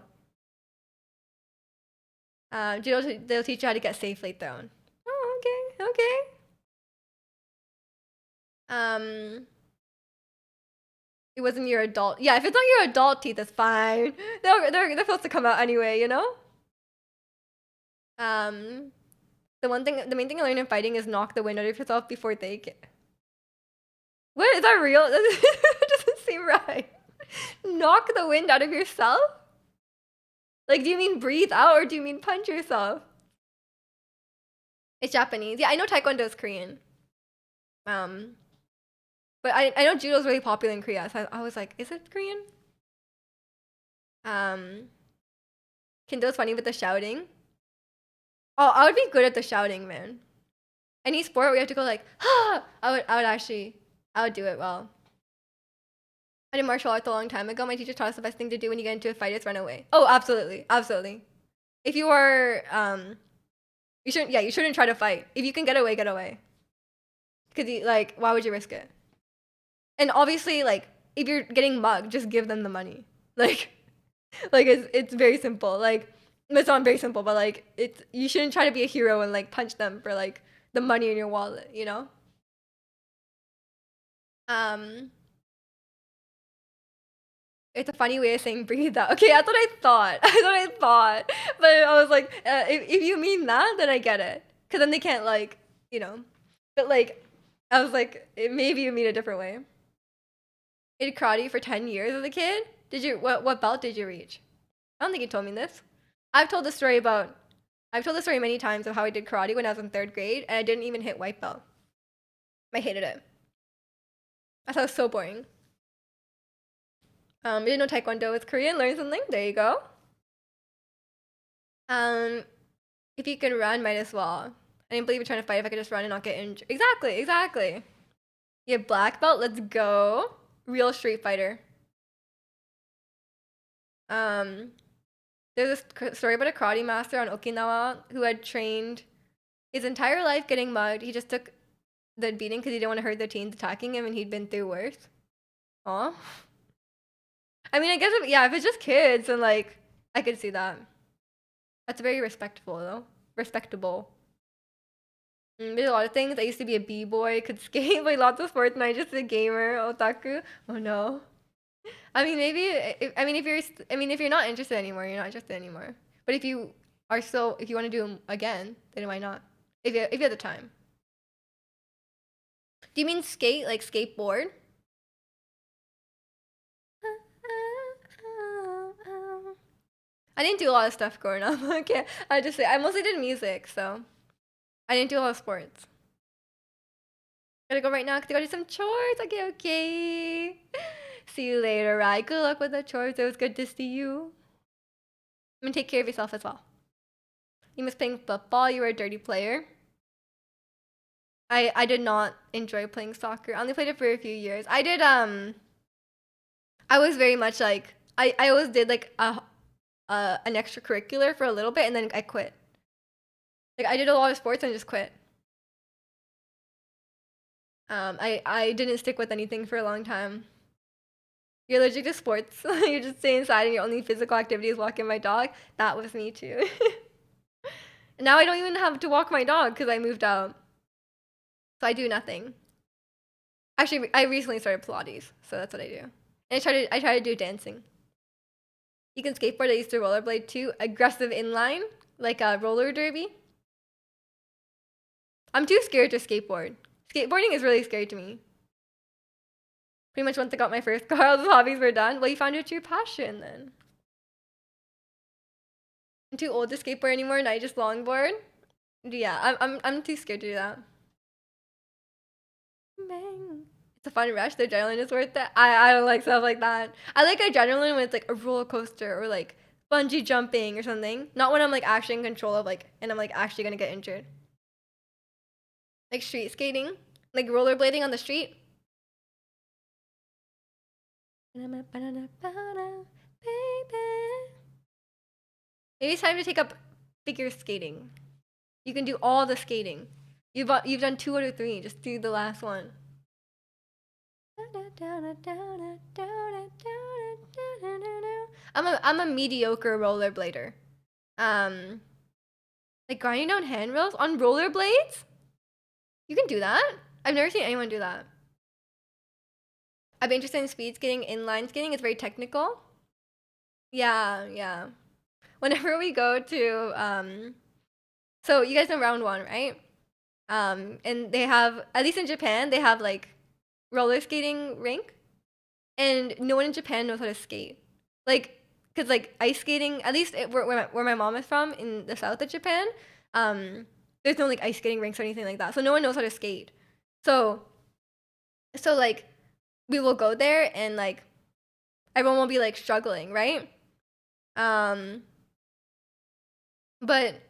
They'll teach you how to get safely thrown. Oh, okay, okay. It wasn't your adult. Yeah, if it's not your adult teeth, it's fine. They're supposed to come out anyway, you know. The main thing I learned in fighting is knock the wind out of yourself before they get. What is that real? That doesn't seem right. Knock the wind out of yourself? Like, do you mean breathe out or do you mean punch yourself? It's Japanese. Yeah, I know Taekwondo is Korean. But I know judo is really popular in Korea, so I was like, is it Korean? Kendo's funny with the shouting. Oh, I would be good at the shouting, man. Any sport where you have to go like, ah, I would do it well. I did martial arts a long time ago. My teacher taught us the best thing to do when you get into a fight is run away. Oh, absolutely, absolutely. If you are, you shouldn't try to fight. If you can get away, get away. Because like, why would you risk it? And obviously, like, if you're getting mugged, just give them the money. Like it's very simple. Like, it's not very simple, but like, you shouldn't try to be a hero and like punch them for like the money in your wallet, you know? It's a funny way of saying breathe out. Okay, that's what I thought. But I was like, if you mean that, then I get it. Because then they can't like, you know. But like, I was like, maybe you mean a different way. I did karate for 10 years as a kid. What belt did you reach? I don't think you told me this. I've told the story many times of how I did karate when I was in 3rd grade, and I didn't even hit white belt. I hated it. I thought it was so boring. You didn't know Taekwondo is Korean? Learn something? There you go. Um, if you can run, might as well. I didn't believe you're trying to fight if I could just run and not get injured. Exactly, exactly. You have black belt, let's go. Real Street Fighter. Um, there's this story about a karate master on Okinawa who had trained his entire life getting mugged. He just took the beating because he didn't want to hurt the teens attacking him, and he'd been through worse. Aw. I mean, I guess if it's just kids, then like I could see that. That's very respectful though. Respectable. There's a lot of things. I used to be a b-boy, could skate, like lots of sports, and I just a gamer, otaku. Oh no. I mean, maybe. If you're not interested anymore, you're not interested anymore. But if you are still, if you want to do them again, then why not? If you have the time. Do you mean skate, like skateboard? I didn't do a lot of stuff growing up. Okay, I just say I mostly did music, so I didn't do a lot of sports. Gotta go right now because I gotta do some chores. Okay, okay. See you later, right? Good luck with the chores. It was good to see you. And take care of yourself as well. You miss playing football. You were a dirty player. I did not enjoy playing soccer. I only played it for a few years. I did I was very much like I always did like an extracurricular for a little bit and then I quit. Like I did a lot of sports and just quit. I didn't stick with anything for a long time. You're allergic to sports. You just stay inside and your only physical activity is walking my dog. That was me too. Now I don't even have to walk my dog because I moved out. So I do nothing. Actually, I recently started Pilates, so that's what I do. And I try to do dancing. You can skateboard. I used to rollerblade too. Aggressive inline, like a roller derby. I'm too scared to skateboard. Skateboarding is really scary to me. Pretty much once I got my first car, all the hobbies were done. Well, you found your true passion then. I'm too old to skateboard anymore, and I just longboard. Yeah, I'm too scared to do that. Bang. It's a fun rush. The adrenaline is worth it. I don't like stuff like that. I like adrenaline when it's like a roller coaster or like bungee jumping or something. Not when I'm like actually in control of like and I'm like actually gonna get injured. Like street skating, like rollerblading on the street. Maybe it's time to take up figure skating. You can do all the skating. You've done 2 out of 3. Just do the last one. I'm a mediocre rollerblader. Like grinding down handrails on rollerblades? You can do that? I've never seen anyone do that. I'd be interested in speed skating, inline skating. It's very technical. Yeah, yeah. Whenever we go to so you guys know round 1, right? And they have, at least in Japan, they have like roller skating rink, and no one in Japan knows how to skate. Like, cause like ice skating, at least where my mom is from in the south of Japan, there's no like ice skating rinks or anything like that, so no one knows how to skate. So like we will go there and like everyone will be like struggling, right? But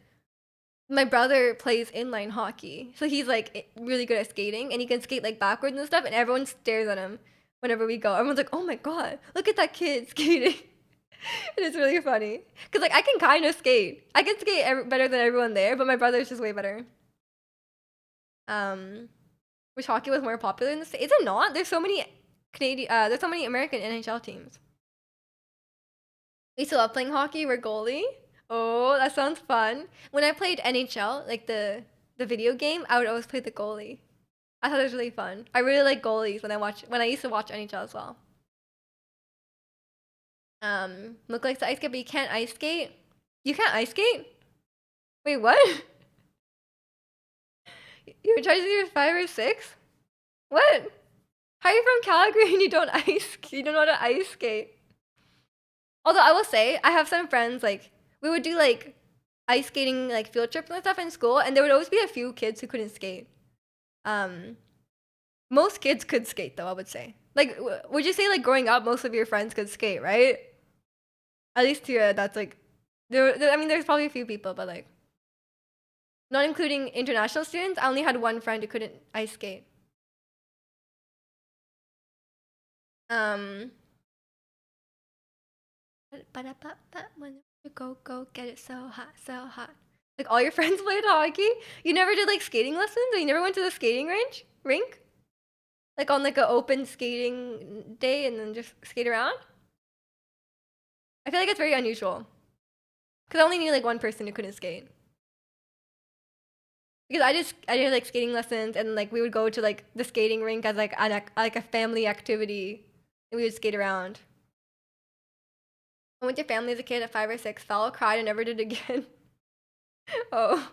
my brother plays inline hockey, so he's like really good at skating, and he can skate like backwards and stuff, and everyone stares at him whenever we go. Everyone's like, "Oh my god, look at that kid skating!" And it's really funny because like I can kind of skate. I can skate better than everyone there, but my brother's just way better. Wish hockey was more popular in the States. Is it not? There's so many there's so many American NHL teams. We still love playing hockey. We're goalie. Oh, that sounds fun. When I played NHL, like the video game, I would always play the goalie. I thought it was really fun. I really like goalies when I used to watch NHL as well. Look like the ice skate, but you can't ice skate. You can't ice skate? Wait, what? You were trying to do 5 or 6? What? How are you from Calgary and you don't you don't know how to ice skate? Although I will say, I have some friends like we would do like ice skating like field trips and stuff in school, and there would always be a few kids who couldn't skate. Most kids could skate though, I would say. Like, would you say like growing up, most of your friends could skate, right? At least here, that's like I mean, there's probably a few people, but like, not including international students, I only had one friend who couldn't ice skate. Um, when you go get it so hot, so hot. Like all your friends played hockey. You never did like skating lessons, or you never went to the skating rink, like on like an open skating day, and then just skate around. I feel like it's very unusual, because I only knew like one person who couldn't skate. Because I did like skating lessons, and like we would go to like the skating rink as like like a family activity, and we would skate around. I went to family as a kid at 5 or 6, fell, cried, and never did again. Oh,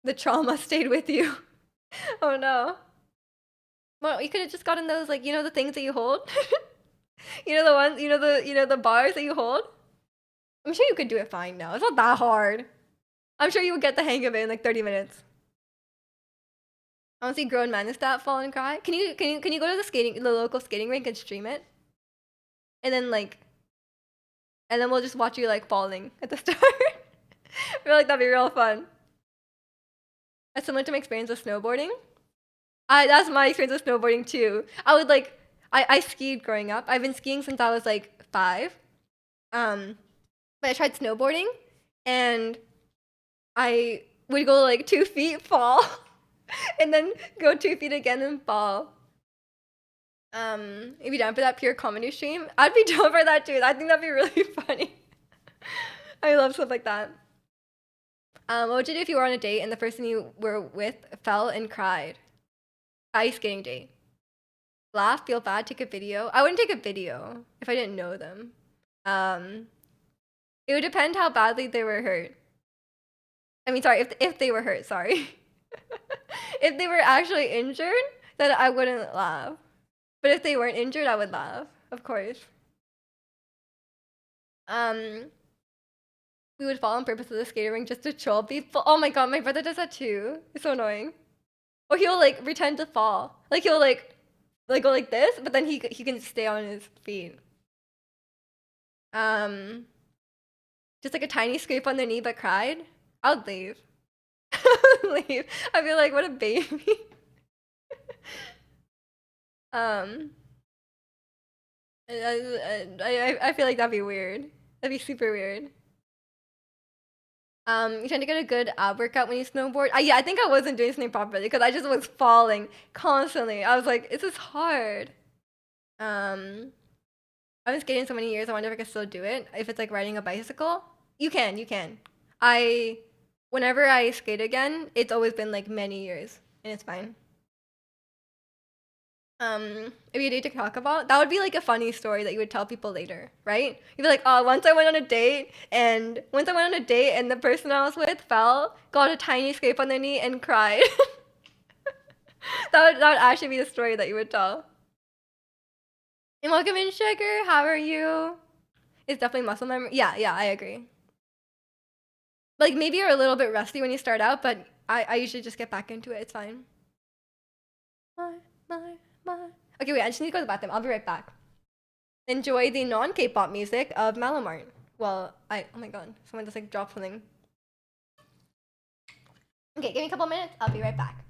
the trauma stayed with you. Oh no. Well, you could have just gotten those, like, the things that you hold. The ones, the bars that you hold. I'm sure you could do it fine now. It's not that hard. I'm sure you would get the hang of it in like 30 minutes. I want to see grown men that fall and cry. Can you go to the local skating rink and stream it? And then we'll just watch you like falling at the start. I feel like that'd be real fun. That's similar to my experience with snowboarding. That's my experience with snowboarding too. I skied growing up. I've been skiing since I was like 5. But I tried snowboarding, and I would go like 2 feet, fall, and then go 2 feet again and fall. If you're down for that pure comedy stream, I'd be down for that too. I think that'd be really funny. I love stuff like that. What would you do if you were on a date and the person you were with fell and cried? Ice skating date. Laugh, feel bad, take a video. I wouldn't take a video if I didn't know them. It would depend how badly they were hurt. I mean, sorry, if they were hurt, sorry. If they were actually injured, then I wouldn't laugh. But if they weren't injured, I would laugh, of course. We would fall on purpose to the skating rink just to troll people. Oh my god, my brother does that too. It's so annoying. Or he'll like pretend to fall. Like he'll like go like this, but then he can stay on his feet. Just like a tiny scrape on their knee, but cried. I would leave. Leave. I'd be like, what a baby. I feel like that'd be weird. That'd be super weird. You trying to get a good ab workout when you snowboard? Yeah, I think I wasn't doing something properly because I just was falling constantly. I was like, this is hard. I've been skating so many years. I wonder if I can still do it. If it's like riding a bicycle, you can. Whenever I skate again, it's always been like many years, and it's fine. If you date to talk about, that would be like a funny story that you would tell people later, right? You'd be like, oh, once I went on a date and the person I was with fell, got a tiny scrape on their knee, and cried. That would actually be the story that you would tell. And welcome in, Sugar. How are you? It's definitely muscle memory. Yeah, I agree. Like maybe you're a little bit rusty when you start out, but I usually just get back into it. It's fine. Okay, wait, I just need to go to the bathroom. I'll be right back. Enjoy the non-K-pop music of Malamart. Well, oh my god, someone just like dropped something. Okay, give me a couple minutes. I'll be right back.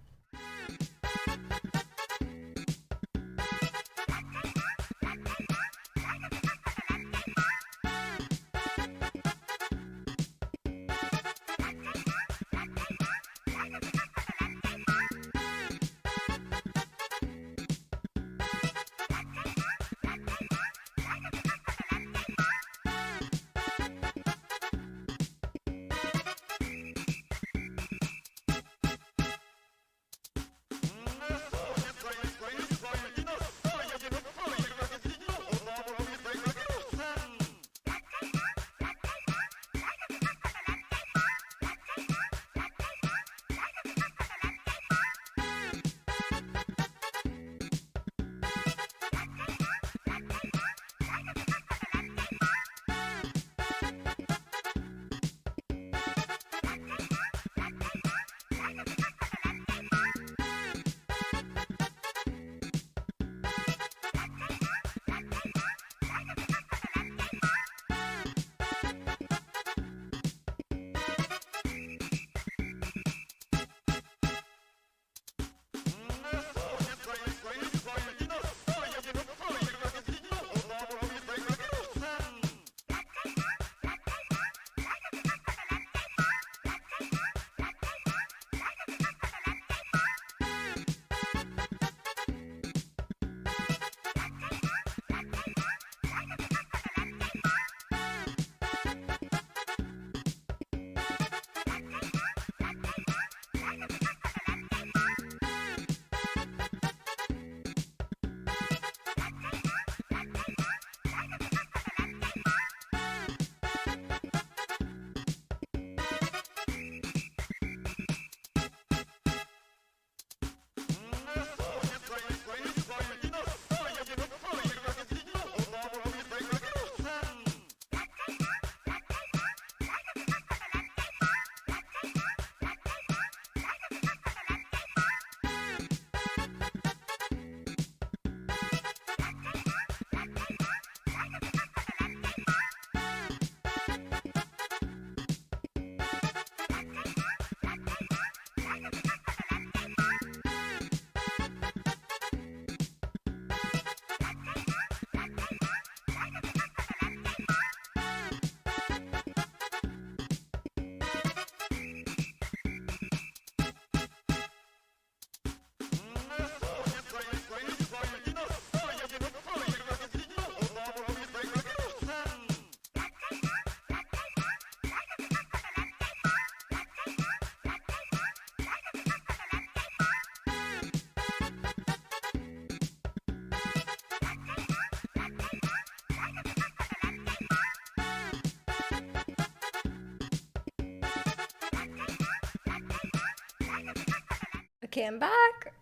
Okay, I'm back.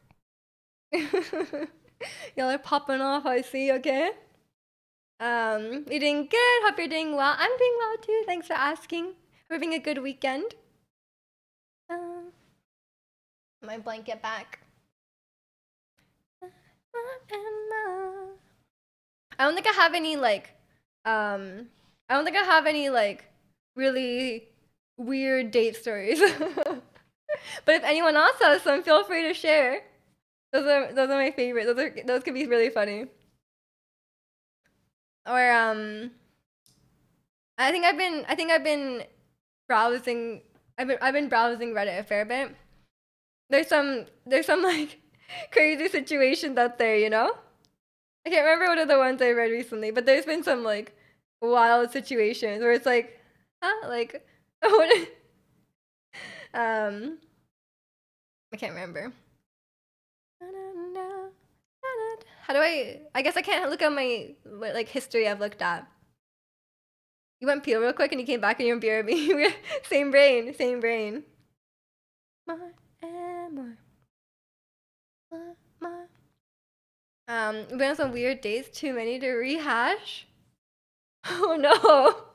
Y'all are popping off, I see, okay? You're doing good. Hope you're doing well. I'm doing well too. Thanks for asking. Having a good weekend. My blanket back. I don't think I have any I don't think I have any like really weird date stories. But if anyone else has some, feel free to share. Those are my favorite. Those could be really funny. Or I think I've been browsing I've been browsing Reddit a fair bit. There's some like crazy situations out there, you know? I can't remember what are the ones I read recently, but there's been some like wild situations where it's like, huh? Like what I can't remember. How do I guess I can't look at my what, like history I've looked at. You went peel real quick and you came back and you went BRB. Same brain, same brain. More and more. More. We've been on some weird dates, too many to rehash. Oh no.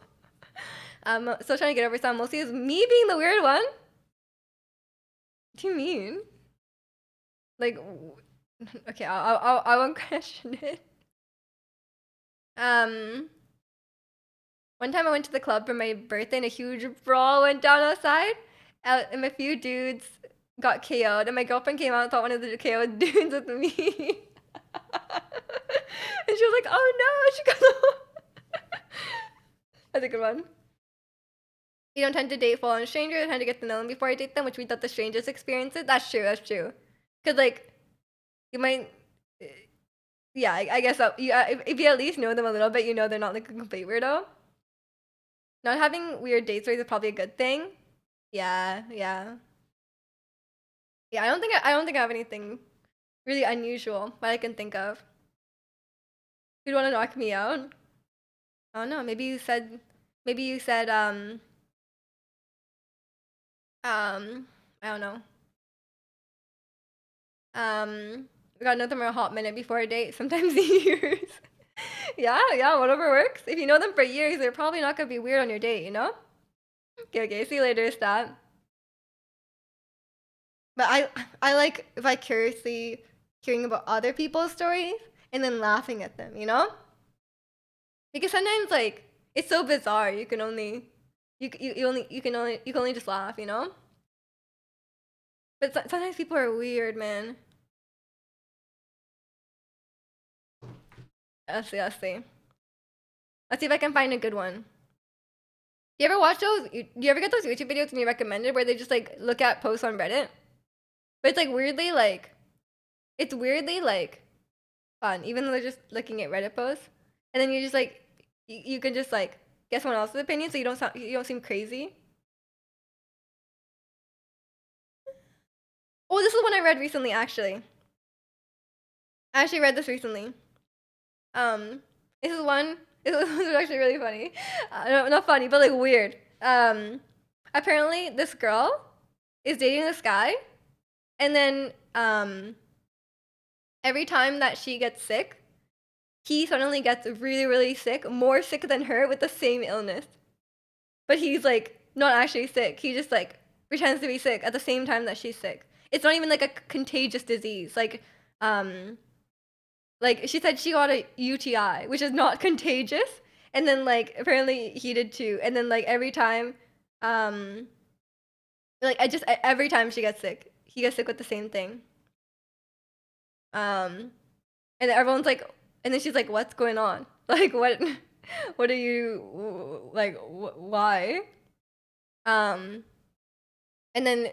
I'm still trying to get over some. Mostly it's me being the weird one. What do you mean? Like, okay, I won't question it. One time I went to the club for my birthday and a huge brawl went down outside. And a few dudes got KO'd, and my girlfriend came out and thought one of the KO'd dudes was me. And she was like, "Oh no, she got." That's a good one. You don't tend to date full-on strangers. I tend to get to know them before I date them, which means that the strangers experience it. That's true. That's true. Cause like, you might. Yeah, I guess so. You, if you at least know them a little bit, you know they're not like a complete weirdo. Not having weird date stories is probably a good thing. Yeah, yeah. Yeah, I don't think I have anything really unusual that I can think of. You'd want to knock me out? I don't know. Maybe you said I don't know. We got to know them for a hot minute before a date, sometimes years. Yeah, yeah, whatever works. If you know them for years, they're probably not gonna be weird on your date, you know? Okay, okay, see you later, stop. But I like vicariously hearing about other people's stories and then laughing at them, you know? Because sometimes like it's so bizarre, you can only you can only just laugh, you know? But sometimes people are weird, man. Let's see, let's see. Let's see if I can find a good one. You ever watch those? Do you ever get those YouTube videos when you recommended where they just like look at posts on Reddit? But it's like weirdly like, it's weirdly like fun, even though they're just looking at Reddit posts. And then you just like, you can just like get someone else's opinion, so you don't seem crazy. Oh, this is one I read recently, actually. I actually read this recently. This is one. This was actually really funny. No, not funny, but like weird. Apparently, this girl is dating this guy, and then every time that she gets sick, he suddenly gets really, really sick, more sick than her with the same illness. But he's like not actually sick. He just like pretends to be sick at the same time that she's sick. It's not even like a contagious disease. Like she said she got a UTI, which is not contagious. And then like apparently he did too. And then like every time, every time she gets sick, he gets sick with the same thing. And then everyone's like, and then she's like, "What's going on? Like what are you like? Why?" And then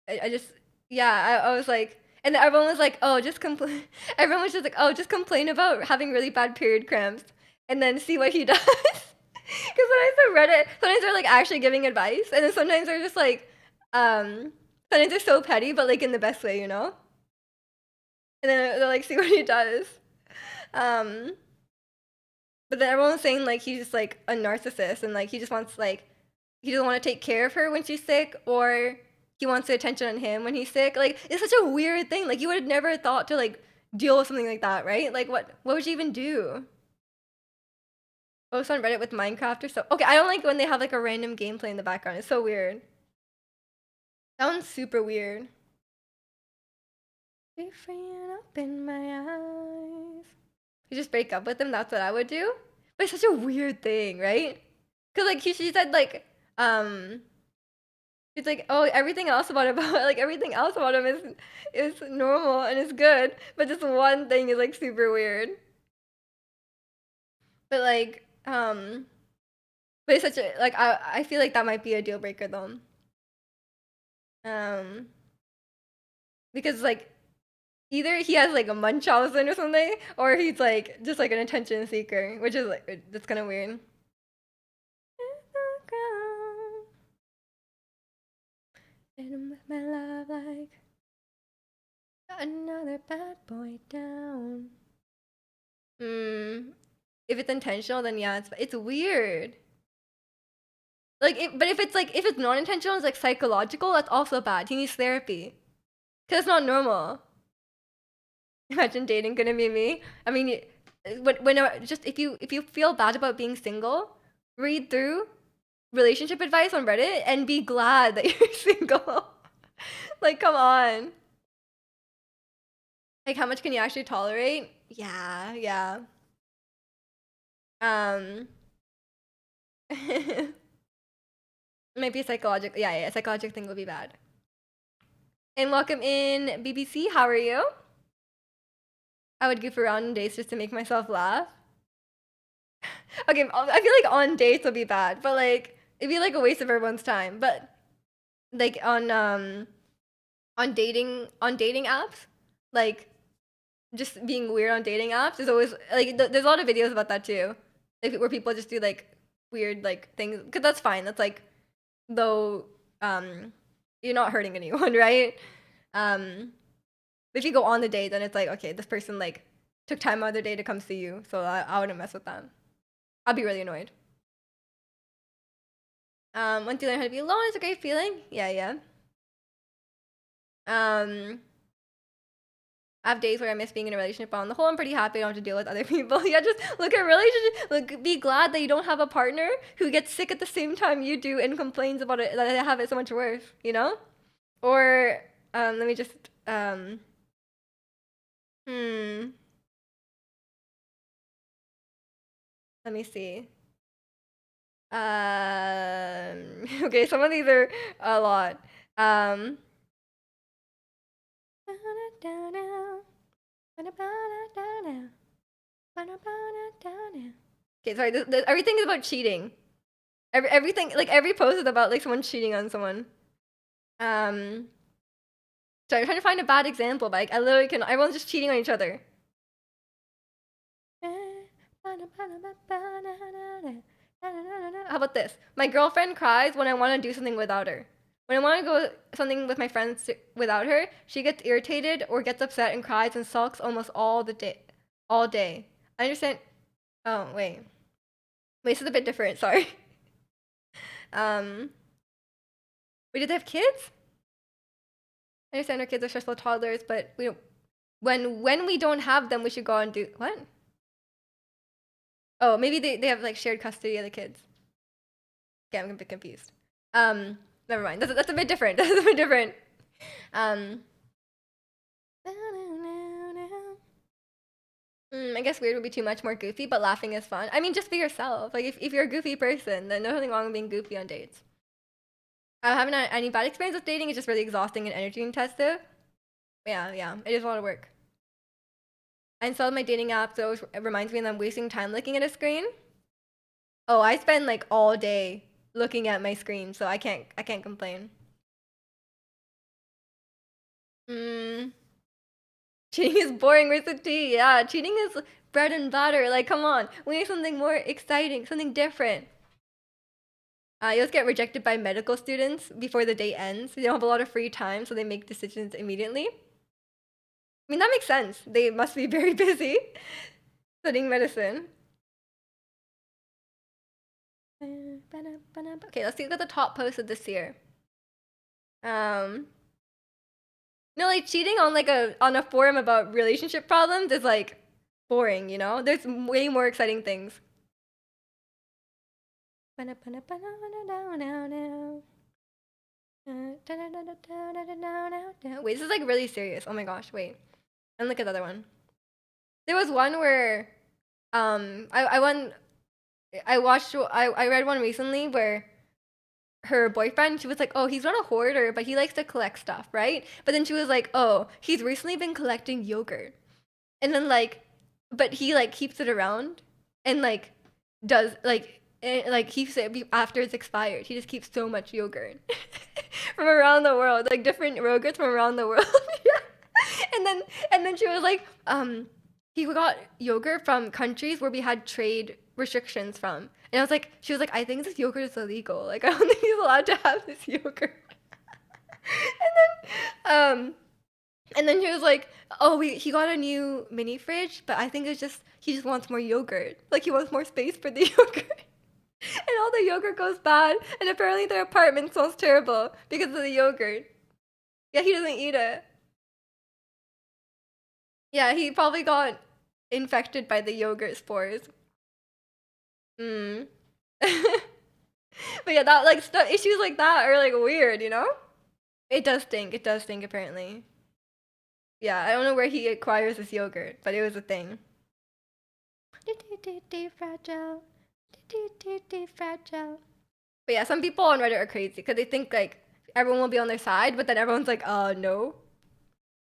I just yeah, I was like, and then everyone was like, "Oh, just complain." Everyone was just like, "Oh, just complain about having really bad period cramps, and then see what he does." Because sometimes I read it, sometimes they're like actually giving advice, and then sometimes they're just like, sometimes they're so petty, but like in the best way, you know. And then they're like, "See what he does." Um, but then everyone's saying like he's just like a narcissist, and like he just wants like he doesn't want to take care of her when she's sick, or he wants the attention on him when he's sick. Like, it's such a weird thing. Like, you would have never thought to like deal with something like that, right? Like, what would you even do? Post on Reddit with Minecraft or so. Okay, I don't like when they have like a random gameplay in the background. It's so weird. That one's super weird. Be free and open my eyes. You just break up with him. That's what I would do. But it's such a weird thing, right? Cause like she said like it's like, oh, everything else about it, like everything else about him is normal and is good, but this one thing is like super weird. But like, but it's such a like I feel like that might be a deal breaker though. Um, because like either he has like a Munchausen or something, or he's like just like an attention seeker, which is like that's kind of weird. And with my love like another bad boy down. If it's intentional, then yeah, it's weird. Like, but if it's not intentional, it's like psychological. That's also bad. He needs therapy, cause it's not normal. Imagine dating gonna be me. I mean, just if you feel bad about being single, read through relationship advice on Reddit and be glad that you're single. Like, come on. Like, how much can you actually tolerate? Yeah, yeah. Um, maybe a psychological. Yeah, yeah, a psychological thing would be bad. And welcome in, BBC. How are you? I would goof around on dates just to make myself laugh. Okay, I feel like on dates would be bad, but like it'd be like a waste of everyone's time. But like on dating apps, like just being weird on dating apps is always like there's a lot of videos about that too, like where people just do like weird like things, because that's fine. That's like though you're not hurting anyone, right? If you go on the date, then it's like, okay, this person like took time out of their day to come see you, so I wouldn't mess with them. I'd be really annoyed. Once you learn how to be alone, it's a great feeling. Yeah, yeah. I have days where I miss being in a relationship, but on the whole, I'm pretty happy I don't have to deal with other people. Yeah, just look at relationship. Look, be glad that you don't have a partner who gets sick at the same time you do and complains about it, that they have it so much worse. You know? Or let me just hmm. Let me see. Okay, some of these are a lot. Okay, sorry. Everything is about cheating. Everything, like every post is about like someone cheating on someone. So I'm trying to find a bad example, but like, I literally can. Everyone's just cheating on each other. How about this? My girlfriend cries when I want to do something without her. When I want to go something with my friends without her, she gets irritated or gets upset and cries and sulks almost all the day, all day. I understand. Oh wait, this is a bit different. Sorry. Wait, did they have kids? I understand our kids are stressful toddlers, but we don't. When we don't have them, we should go and do what? Oh, maybe they have like shared custody of the kids. Okay, I'm a bit confused. Never mind. That's a bit different. That's a bit different. I guess weird would be too much more goofy, but laughing is fun. I mean, just be yourself. Like if you're a goofy person, then there's nothing wrong with being goofy on dates. I haven't had any bad experience with dating. It's just really exhausting and energy intensive. Yeah, yeah. It is a lot of work. I installed my dating app, so it reminds me that I'm wasting time looking at a screen. Oh, I spend like all day looking at my screen, so I can't complain. Cheating is boring. Where's the tea? Yeah, cheating is bread and butter. Like, come on, we need something more exciting, something different. You always get rejected by medical students before the date ends. They don't have a lot of free time, so they make decisions immediately. I mean, that makes sense. They must be very busy studying medicine. Okay, let's see what the top post of this year. Um, no, like cheating on like a forum about relationship problems is like boring, you know? There's way more exciting things. Wait, this is like really serious. Oh my gosh, wait. And look at the other one. There was one where I read one recently where her boyfriend, she was like, oh, he's not a hoarder, but he likes to collect stuff, right? But then she was like, oh, he's recently been collecting yogurt. And then like, but he like keeps it around and like does like keeps it after it's expired. He just keeps so much yogurt from around the world, like different yogurts from around the world. Yeah. And then she was like, he got yogurt from countries where we had trade restrictions from. And I was like, she was like, I think this yogurt is illegal. Like I don't think he's allowed to have this yogurt. And then she was like, oh, he got a new mini fridge, but I think it's just he just wants more yogurt. Like he wants more space for the yogurt. And all the yogurt goes bad, and apparently their apartment smells terrible because of the yogurt. Yeah, he doesn't eat it. Yeah, he probably got infected by the yogurt spores. Mm. But yeah, that like stuff issues like that are like weird, you know? It does stink. It does stink apparently. Yeah, I don't know where he acquires this yogurt, but it was a thing. Fragile. Fragile. But yeah, some people on Reddit are crazy because they think like everyone will be on their side, but then everyone's like, no.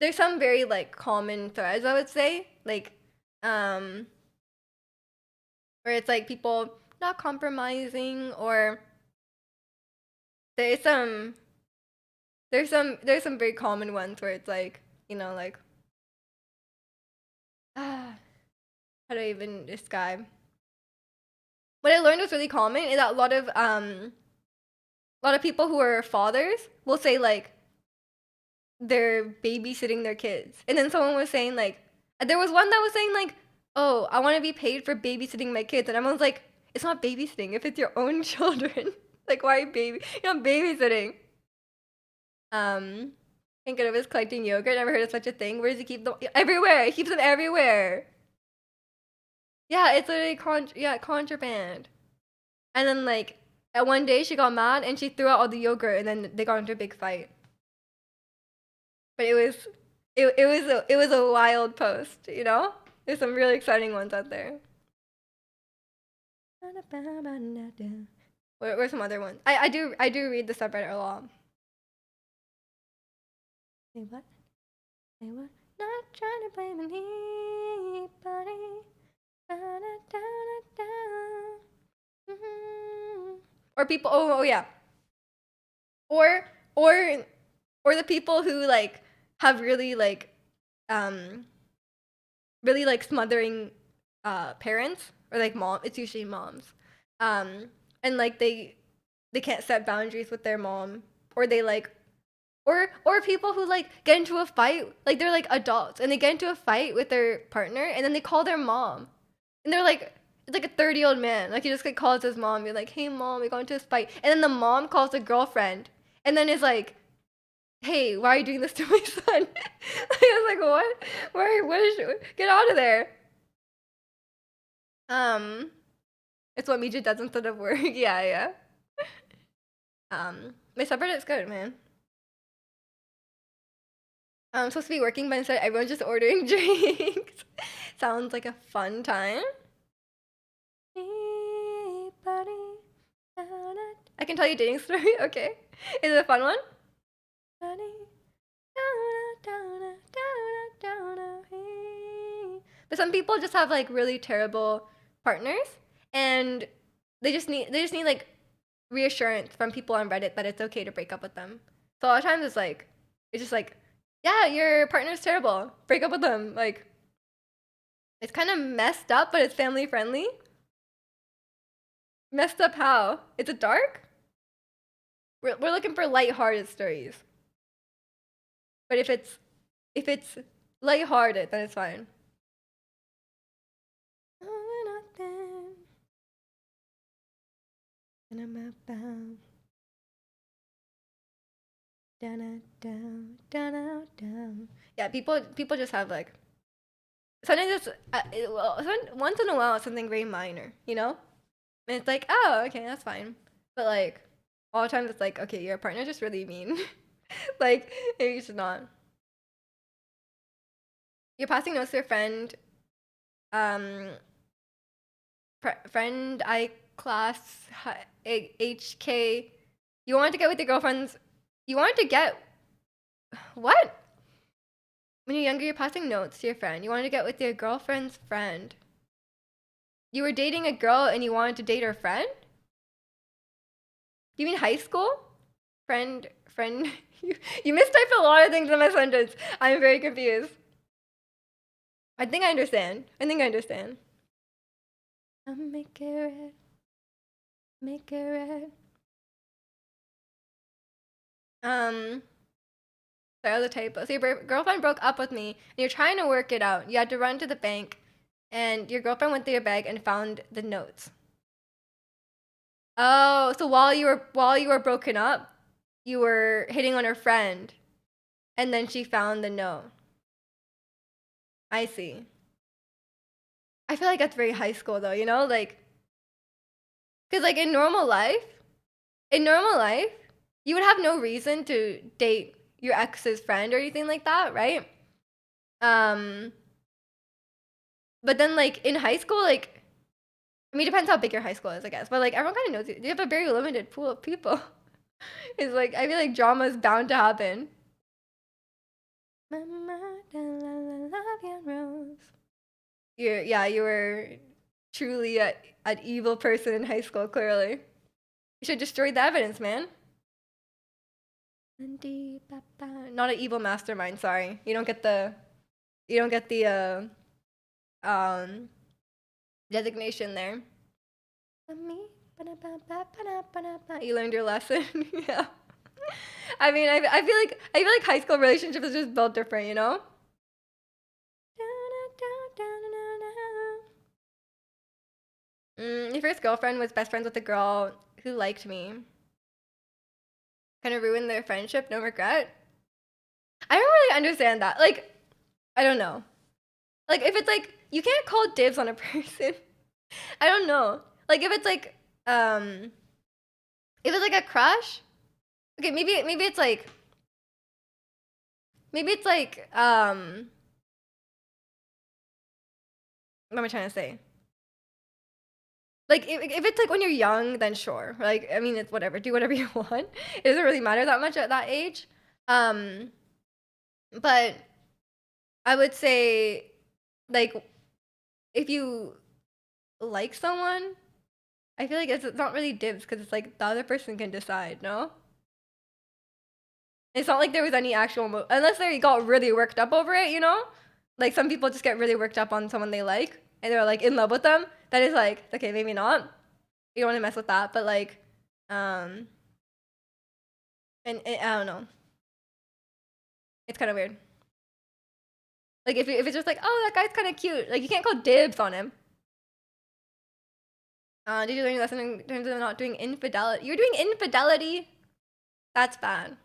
There's some very like common threads, I would say, like, where it's like people not compromising, or there's some there's some very common ones where it's like, you know, like, how do I even describe? What I learned was really common is that a lot of people who are fathers will say like they're babysitting their kids. And then someone was saying like, there was one that was saying like, oh, I want to be paid for babysitting my kids. And everyone's like, it's not babysitting if it's your own children. Like, why baby? You're not babysitting. Can't get over his collecting yogurt. Never heard of such a thing. Where does he keep them? Everywhere. He keeps them everywhere. Yeah, it's literally contraband. And then like, at one day she got mad and she threw out all the yogurt, and then they got into a big fight. But it was a wild post, you know? There's some really exciting ones out there. Where's some other ones? I do read the subreddit a lot. Say what? Say what? Not trying to blame anybody. Or people. Oh yeah. Or or or the people who like have really like smothering parents, or like mom. It's usually moms. And like they can't set boundaries with their mom, or they like, or people who like get into a fight, like they're like adults and they get into a fight with their partner, and then they call their mom, and they're like, it's like a 30-year-old man, like he just like calls his mom, be like, hey mom, we got into a fight, and then the mom calls the girlfriend, and then is like, hey, why are you doing this to my son? Like, I was like, what? What is she? Get out of there. Um, it's what Mija does instead of work. Yeah, yeah. My subreddit's good, man. I'm supposed to be working, but instead everyone's just ordering drinks. Sounds like a fun time. I can tell you a dating story. Okay, is it a fun one? But some people just have like really terrible partners, and they just need like reassurance from people on Reddit that it's okay to break up with them. So a lot of times it's just like, yeah, your partner's terrible. Break up with them. Like, it's kind of messed up, but it's family friendly. Messed up how? Is it dark? We're looking for lighthearted stories. But if it's lighthearted, then it's fine. And I'm about Down, down, down, down. Yeah, people just have like sometimes it's once in a while it's something very minor, you know, and it's like, oh, okay, that's fine. But like all the time it's like, okay, your partner's just really mean. Like maybe you should not. You're passing notes to your friend, um, friend I class HK. You wanted to get with your girlfriends. You wanted to get what? When you're younger, you're passing notes to your friend. You wanted to get with your girlfriend's friend. You were dating a girl and you wanted to date her friend? You mean high school? Friend. You mistyped a lot of things in my sentence. I'm very confused. I think I understand. I'll make it red. Make it red. Sorry, that was a typo. So your girlfriend broke up with me, and you're trying to work it out. You had to run to the bank, and your girlfriend went through your bag and found the notes. Oh, so while you were broken up, you were hitting on her friend, and then she found the note. I see. I feel like that's very high school though, you know, like, cause like in normal life, you would have no reason to date your ex's friend or anything like that, right? Um, but then like in high school, like, I mean, it depends how big your high school is, I guess. But like everyone kind of knows you. You have a very limited pool of people. It's like I feel like drama is bound to happen. You were truly an evil person in high school. Clearly, you should destroy the evidence, man. Not an evil mastermind. Sorry, you don't get the um designation there. You learned your lesson. Yeah. I mean, I feel like high school relationships is just built different, you know. Your first girlfriend was best friends with a girl who liked me. Kind of ruined their friendship. No regret. I don't really understand that. Like, I don't know. Like, if it's like you can't call dibs on a person. I don't know. Like, if it's like a crush. Okay, maybe it's like what am I trying to say? Like if it's like when you're young, then sure. Like I mean, it's whatever. Do whatever you want. It doesn't really matter that much at that age. Um, but I would say, like, if you like someone, I feel like it's not really dibs because it's like the other person can decide. No, it's not like there was any actual unless they got really worked up over it. You know, like some people just get really worked up on someone they like and they're like in love with them. That is like okay, maybe not. You don't want to mess with that, but like, um, and I don't know. It's kind of weird. Like if it's just like, oh, that guy's kind of cute. Like you can't call dibs on him. Did you learn your lesson in terms of not doing infidelity? You're doing infidelity. That's bad.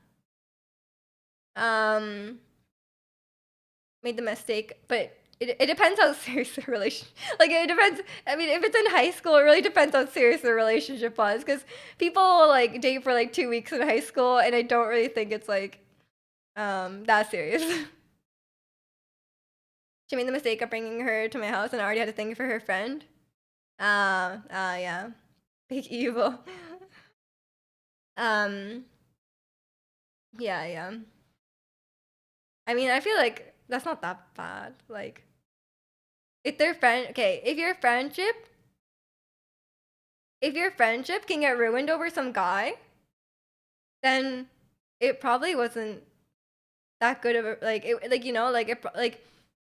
Um, made the mistake, but it depends how serious the relationship. Like it depends. I mean, if it's in high school, it really depends how serious the relationship was. Because people like date for like 2 weeks in high school, and I don't really think it's like that serious. She made the mistake of bringing her to my house, and I already had a thing for her friend. Yeah, big evil. um, yeah. I mean, I feel like that's not that bad. Like, if their friend, okay, if your friendship can get ruined over some guy, then it probably wasn't that good of a like it like you know like it like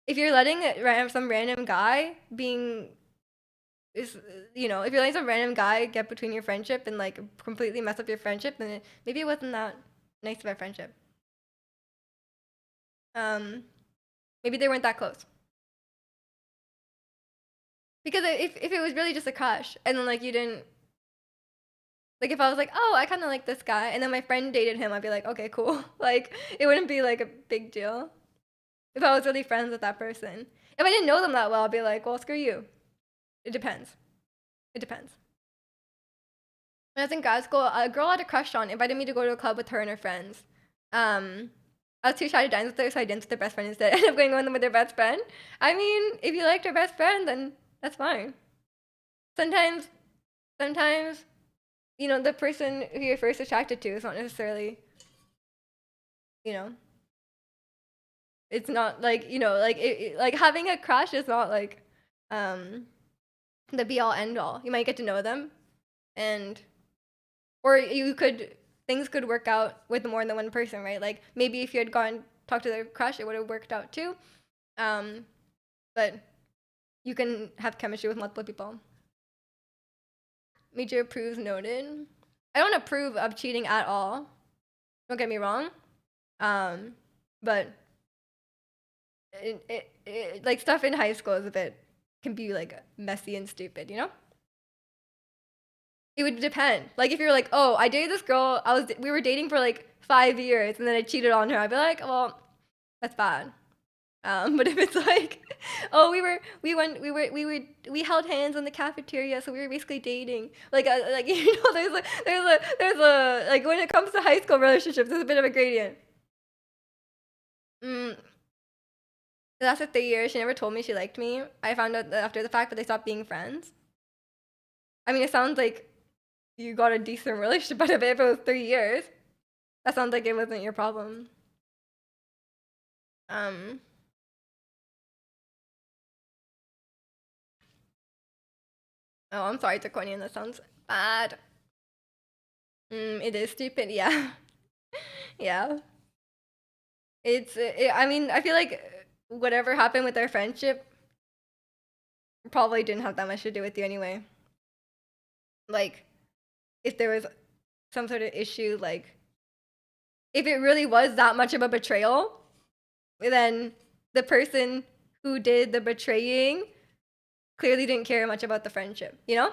if you're letting some random guy being is you know if you're letting some random guy get between your friendship and like completely mess up your friendship, then maybe it wasn't that nice of a friendship. Um, maybe they weren't that close. Because if it was really just a crush and then like you didn't Like if I was like, oh, I kind of like this guy, and then my friend dated him, I'd be like, okay, cool. Like it wouldn't be like a big deal if I was really friends with that person. If I didn't know them that well, I'd be like, well, screw you. It depends. It depends. When I was in grad school, a girl I had a crush on invited me to go to a club with her and her friends. Um, I was too shy to dance with her, so I danced with their best friend instead. I ended up going with them with their best friend. I mean, if you liked your best friend, then that's fine. Sometimes, sometimes, the person who you're first attracted to is not necessarily, you know, it's not like, like having a crush is not like, um, the be all end all. You might get to know them, and or things could work out with more than one person, right? Like maybe if you had gone talked to their crush, it would have worked out too. Um, but you can have chemistry with multiple people. Major approves noted. I don't approve of cheating at all. Don't get me wrong. But like stuff in high school can be like messy and stupid, you know? It would depend. Like if you're like, oh, I dated this girl, we were dating for like 5 years, and then I cheated on her, I'd be like, well, that's bad. But if it's like, oh, we held hands in the cafeteria, so we were basically dating. Like there's a like when it comes to high school relationships, there's a bit of a gradient. Mm, the last 3 years, she never told me she liked me. I found out after the fact, but they stopped being friends. I mean, it sounds like you got a decent relationship out of it if it was 3 years. That sounds like it wasn't your problem. Um, oh, I'm sorry, Draconian. That sounds bad. It is stupid. Yeah, yeah. I mean, I feel like whatever happened with their friendship probably didn't have that much to do with you anyway. Like, if there was some sort of issue, like, if it really was that much of a betrayal, then the person who did the betraying clearly didn't care much about the friendship, you know?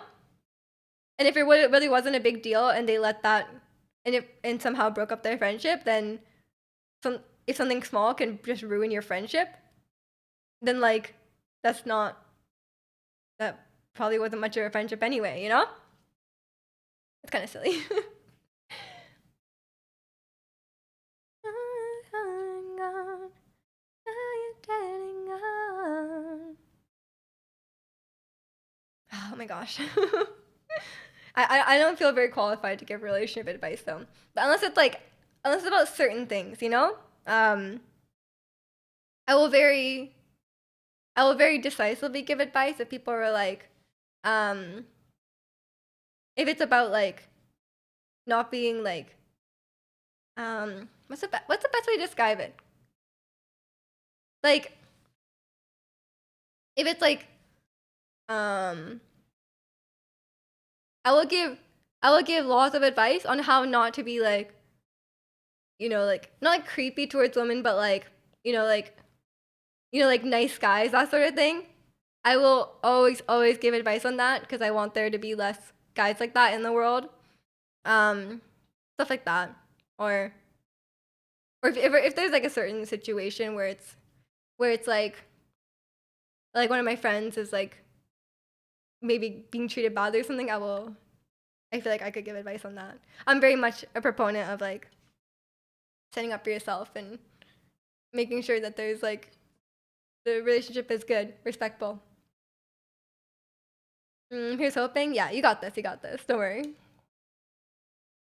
And if it really wasn't a big deal and they let that and somehow broke up their friendship, then if something small can just ruin your friendship, then like that probably wasn't much of a friendship anyway, you know? It's kind of silly. Oh my gosh. I don't feel very qualified to give relationship advice though. But unless it's about certain things, you know? I will very decisively give advice if people are like, if it's about like not being like, what's the best way to describe it? Like, if it's like, I will give lots of advice on how not to be like, like not like creepy towards women, but like, like nice guys, that sort of thing. I will always give advice on that because I want there to be less guys like that in the world. Stuff like that. Or if there's like a certain situation where it's like one of my friends is like maybe being treated badly or something, I feel like I could give advice on that. I'm very much a proponent of like setting up for yourself and making sure that there's like the relationship is good, respectful. Here's hoping. Yeah, you got this. You got this. Don't worry.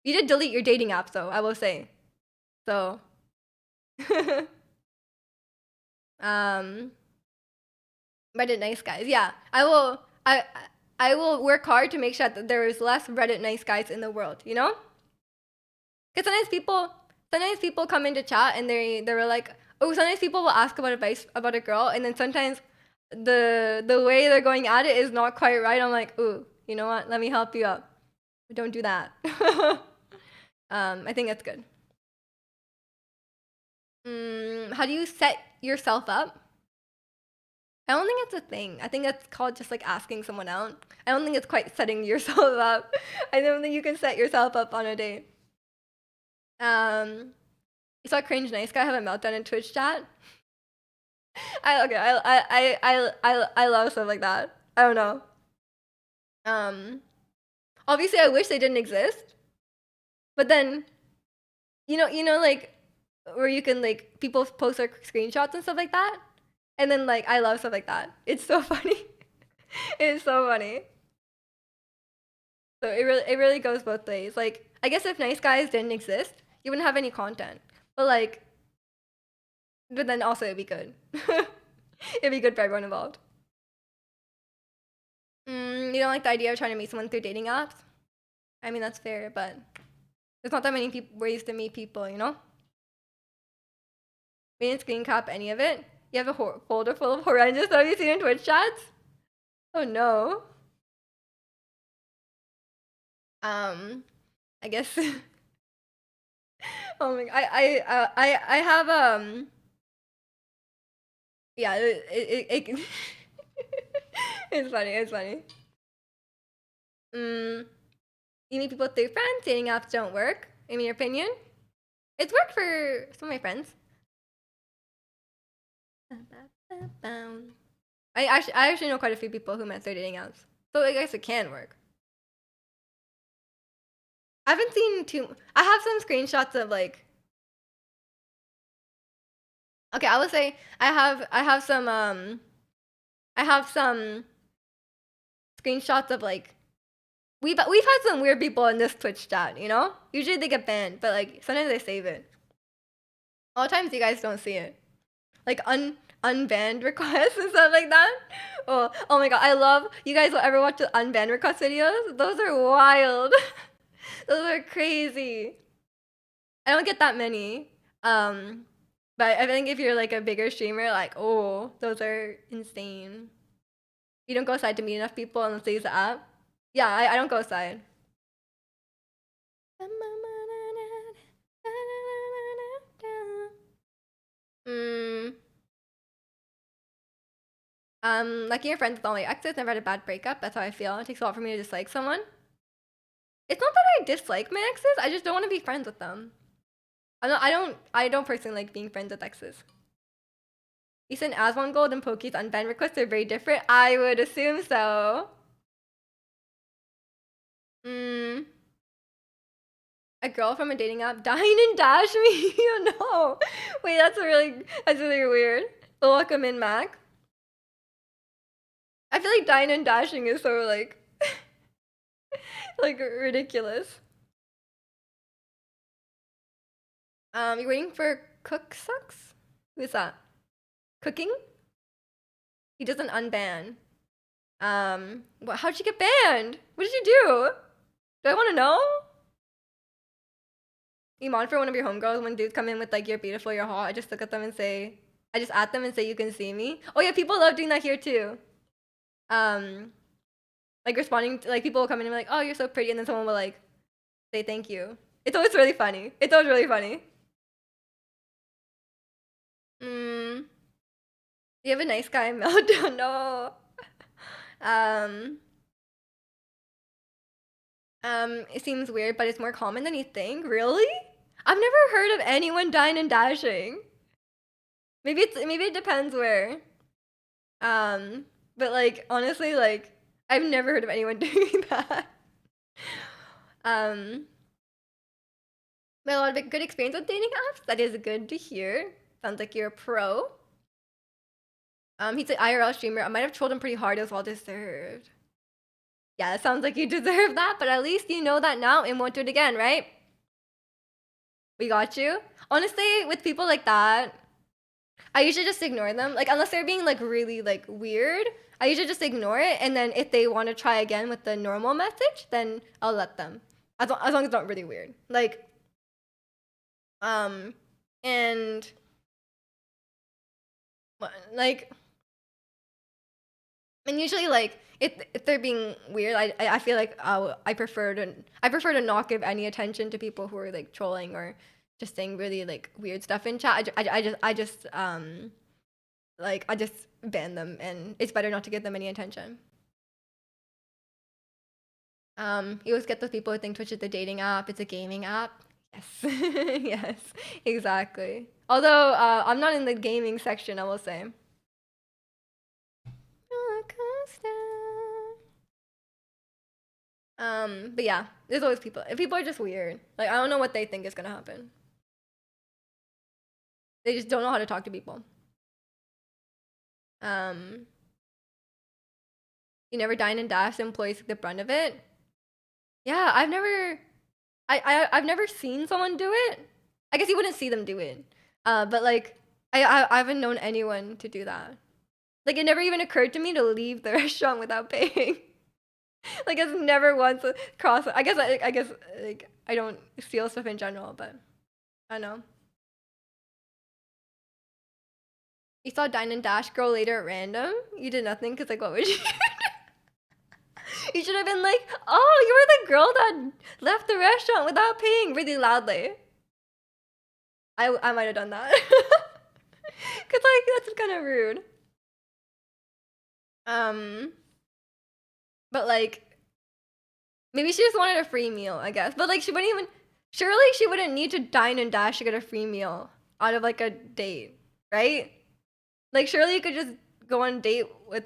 You did delete your dating app, though, I will say. So, Reddit nice guys. Yeah, I will. I will work hard to make sure that there is less Reddit nice guys in the world. You know, because sometimes people come into chat and they were like, oh, sometimes people will ask about advice about a girl, and then sometimes the way they're going at it is not quite right. I'm like, ooh, you know what? Let me help you out. Don't do that. I think that's good. How do you set yourself up? I don't think it's a thing. I think it's called just like asking someone out. I don't think it's quite setting yourself up. I don't think you can set yourself up on a date. You saw cringe nice guy have a meltdown in Twitch chat. I love stuff like that. I don't know. Um, Obviously I wish they didn't exist, but then like where you can like people post their screenshots and stuff like that, and then like I love stuff like that. It's so funny. It's so funny. So it really goes both ways. Like I guess if nice guys didn't exist, you wouldn't have any content. But then also it'd be good. It'd be good for everyone involved. You don't like the idea of trying to meet someone through dating apps? I mean, that's fair, but there's not that many ways to meet people, you know? We didn't screen cap any of it. You have a folder full of horrendous stuff you've seen in Twitch chats? Oh no. I guess. Oh my god. I have yeah, it it's funny, it's funny. You meet people through friends, dating apps don't work, in your opinion? It's worked for some of my friends. I actually know quite a few people who met through dating apps. So I guess it can work. I haven't seen I have some screenshots of like. Okay, I would say I have some screenshots of like we've had some weird people in this Twitch chat, you know? Usually they get banned, but like sometimes they save it. A lot of times you guys don't see it. Like unbanned requests and stuff like that. Oh my god, I love you guys will ever watch the unbanned request videos? Those are wild. Those are crazy. I don't get that many. But I think if you're like a bigger streamer, like, oh, those are insane. You don't go outside to meet enough people unless they use the app. Yeah, I don't go outside. Liking your friends with all my exes, never had a bad breakup. That's how I feel. It takes a lot for me to dislike someone. It's not that I dislike my exes. I just don't want to be friends with them. I don't personally like being friends with exes. You said Aswan Gold and Poki's unbanned requests are very different. I would assume so. A girl from a dating app dine and dash me. Oh no. Wait, that's really weird. Welcome in, Mac. I feel like dine and dashing is so like like ridiculous. You're waiting for Cook Sucks? Who's that? Cooking? He doesn't unban. How'd you get banned? What did you do? Do I want to know? You mod for one of your homegirls when dudes come in with like, you're beautiful, you're hot. I just look at them and say, I just at them and say, you can see me. Oh yeah, people love doing that here too. Like responding to, like people will come in and be like, oh, you're so pretty. And then someone will like say thank you. It's always really funny. It's always really funny. You have a nice guy meltdown. No. It seems weird, but it's more common than you think. Really? I've never heard of anyone dying and dashing. Maybe it depends where. But like honestly, like I've never heard of anyone doing that. But a lot of good experience with dating apps. That is good to hear. Sounds like you're a pro. He's an IRL streamer. I might have trolled him pretty hard. It was well deserved. Yeah, it sounds like you deserve that, but at least you know that now and won't do it again, right? We got you. Honestly, with people like that, I usually just ignore them. Like, unless they're being, like, really, like, weird, I usually just ignore it. And then if they want to try again with the normal message, then I'll let them. As long as it's not really weird. Like, and, like, and usually, like, if they're being weird, I feel like I prefer to not give any attention to people who are like trolling or just saying really like weird stuff in chat. I just ban them, and it's better not to give them any attention. You always get those people who think Twitch is a dating app, it's a gaming app. Yes, yes, exactly. Although I'm not in the gaming section, I will say. But yeah, there's always people. People are just weird. Like, I don't know what they think is gonna happen. They just don't know how to talk to people. You never dine and dash, the employees take the brunt of it. Yeah, I've never seen someone do it. I guess you wouldn't see them do it. But like, I haven't known anyone to do that. Like, it never even occurred to me to leave the restaurant without paying. Like, it's never once crossed. I guess like I don't steal stuff in general, but I don't know. You saw Dine and Dash girl later at random. You did nothing because like, what would you? You should have been like, oh, you were the girl that left the restaurant without paying really loudly. I might have done that. Cause like that's kind of rude. But like, maybe she just wanted a free meal, I guess. But like, surely she wouldn't need to dine and dash to get a free meal out of like a date, right? Like, surely you could just go on a date with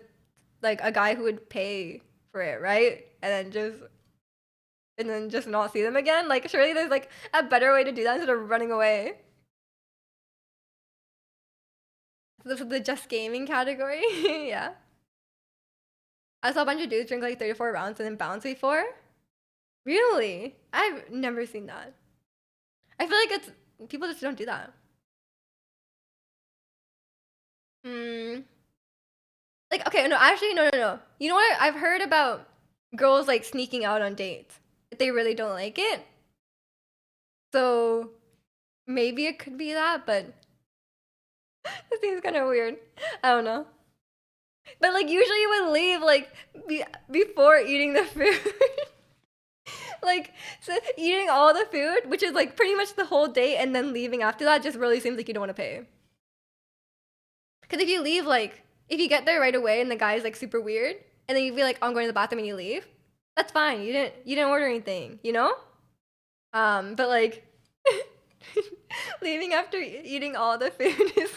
like a guy who would pay for it, right? And then just not see them again. Like, surely there's like a better way to do that instead of running away. This is the just gaming category. Yeah. I saw a bunch of dudes drink like 34 rounds and then bounce before. Really? I've never seen that. I feel like it's people just don't do that. Like, okay, no, actually, no. You know what? I've heard about girls like sneaking out on dates. They really don't like it. So maybe it could be that, but it seems kind of weird. I don't know. But like usually you would leave like before eating the food. Like, so eating all the food, which is like pretty much the whole date, and then leaving after that just really seems like you don't want to pay. Because if you leave, like, if you get there right away and the guy's like super weird, and then you feel like, oh, I'm going to the bathroom and you leave, that's fine. You didn't order anything, you know? But like leaving after eating all the food is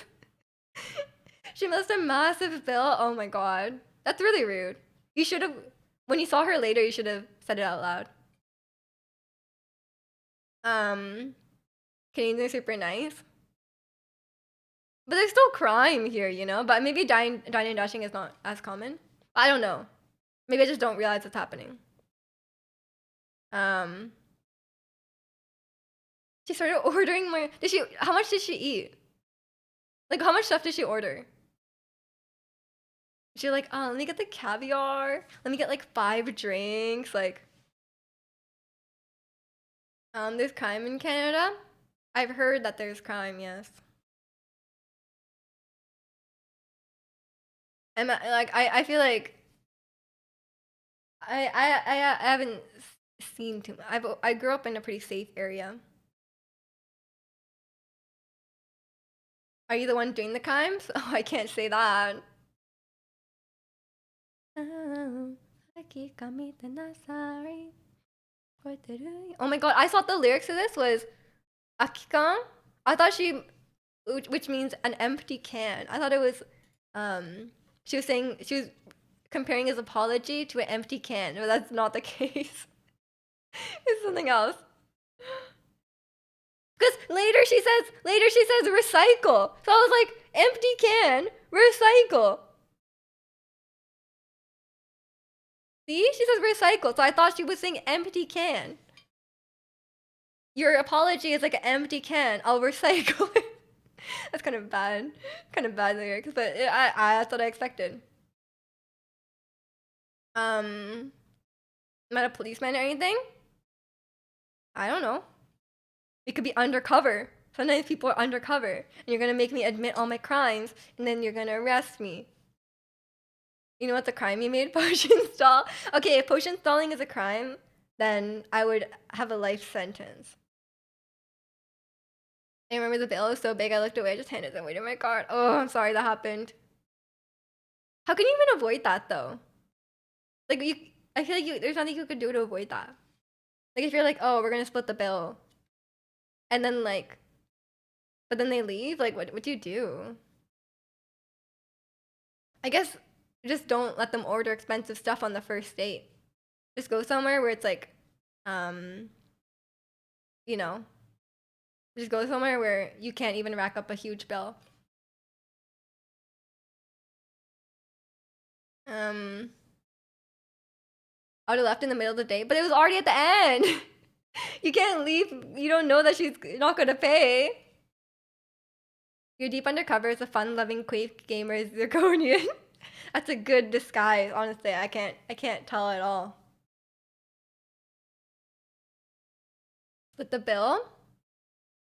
she missed a massive bill. Oh my god. That's really rude. You should have when you saw her later, you should have said it out loud. Canadians are super nice. But there's still crime here, you know? But maybe dining and dashing is not as common. I don't know. Maybe I just don't realize it's happening. She started ordering more. How much did she eat? Like, how much stuff did she order? She's like, oh, let me get the caviar. Let me get like 5 drinks. Like, there's crime in Canada. I've heard that there's crime, yes. And like, I feel like I haven't seen too much. I grew up in a pretty safe area. Are you the one doing the crimes? Oh, I can't say that. Oh my god, I thought the lyrics to this was Akikan. I thought which means an empty can. I thought it was she was comparing his apology to an empty can, but that's not the case. It's something else. Because later she says recycle. So I was like, empty can, recycle. See? She says recycle. So I thought she was saying empty can. Your apology is like an empty can. I'll recycle it. That's kind of bad. Kind of bad lyrics, but that's what I expected. Am I a policeman or anything? I don't know. It could be undercover. Sometimes people are undercover, and you're gonna make me admit all my crimes, and then you're gonna arrest me. You know what's a crime you made? Potion stall. Okay, if potion stalling is a crime, then I would have a life sentence. I remember the bill was so big I looked away, I just handed them away to my card. Oh, I'm sorry that happened. How can you even avoid that though? Like I feel like there's nothing you could do to avoid that. Like if you're like, oh, we're gonna split the bill, and then like, but then they leave. Like, what do you do? I guess just don't let them order expensive stuff on the first date. Just go somewhere where it's like, um, you know, just go somewhere where you can't even rack up a huge bill. Um, I would have left in the middle of the day, but it was already at the end. You can't leave. You don't know that she's not gonna pay. Your deep undercover is a fun-loving Quake gamer zirconian. That's a good disguise, honestly. I can't tell at all. With the bill,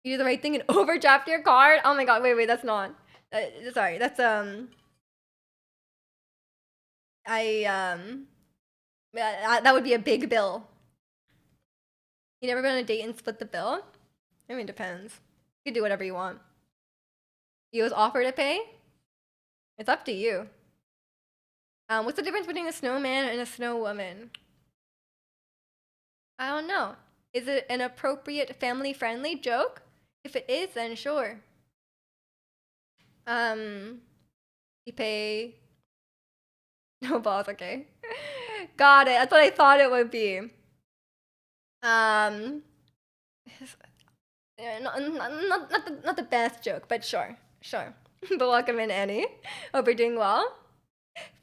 you do the right thing and overdraft your card. Oh my god! Wait, that's not. Sorry, that's that would be a big bill. You never been on a date and split the bill? I mean, it depends. You can do whatever you want. You always offer to pay? It's up to you. What's the difference between a snowman and a snow woman? I don't know. Is it an appropriate family-friendly joke? If it is, then sure. You pay. No balls, okay. Got it. That's what I thought it would be. Not the best joke, but sure. But welcome in, Annie. Hope you're doing well.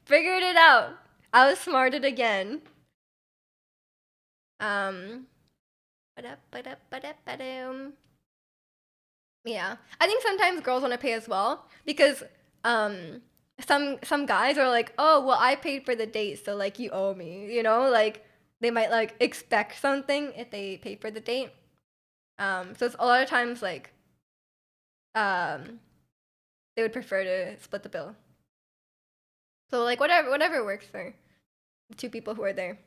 Figured it out. I was smarted again. Yeah, I think sometimes girls want to pay as well because some guys are like, oh well, I paid for the date, so like you owe me, you know, like they might like expect something if they pay for the date. So it's a lot of times like they would prefer to split the bill. So like whatever works for the two people who are there.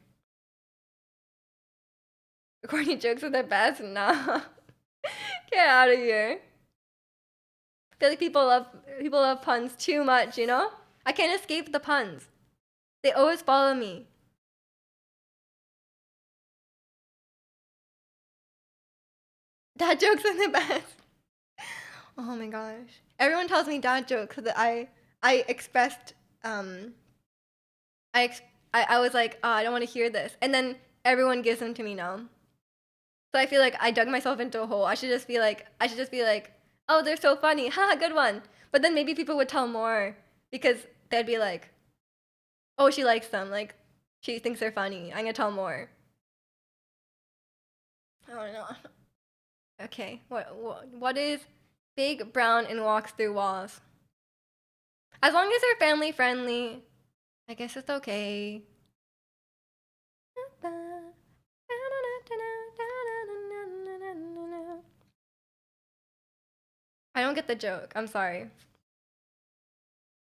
Corny jokes are the best? Nah. Get out of here. I feel like people love puns too much, you know? I can't escape the puns. They always follow me. Dad jokes are the best. Oh my gosh. Everyone tells me dad jokes that I expressed I was like, oh, I don't want to hear this. And then everyone gives them to me now. So I feel like I dug myself into a hole. I should just be like, oh, they're so funny. Haha, good one. But then maybe people would tell more because they'd be like, oh, she likes them. Like, she thinks they're funny. I'm gonna tell more. I don't know. Okay, what is big, brown, and walks through walls? As long as they're family friendly, I guess it's okay. I don't get the joke. I'm sorry.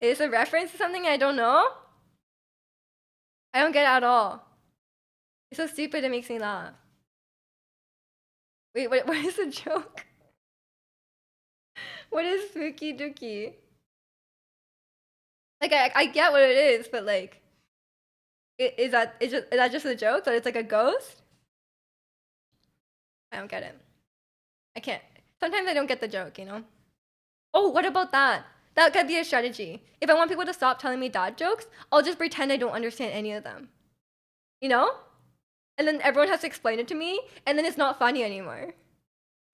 Is this a reference to something I don't know? I don't get it at all. It's so stupid it makes me laugh. Wait, what is the joke? What is spooky dookie? Like I get what it is, but like is that just a joke that it's like a ghost? I don't get it. I can't. Sometimes I don't get the joke, you know? Oh, what about that? That could be a strategy. If I want people to stop telling me dad jokes, I'll just pretend I don't understand any of them. You know? And then everyone has to explain it to me, and then it's not funny anymore.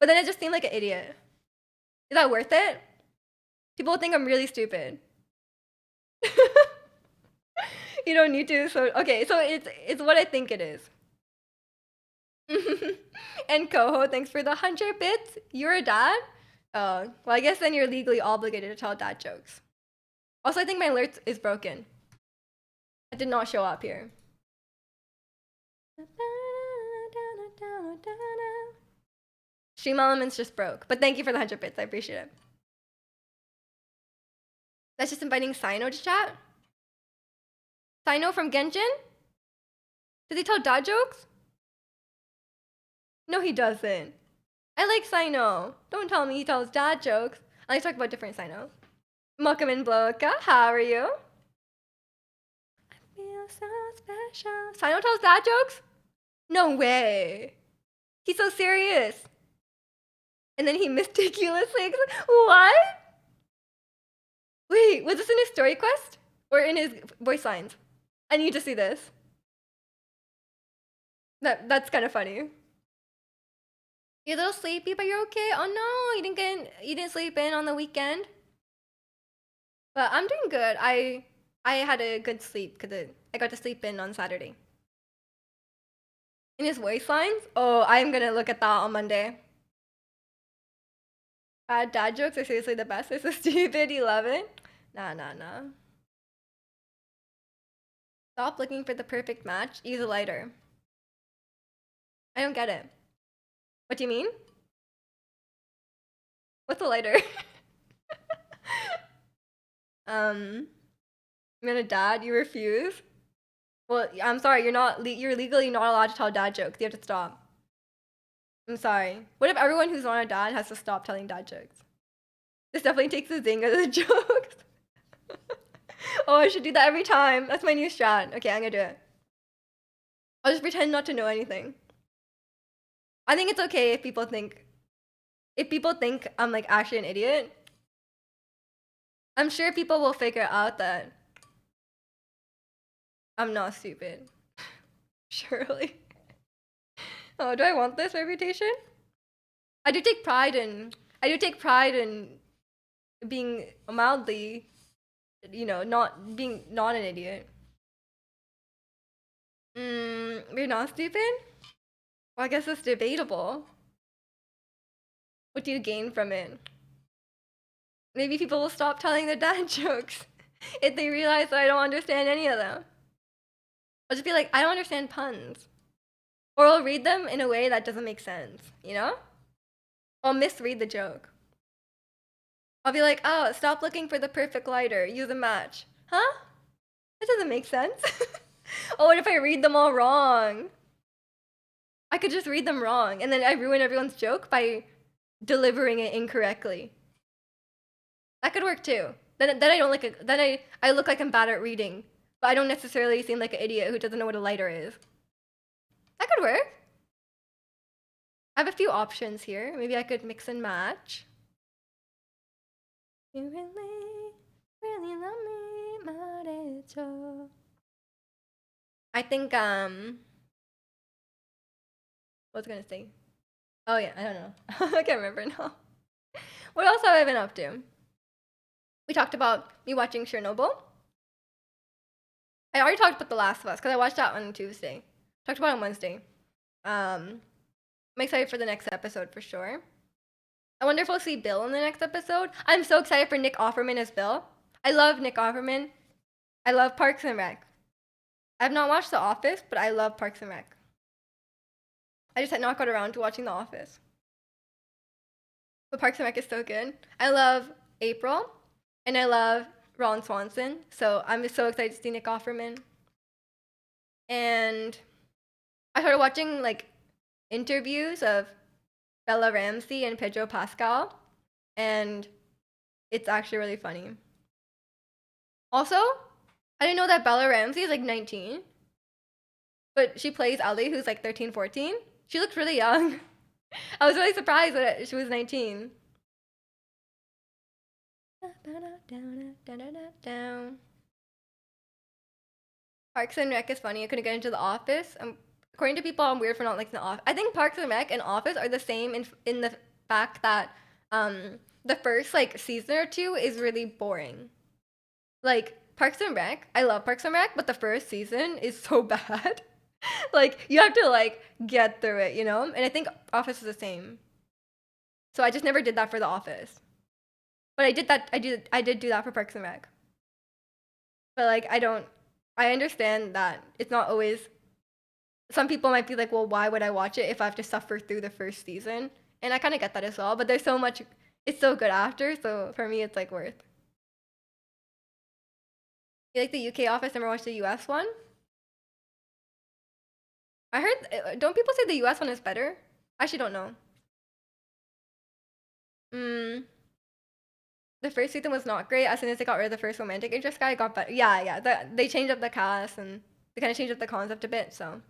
But then I just seem like an idiot. Is that worth it? People think I'm really stupid. You don't need to, so okay, so it's what I think it is. And Coho, thanks for the 100 bits. You're a dad? Oh, well, I guess then you're legally obligated to tell dad jokes. Also, I think my alert is broken. It did not show up here. Stream Elements just broke, but thank you for the 100 bits. I appreciate it. That's just inviting Sino to chat? Sino from Genshin? Does he tell dad jokes? No, he doesn't. I like Sino. Don't tell me he tells dad jokes. I like to talk about different Sino. Welcome in, Bloka. How are you? so special. Sino tells dad jokes? No way. He's so serious. And then he meticulously. What? Wait, was this in his story quest? Or in his voice lines? I need to see this. That's kind of funny. You're a little sleepy, but you're okay. Oh no, you didn't sleep in on the weekend. But I'm doing good. I had a good sleep because I got to sleep in on Saturday. In his voice lines? Oh, I'm gonna look at that on Monday. Dad jokes are seriously the best. It's so stupid. You love it. Nah. Stop looking for the perfect match. Use a lighter. I don't get it. What do you mean? What's a lighter? I'm gonna dad. You refuse. Well, I'm sorry. You're legally not allowed to tell dad jokes. You have to stop. I'm sorry. What if everyone who's not a dad has to stop telling dad jokes? This definitely takes the zing out of the jokes. Oh, I should do that every time. That's my new strat. Okay, I'm gonna do it. I'll just pretend not to know anything. I think it's okay if people think I'm like actually an idiot. I'm sure people will figure out that I'm not stupid. Surely. Oh, do I want this reputation? I do take pride in being mildly, not an idiot. You're not stupid? Well, I guess it's debatable. What do you gain from it? Maybe people will stop telling their dad jokes if they realize that I don't understand any of them. I'll just be like, I don't understand puns. Or I'll read them in a way that doesn't make sense, you know? I'll misread the joke. I'll be like, oh, stop looking for the perfect lighter. Use a match. Huh? That doesn't make sense. Oh, what if I read them all wrong? I could just read them wrong, and then I ruin everyone's joke by delivering it incorrectly. That could work too. Then I look like I'm bad at reading, but I don't necessarily seem like an idiot who doesn't know what a lighter is. That could work. I have a few options here. Maybe I could mix and match. You really love me, 말해줘. I think what was I gonna say? Oh yeah, I don't know. I can't remember now. What else have I been up to? We talked about me watching Chernobyl. I already talked about The Last of Us because I watched that on Tuesday. Talked about it on Wednesday. I'm excited for the next episode for sure. I wonder if we'll see Bill in the next episode. I'm so excited for Nick Offerman as Bill. I love Nick Offerman. I love Parks and Rec. I've not watched The Office, but I love Parks and Rec. I just had not got around to watching The Office. But Parks and Rec is so good. I love April, and I love Ron Swanson. So I'm just so excited to see Nick Offerman. And I started watching like interviews of Bella Ramsey and Pedro Pascal, and it's actually really funny. Also, I didn't know that Bella Ramsey is like 19, but she plays Ellie, who's like 13, 14. She looks really young. I was really surprised that she was 19. Parks and Rec is funny. I couldn't get into The Office. According to people, I'm weird for not liking The Office. I think Parks and Rec and Office are the same in the fact that the first like season or two is really boring. Like Parks and Rec, I love Parks and Rec, but the first season is so bad. Like you have to like get through it, you know? And I think Office is the same. So I just never did that for The Office. But I did do that for Parks and Rec. But like I understand that it's not always. Some people might be like, well, why would I watch it if I have to suffer through the first season? And I kind of get that as well, but there's so much, it's so good after, so for me, it's like worth. You like the UK Office? Never watched the US one? I heard, don't people say the US one is better? I actually don't know. The first season was not great. As soon as they got rid of the first romantic interest guy, it got better. Yeah, they changed up the cast and They kind of changed up the concept a bit. So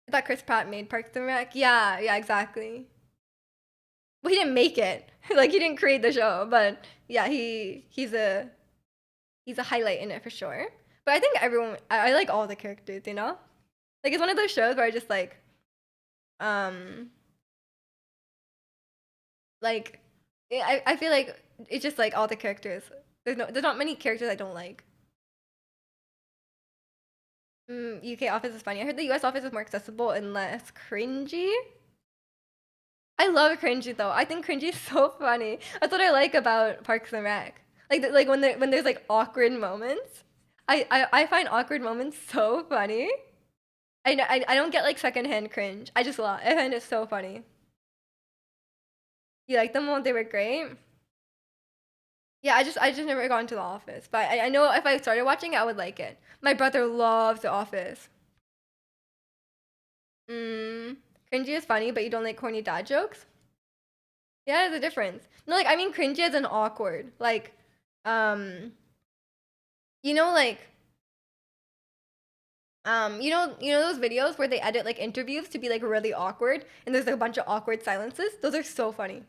I thought Chris Pratt made Parks and Rec. Yeah, yeah, exactly. Well, he didn't make it. Like he didn't create the show, but yeah, he's a highlight in it for sure. But I think everyone, I like all the characters, you know? Like it's one of those shows where I just um, like, I feel like it's just like all the characters. There's not many characters I don't like. UK Office is funny. I heard the US Office is more accessible and less cringy. I love cringy though. I think cringy is so funny. That's what I like about Parks and Rec. Like when there's like awkward moments. I find awkward moments so funny. I don't get like secondhand cringe. I find it so funny. You like them when they were great? Yeah, I just never got into The Office, but I know if I started watching it, I would like it. My brother loves The Office. Cringy is funny, but you don't like corny dad jokes? Yeah, there's a difference. No, like I mean cringy as an awkward. Like, um, you know, like, you know those videos where they edit like interviews to be like really awkward, and there's like a bunch of awkward silences. Those are so funny.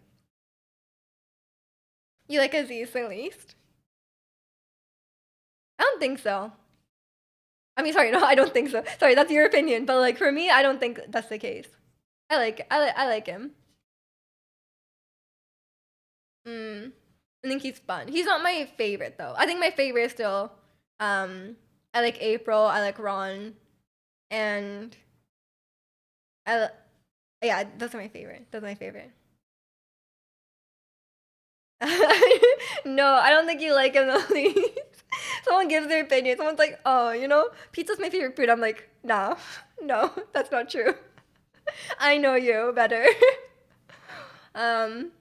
You like Aziz at least? I don't think so. I mean, sorry, no, I don't think so. Sorry, that's your opinion, but like for me, I don't think that's the case. I like him. I think he's fun. He's not my favorite though. I think my favorite is still, I like April. I like Ron, and I, yeah, those are my favorite. Those are my favorite. No, I don't think you like him the least. Someone gives their opinion. Someone's like, oh, pizza's my favorite food. I'm like, nah, no, that's not true. I know you better. um,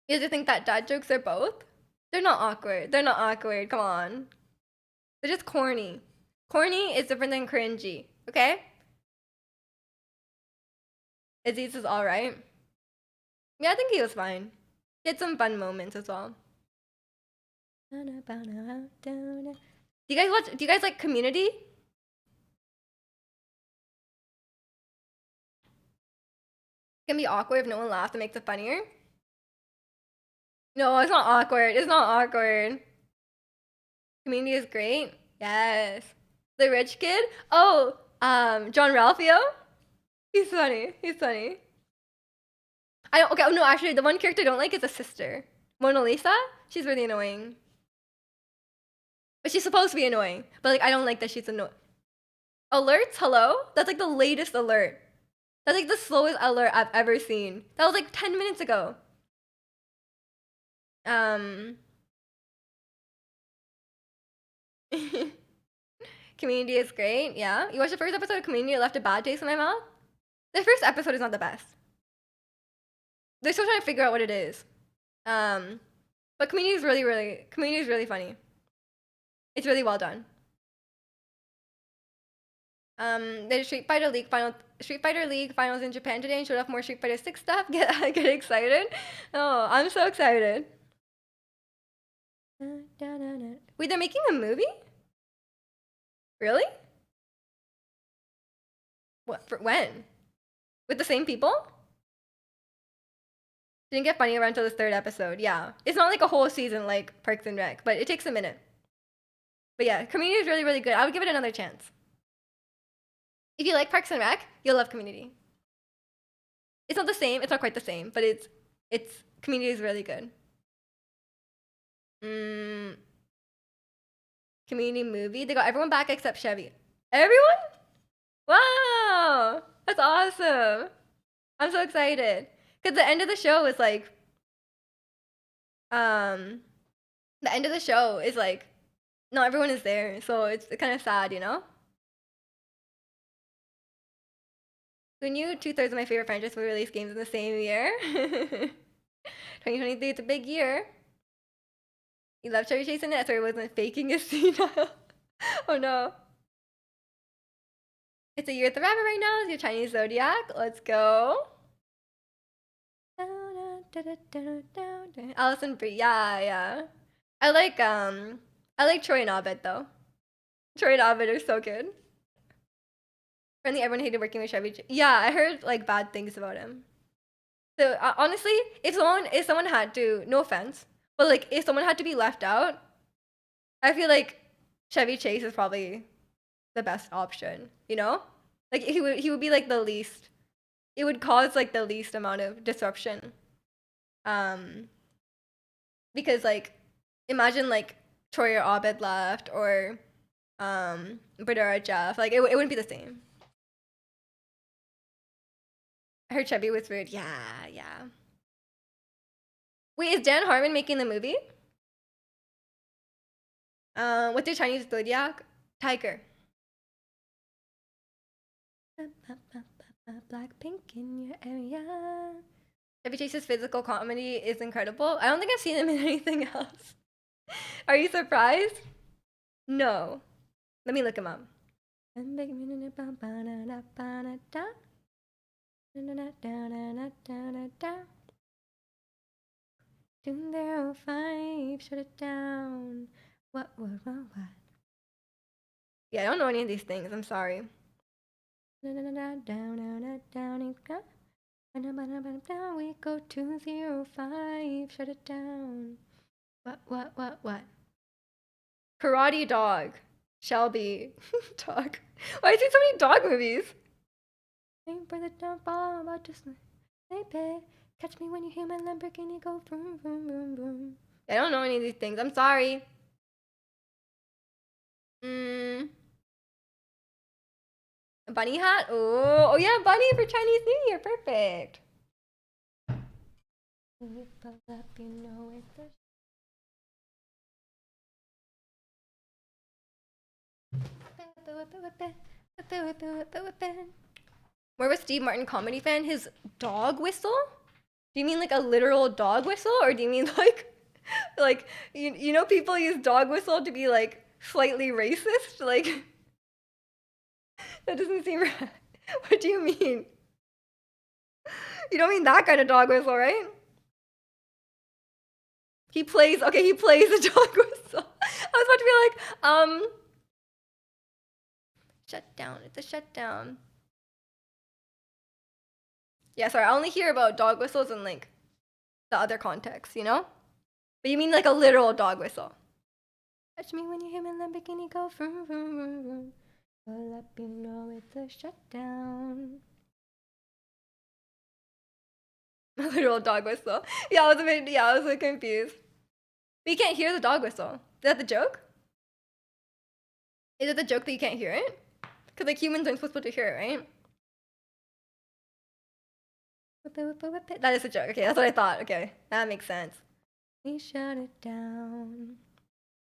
you guys think that dad jokes are both? They're not awkward. They're not awkward. Come on. They're just corny. Corny is different than cringy. Okay? Aziz is alright. Yeah, I think he was fine. He had some fun moments as well. Do you guys watch? Do you guys like Community? It can be awkward if no one laughs. It makes it funnier. No, it's not awkward. It's not awkward. Community is great. Yes. The rich kid. Oh, John Ralphio. He's funny. He's funny. I don't. Okay. Oh, no, actually, the one character I don't like is the sister, Mona Lisa. She's really annoying. But she's supposed to be annoying. But like, I don't like that she's annoying. Alerts? Hello? That's like the latest alert. That's like the slowest alert I've ever seen. That was like 10 minutes ago. Community is great. Yeah. You watched the first episode of Community, it left a bad taste in my mouth? The first episode is not the best. They're still trying to figure out what it is. But Community is really funny. It's really well done. There's Street Fighter League finals in Japan today and showed off more Street Fighter 6 stuff. Get excited. Oh, I'm so excited. Wait, they're making a movie? Really? What, for when? With the same people? Didn't get funny around until the third episode. Yeah. It's not like a whole season like Parks and Rec, but it takes a minute. But yeah, Community is really, really good. I would give it another chance. If you like Parks and Rec, you'll love Community. It's not the same. It's not quite the same, but it's Community is really good. Community movie. They got everyone back except Chevy. Everyone? Wow, that's awesome. I'm so excited because the end of the show is like, the end of the show is like, not everyone is there, so it's kind of sad, you know. Who knew 2/3 of my favorite franchises would release games in the same year? 2023, it's a big year. You love Chevy Chase in it? Sorry, wasn't faking his senile. Oh no. It's a year at the rabbit right now. It's your Chinese zodiac. Let's go. Allison Brie. Yeah, yeah. I like Troy and Abed though. Troy and Abed are so good. Apparently, everyone hated working with Chevy. Yeah, I heard like bad things about him. So honestly, if someone had to, no offense, but like if someone had to be left out, I feel like Chevy Chase is probably the best option. You know, like he would be like the least. It would cause like the least amount of disruption. Um, because like imagine like Troy or Abed left or Britta or Jeff. Like it wouldn't be the same. I heard Chevy was rude. Yeah, yeah. Wait, is Dan Harmon making the movie? What's your Chinese zodiac? Tiger. Blackpink in your area. Chevy Chase's physical comedy is incredible. I don't think I've seen him in anything else. Are you surprised? No. Let me look him up. Doom 05, shut it down. What? Yeah, I don't know any of these things. I'm sorry. We go 205, shut it down. What? Karate Dog. Shelby. Dog. Why is there so many dog movies? Aim for the downfall, about to baby. Catch me when you hear my Lamborghini go vroom, vroom, vroom, vroom. I don't know any of these things. I'm sorry. A bunny hat? Oh yeah, bunny for Chinese New Year. Perfect. Where was Steve Martin comedy fan? His dog whistle? Do you mean like a literal dog whistle, or do you mean like you know people use dog whistle to be like slightly racist? Like that doesn't seem right. What do you mean? You don't mean that kind of dog whistle, right? He plays a dog whistle. I was about to be like, shut down. It's a shutdown. Yeah, sorry, I only hear about dog whistles in like the other context, you know? But you mean like a literal dog whistle. Catch me when you hear my Lamborghini go vroom, vroom, vroom, vroom. I'll let you know it's a shutdown. A literal dog whistle. Yeah, I was a bit confused. But you can't hear the dog whistle. Is that the joke? Is it the joke that you can't hear it? Because like humans aren't supposed to hear it, right? Whip it. That is a joke. Okay, that's what I thought. Okay, that makes sense. We shut it down.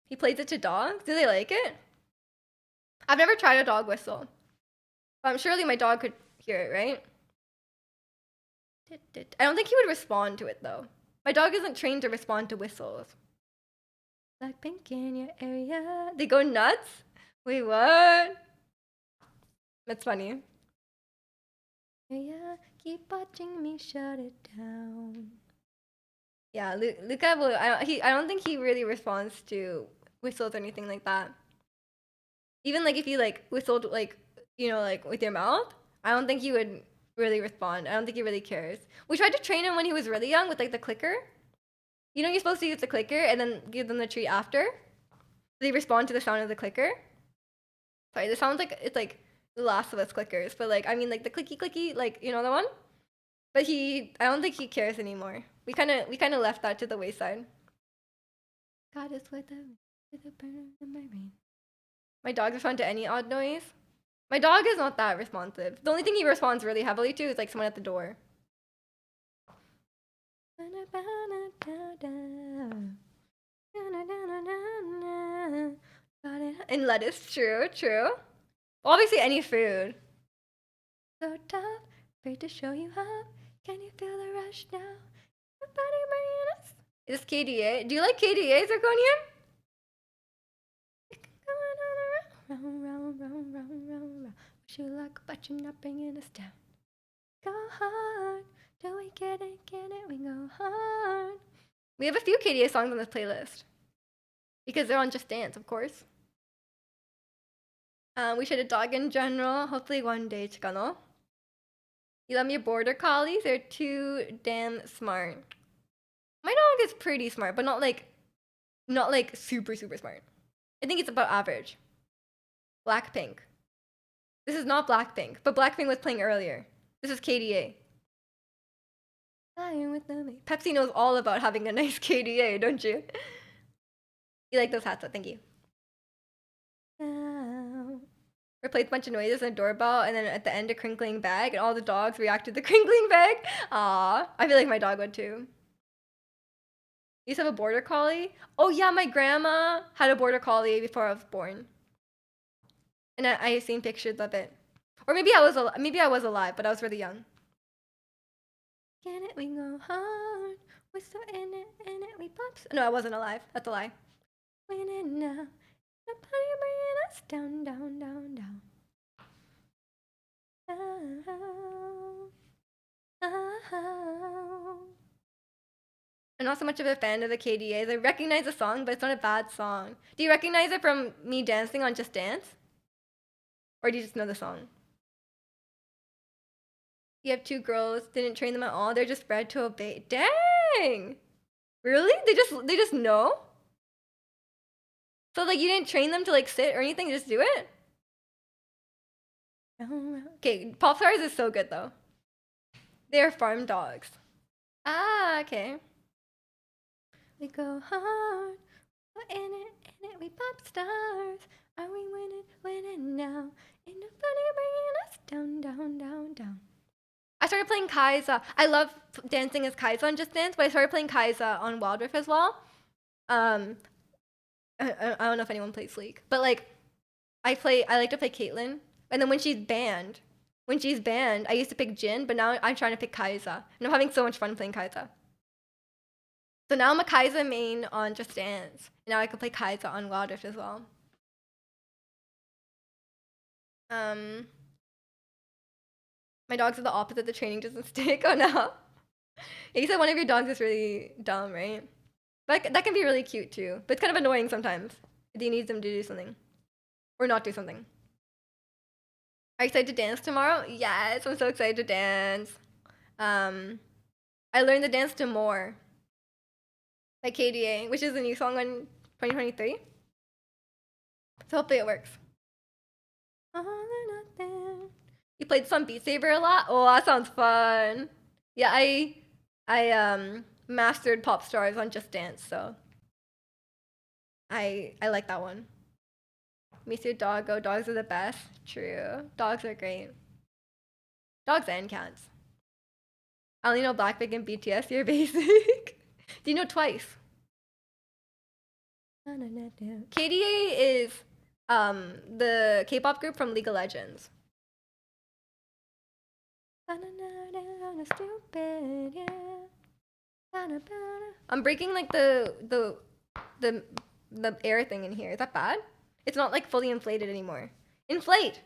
He plays it to dogs? Do they like it? I've never tried a dog whistle. But surely my dog could hear it, right? I don't think he would respond to it though. My dog isn't trained to respond to whistles. Blackpink in your area. They go nuts? Wait, what? That's funny. Yeah, keep watching me shut it down. Yeah, Luca will. I don't think he really responds to whistles or anything like that. Even like if you like whistled like like with your mouth, I don't think he would really respond. I don't think he really cares. We tried to train him when he was really young with like the clicker. You know you're supposed to use the clicker and then give them the treat after. They respond to the sound of the clicker. Sorry, this sounds like it's like the Last of Us clickers, but like I mean like the clicky clicky, like you know the one. But I don't think he cares anymore. We kind of left that to the wayside. God is with a burn in my brain. My dog responds to any odd noise. My dog is not that responsive. The only thing he responds really heavily to is like someone at the door. And lettuce, true. Obviously any food. So tough, afraid to show you up. Can you feel the rush now? Is this KDA? Do you like KDA, Zirconian? Round. Wish you luck, but you're not bringing us down. Go hard, till we get it, we go hard. We have a few KDA songs on this playlist. Because they're on Just Dance, of course. We should a dog in general. Hopefully one day, chikano. You love your border collies? They're too damn smart. My dog is pretty smart, but not like super super smart. I think it's about average. Blackpink. This is not Blackpink, but Blackpink was playing earlier. This is KDA. Pepsi knows all about having a nice KDA, don't you? You like those hats, so thank you. Replaced a bunch of noises in a doorbell, and then at the end a crinkling bag, and all the dogs react to the crinkling bag. Aw, I feel like my dog would too. You used to have a border collie? Oh yeah, my grandma had a border collie before I was born, and I seen pictures of it. Or maybe I was alive, but I was really young. Get it, we go hard. We're so in it, we pops. No, I wasn't alive. That's a lie. Win it now. The party bringing us down, down, down, down. Oh, oh. I'm not so much of a fan of the KDAs. I recognize the song, but it's not a bad song. Do you recognize it from me dancing on Just Dance? Or do you just know the song? You have 2 girls, didn't train them at all. They're just bred to obey. Dang! Really? They just know? So like you didn't train them to like sit or anything, just do it? Okay, Pop Stars is so good though. They're farm dogs. Ah, okay. We go hard, we're in it, we pop stars. Are we winning now? Ain't nobody bringing us down, down, down, down. I started playing Kaiza. I love dancing as Kaiza on Just Dance, but I started playing Kaiza on Wild Rift as well. I don't know if anyone plays League, but like, I like to play Caitlyn, and then when she's banned, I used to pick Jin, but now I'm trying to pick Kaiza, and I'm having so much fun playing Kaiza. So now I'm a Kaiza main on Just Dance, and now I can play Kaiza on Wild Rift as well. My dogs are the opposite. The training doesn't stick. Oh no. Yeah, you said one of your dogs is really dumb, right? But that can be really cute too. But it's kind of annoying sometimes. You need them to do something. Or not do something. Are you excited to dance tomorrow? Yes, I'm so excited to dance. I learned to dance to More by KDA, which is a new song on 2023. So hopefully it works. You played some Beat Saber a lot? Oh, that sounds fun. Yeah, I mastered Pop Stars on Just Dance, so I like that one. Miss your doggo. Dogs are the best. True. Dogs are great. Dogs and cats. I only know Blackpink and BTS. You're basic. Do you know Twice? KDA is the K-pop group from League of Legends. I'm breaking like the air thing in here. Is that bad? It's not like fully inflated anymore. Inflate!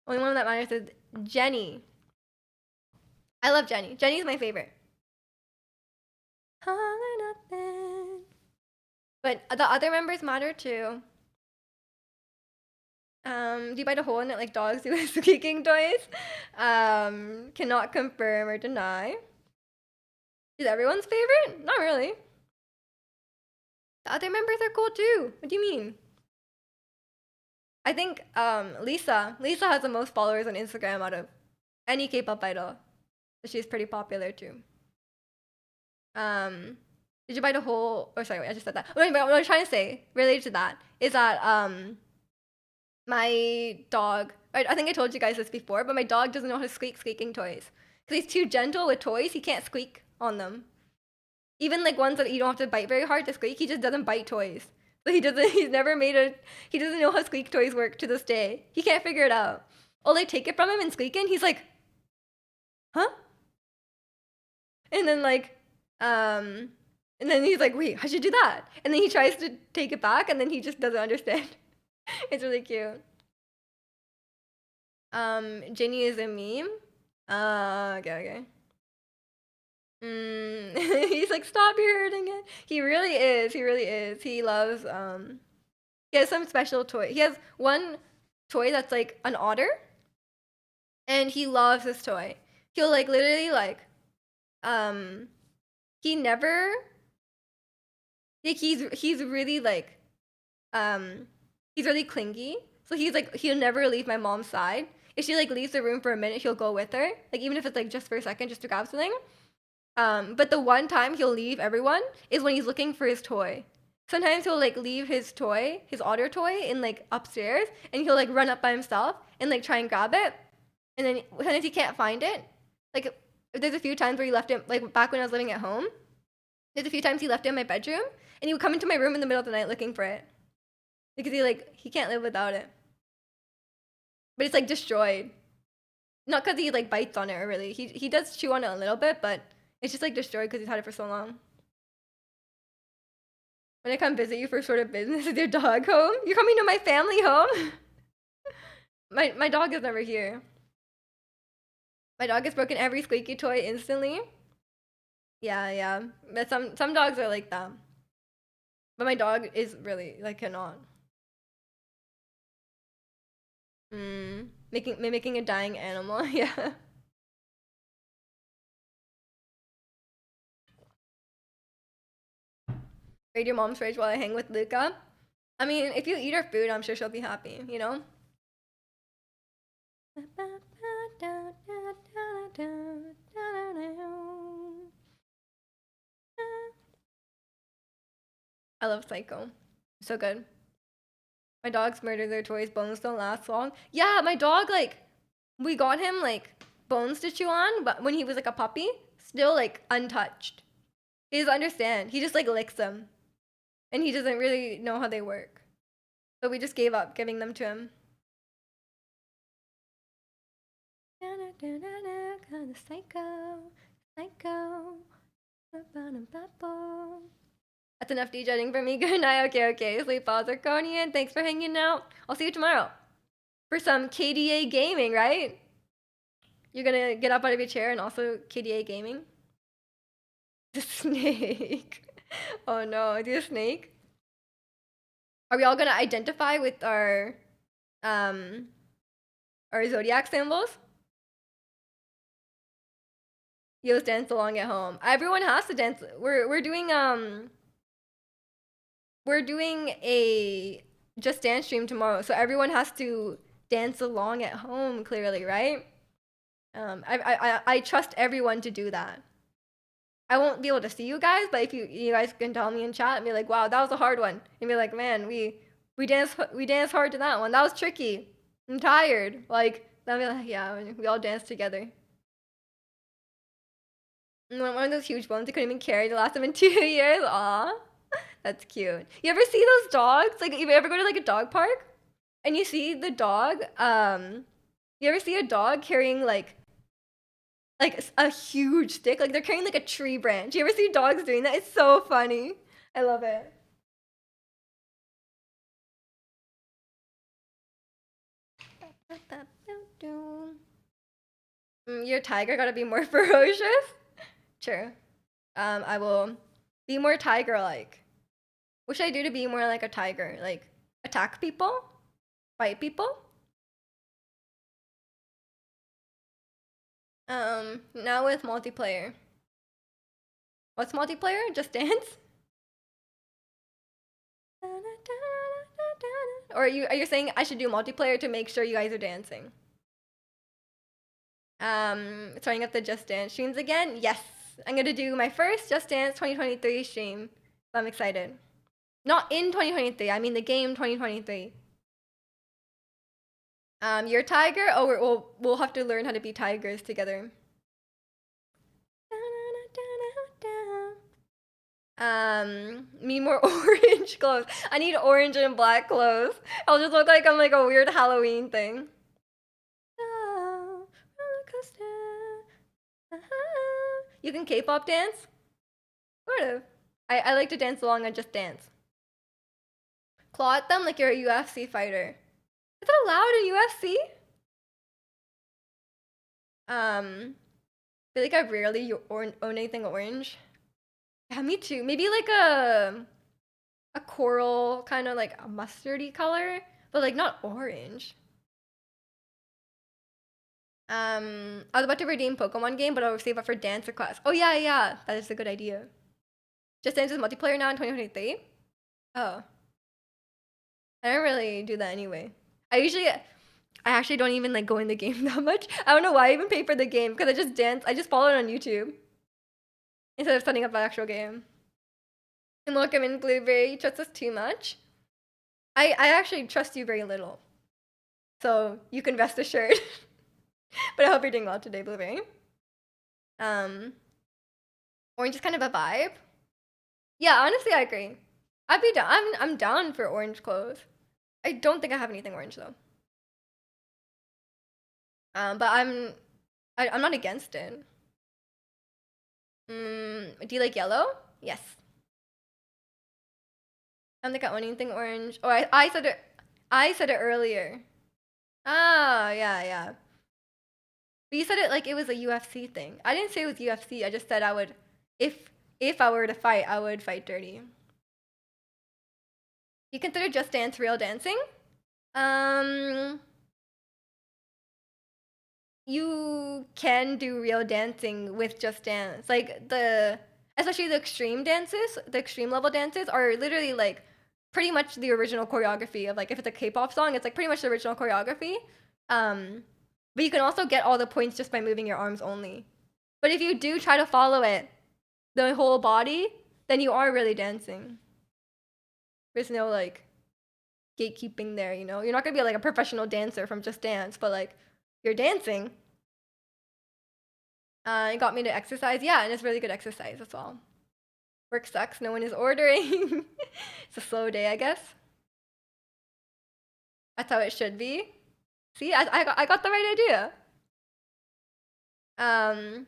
Only one that matters is Jenny. I love Jenny. Jenny's my favorite. But the other members matter too. Do you bite a hole in it like dogs do with squeaking toys? Cannot confirm or deny. Is everyone's favorite? Not really. The other members are cool too. What do you mean? I think Lisa has the most followers on Instagram out of any K-pop idol. So she's pretty popular too. Did you bite a hole? Oh, sorry, wait, I just said that. What I'm trying to say, related to that, is that my dog, I think I told you guys this before, but my dog doesn't know how to squeak squeaking toys. Because he's too gentle with toys, he can't squeak on them. Even like ones that you don't have to bite very hard to squeak, he just doesn't bite toys. So he doesn't know how squeak toys work to this day. He can't figure it out. Or they take it from him and squeak it, and he's like, huh? And then like, and then he's like, wait, how'd you do that? And then he tries to take it back, and then he just doesn't understand. It's really cute. Ginny is a meme. Okay, okay. He's like, stop, you're hurting it. He really is. He really is. He loves he has some special toy. He has one toy that's like an otter, and he loves this toy. He'll like literally like um he never like he's really like um he's really clingy. So he's like he'll never leave my mom's side. If she like leaves the room for a minute, he'll go with her. Like even if it's like just for a second, just to grab something. But the one time he'll leave everyone is when he's looking for his toy. Sometimes he'll like leave his toy, his otter toy, in like upstairs, and he'll like run up by himself and like try and grab it. And then sometimes he can't find it. Like there's a few times where he left it, like back when I was living at home. There's a few times he left it in my bedroom, and he would come into my room in the middle of the night looking for it because he can't live without it. But it's like destroyed. Not because he like bites on it or really. He does chew on it a little bit, but it's just like destroyed because he's had it for so long. When I come visit you for sort of business, is your dog home? You're coming to my family home? My dog is never here. My dog has broken every squeaky toy instantly. Yeah, yeah. But some dogs are like that. But my dog is really like cannot. Mimicking a dying animal. Yeah. Raid your mom's fridge while I hang with Luca. I mean, if you eat her food, I'm sure she'll be happy, you know? I love Psycho. So good. My dogs murder their toys. Bones don't last long. Yeah, my dog, like, we got him, like, bones to chew on, but when he was, like, a puppy, still, like, untouched. He doesn't understand. He just, like, licks them. And he doesn't really know how they work. So we just gave up giving them to him. Psycho, psycho. That's enough DJing for me. Good night. Okay, okay. Sleep well, Zirconian. Thanks for hanging out. I'll see you tomorrow for some KDA gaming, right? You're gonna get up out of your chair and also KDA gaming? The snake. Oh no, the snake. Are we all gonna identify with um our zodiac symbols? You'll dance along at home. Everyone has to dance. We're doing a Just Dance stream tomorrow, so everyone has to dance along at home. Clearly, right? I trust everyone to do that. I won't be able to see you guys, but if you guys can tell me in chat and be like, "Wow, that was a hard one," and be like, "Man, we danced hard to that one. That was tricky. I'm tired." Like, then be like, "Yeah, we all danced together." And one of those huge bones I couldn't even carry the last of in 2 years. Aw, that's cute. You ever see those dogs? Like, you ever go to like a dog park and you see the dog? You ever see a dog carrying like a huge stick? Like they're carrying like a tree branch. You ever see dogs doing that? It's so funny. I love it. Your tiger gotta be more ferocious. Sure. I will be more tiger-like. What should I do to be more like a tiger? Like attack people? Fight people? Now with multiplayer. What's multiplayer? Just dance? Or are you saying I should do multiplayer to make sure you guys are dancing? Starting up the Just Dance streams again? Yes. I'm gonna do my first Just Dance 2023 stream. So I'm excited. Not in 2023, I mean the game 2023. You're tiger? Oh, we'll have to learn how to be tigers together. Me more orange clothes. I need orange and black clothes. I'll just look like I'm like a weird Halloween thing. You can K-pop dance? Sort of. I like to dance along and Just Dance. Claw at them like you're a UFC fighter. Is that allowed in UFC? I feel like I rarely own anything orange. Yeah, me too. Maybe like a coral kind of like a mustardy color, but like not orange. I was about to redeem Pokemon game, but I'll save up for dance or class. Oh yeah, yeah, that is a good idea. Just Dance is multiplayer now in 2023. Oh, I don't really do that anyway. I actually don't even like go in the game that much. I don't know why I even pay for the game because I just dance. I just follow it on YouTube instead of setting up the actual game. And welcome in, Blueberry. You trust us too much. I actually trust you very little, so you can rest assured. But I hope you're doing well today, Blueberry. Um, Orange is kind of a vibe. Yeah, honestly, I agree. I'd be down. I'm down for orange clothes. I don't think I have anything orange though. But I'm not against it. Do you like yellow? Yes. I don't think I own anything orange. Oh, I said it. I said it earlier. Oh, yeah, yeah. But you said it like it was a UFC thing. I didn't say it was UFC. I just said I would, if I were to fight, I would fight dirty. You consider Just Dance real dancing? Um, you can do real dancing with Just Dance. Like especially the extreme dances, the extreme level dances are literally like pretty much the original choreography of like if it's a K-pop song, it's like pretty much the original choreography. But you can also get all the points just by moving your arms only. But if you do try to follow it, the whole body, then you are really dancing. There's no like gatekeeping there, you know? You're not gonna be like a professional dancer from Just Dance, but like you're dancing. It got me to exercise. Yeah, and it's really good exercise as well. Work sucks. No one is ordering. It's a slow day, I guess. That's how it should be. See, I got the right idea.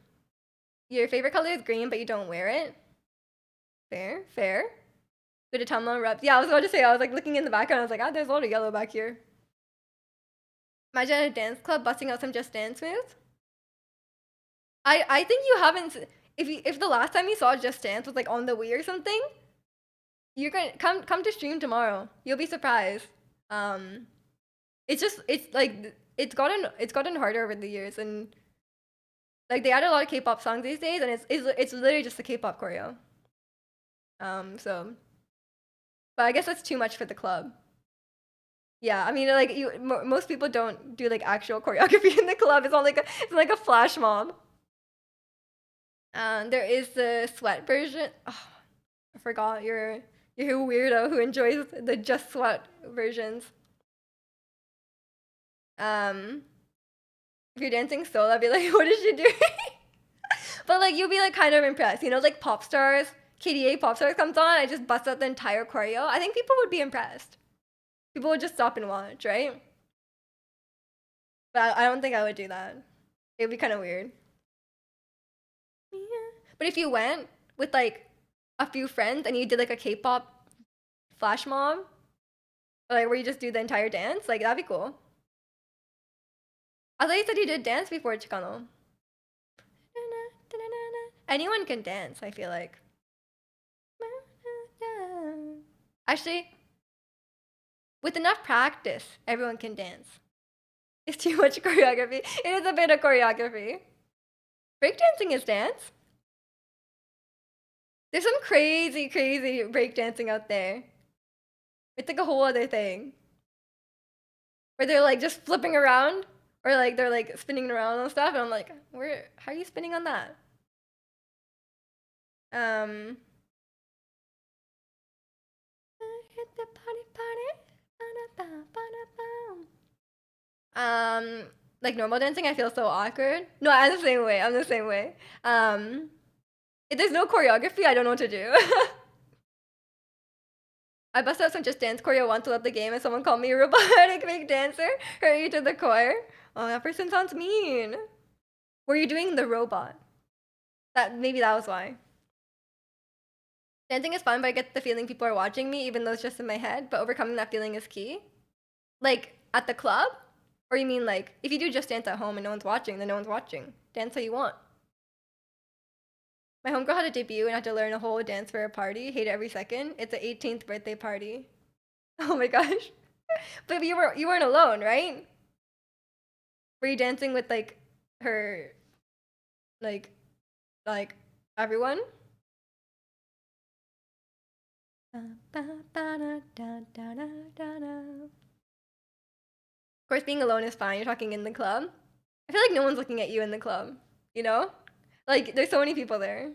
Your favorite color is green, but you don't wear it. Fair, fair. Good to Tumblr reps. Yeah, I was about to say, I was like looking in the background, I was like, ah, there's a lot of yellow back here. Imagine at a dance club busting out some Just Dance moves. I think you haven't. If the last time you saw Just Dance was like on the Wii or something, you're gonna come to stream tomorrow. You'll be surprised. It's like it's gotten harder over the years, and like they add a lot of K-pop songs these days, and it's literally just the K-pop choreo. So, but I guess that's too much for the club. Yeah, I mean, like most people don't do like actual choreography in the club. It's like a flash mob. There is the sweat version. Oh, I forgot. You're a weirdo who enjoys the just sweat versions. Um, if you're dancing solo, I'd be like, what is she doing? But like you'll be like kind of impressed, you know, like pop stars, KDA pop stars comes on, I just bust out the entire choreo. I think people would be impressed. People would just stop and watch, right? But I don't think I would do that. It would be kind of weird. But if you went with like a few friends and you did like a K-pop flash mob, or like where you just do the entire dance, like that'd be cool. I thought you said you did dance before, Chicano. Anyone can dance, I feel like. Actually, with enough practice, everyone can dance. It's too much choreography. It is a bit of choreography. Breakdancing is dance. There's some crazy, crazy breakdancing out there. It's like a whole other thing. Where they're like just flipping around, or like they're like spinning around and stuff, and I'm like, how are you spinning on that? Um, hit the party party. Like normal dancing, I feel so awkward. No, I'm the same way. I'm the same way. If there's no choreography, I don't know what to do. I busted out some Just Dance choreo once to love the game, and someone called me a robotic fake dancer. Hurt you to the core. Oh, that person sounds mean. Were you doing the robot? Maybe that was why. Dancing is fun, but I get the feeling people are watching me, even though it's just in my head. But overcoming that feeling is key. Like at the club, Or you mean like if you do Just Dance at home and no one's watching, then no one's watching. Dance how you want. My homegirl had a debut and had to learn a whole dance for a party. Hate it every second. It's an 18th birthday party. Oh my gosh. But you weren't alone, right? Were you dancing with like her like like everyone? Of course, being alone is fine. You're talking in the club. I feel like no one's looking at you in the club, you know? Like, there's so many people there.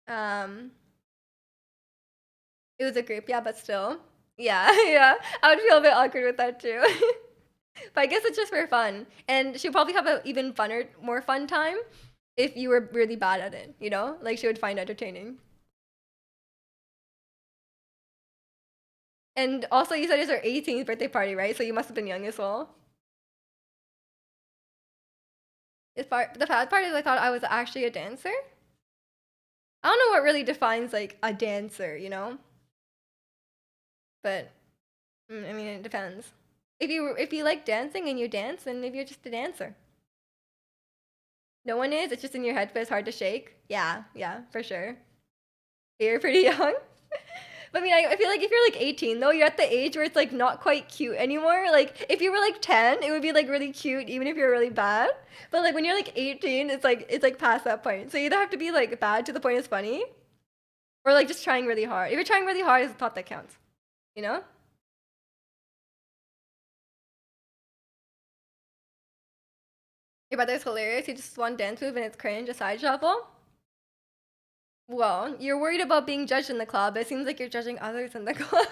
Um, it was a group, yeah, but still. Yeah, yeah. I would feel a bit awkward with that too. But I guess it's just for fun. And she'd probably have an even funner, more fun time if you were really bad at it, you know? Like, she would find entertaining. And also, you said it's her 18th birthday party, right? So you must have been young as well. The bad part is I thought I was actually a dancer. I don't know what really defines like a dancer, you know? But I mean, it depends. If you like dancing and you dance, then maybe you're just a dancer. No one is. It's just in your head, but it's hard to shake. Yeah, yeah, for sure. You're pretty young. But I mean, I feel like if you're like 18, though, you're at the age where it's like not quite cute anymore. Like if you were like 10, it would be like really cute, even if you're really bad. But like when you're like 18, it's like past that point. So you either have to be like bad to the point it's funny, or like just trying really hard. If you're trying really hard, it's the thought that counts. You know? Your brother's hilarious. He just one dance move and it's cringe, a side shuffle. Well, you're worried about being judged in the club. It seems like you're judging others in the club.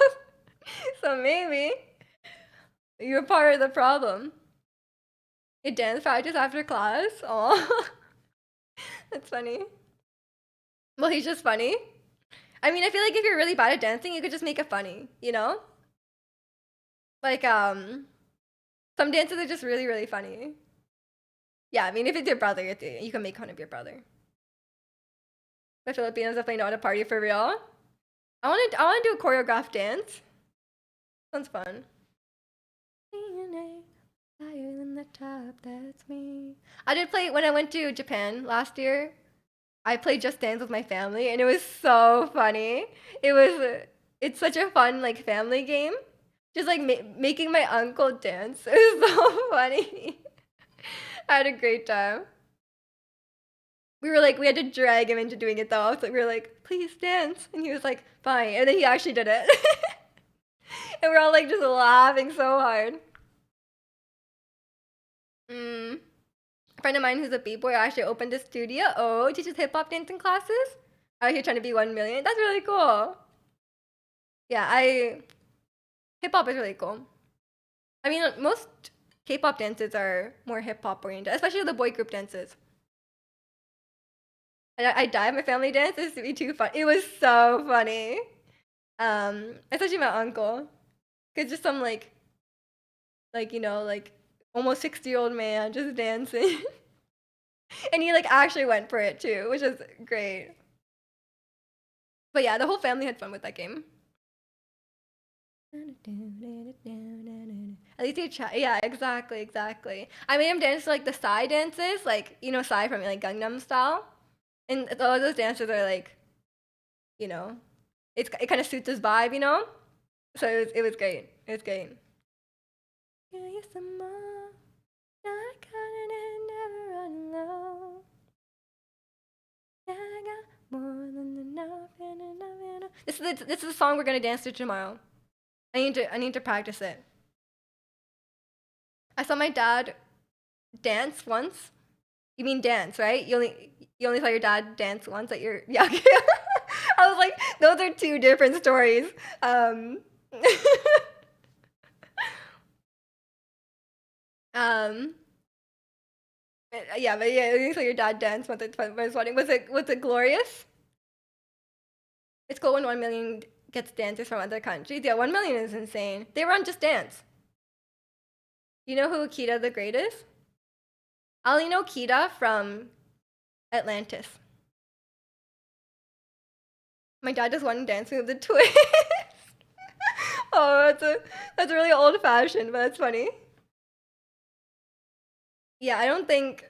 So maybe you're part of the problem. You dance practice after class? Oh, that's funny. Well, he's just funny. I mean, I feel like if you're really bad at dancing, you could just make it funny, you know? Like, some dances are just really, really funny. Yeah, I mean, if it's your brother, you can make fun of your brother. The Filipinos definitely know how to party for real. I want to do a choreographed dance. Sounds fun. Higher than the top, that's me. I did play when I went to Japan last year. I played Just Dance with my family, and it was so funny. It's such a fun like family game. Just like making my uncle dance. It was so funny. I had a great time. We had to drag him into doing it though. So we were like, please dance. And he was like, fine. And then he actually did it. And we're all like just laughing so hard. A friend of mine who's a b-boy actually opened a studio. Oh, teaches hip-hop dancing classes. Out here trying to be 1 million. That's really cool. Yeah, hip-hop is really cool. I mean, most K-pop dances are more hip-hop oriented, especially the boy group dances. And I died my family dance. This would be too fun. It was so funny. Especially my uncle. Cause just some like you know, like almost 60-year-old man just dancing. And he like actually went for it too, which is great. But yeah, the whole family had fun with that game. At least you try. Yeah, exactly, exactly. I made him dance to, like the Psy dances, like you know Psy from like Gangnam Style, and all those dances are like, you know, it kind of suits his vibe, you know. So it was great. It was great. Yeah, you some more. I couldn't never run low. Yeah, I got more than enough and enough. This is the song we're gonna dance to tomorrow. I need to practice it. I saw my dad dance once. You mean dance, right? You only saw your dad dance once at your yeah. Okay. I was like, those are two different stories. Um, yeah, but yeah, you saw your dad dance once at his wedding. Was it glorious? It's cool when 1 million gets dancers from other countries. Yeah, 1 million is insane. They were on Just Dance. You know who Kita the Great is? I only know Kita from Atlantis. My dad does one dance with the twist. Oh, that's really old fashioned, but that's funny. Yeah, I don't think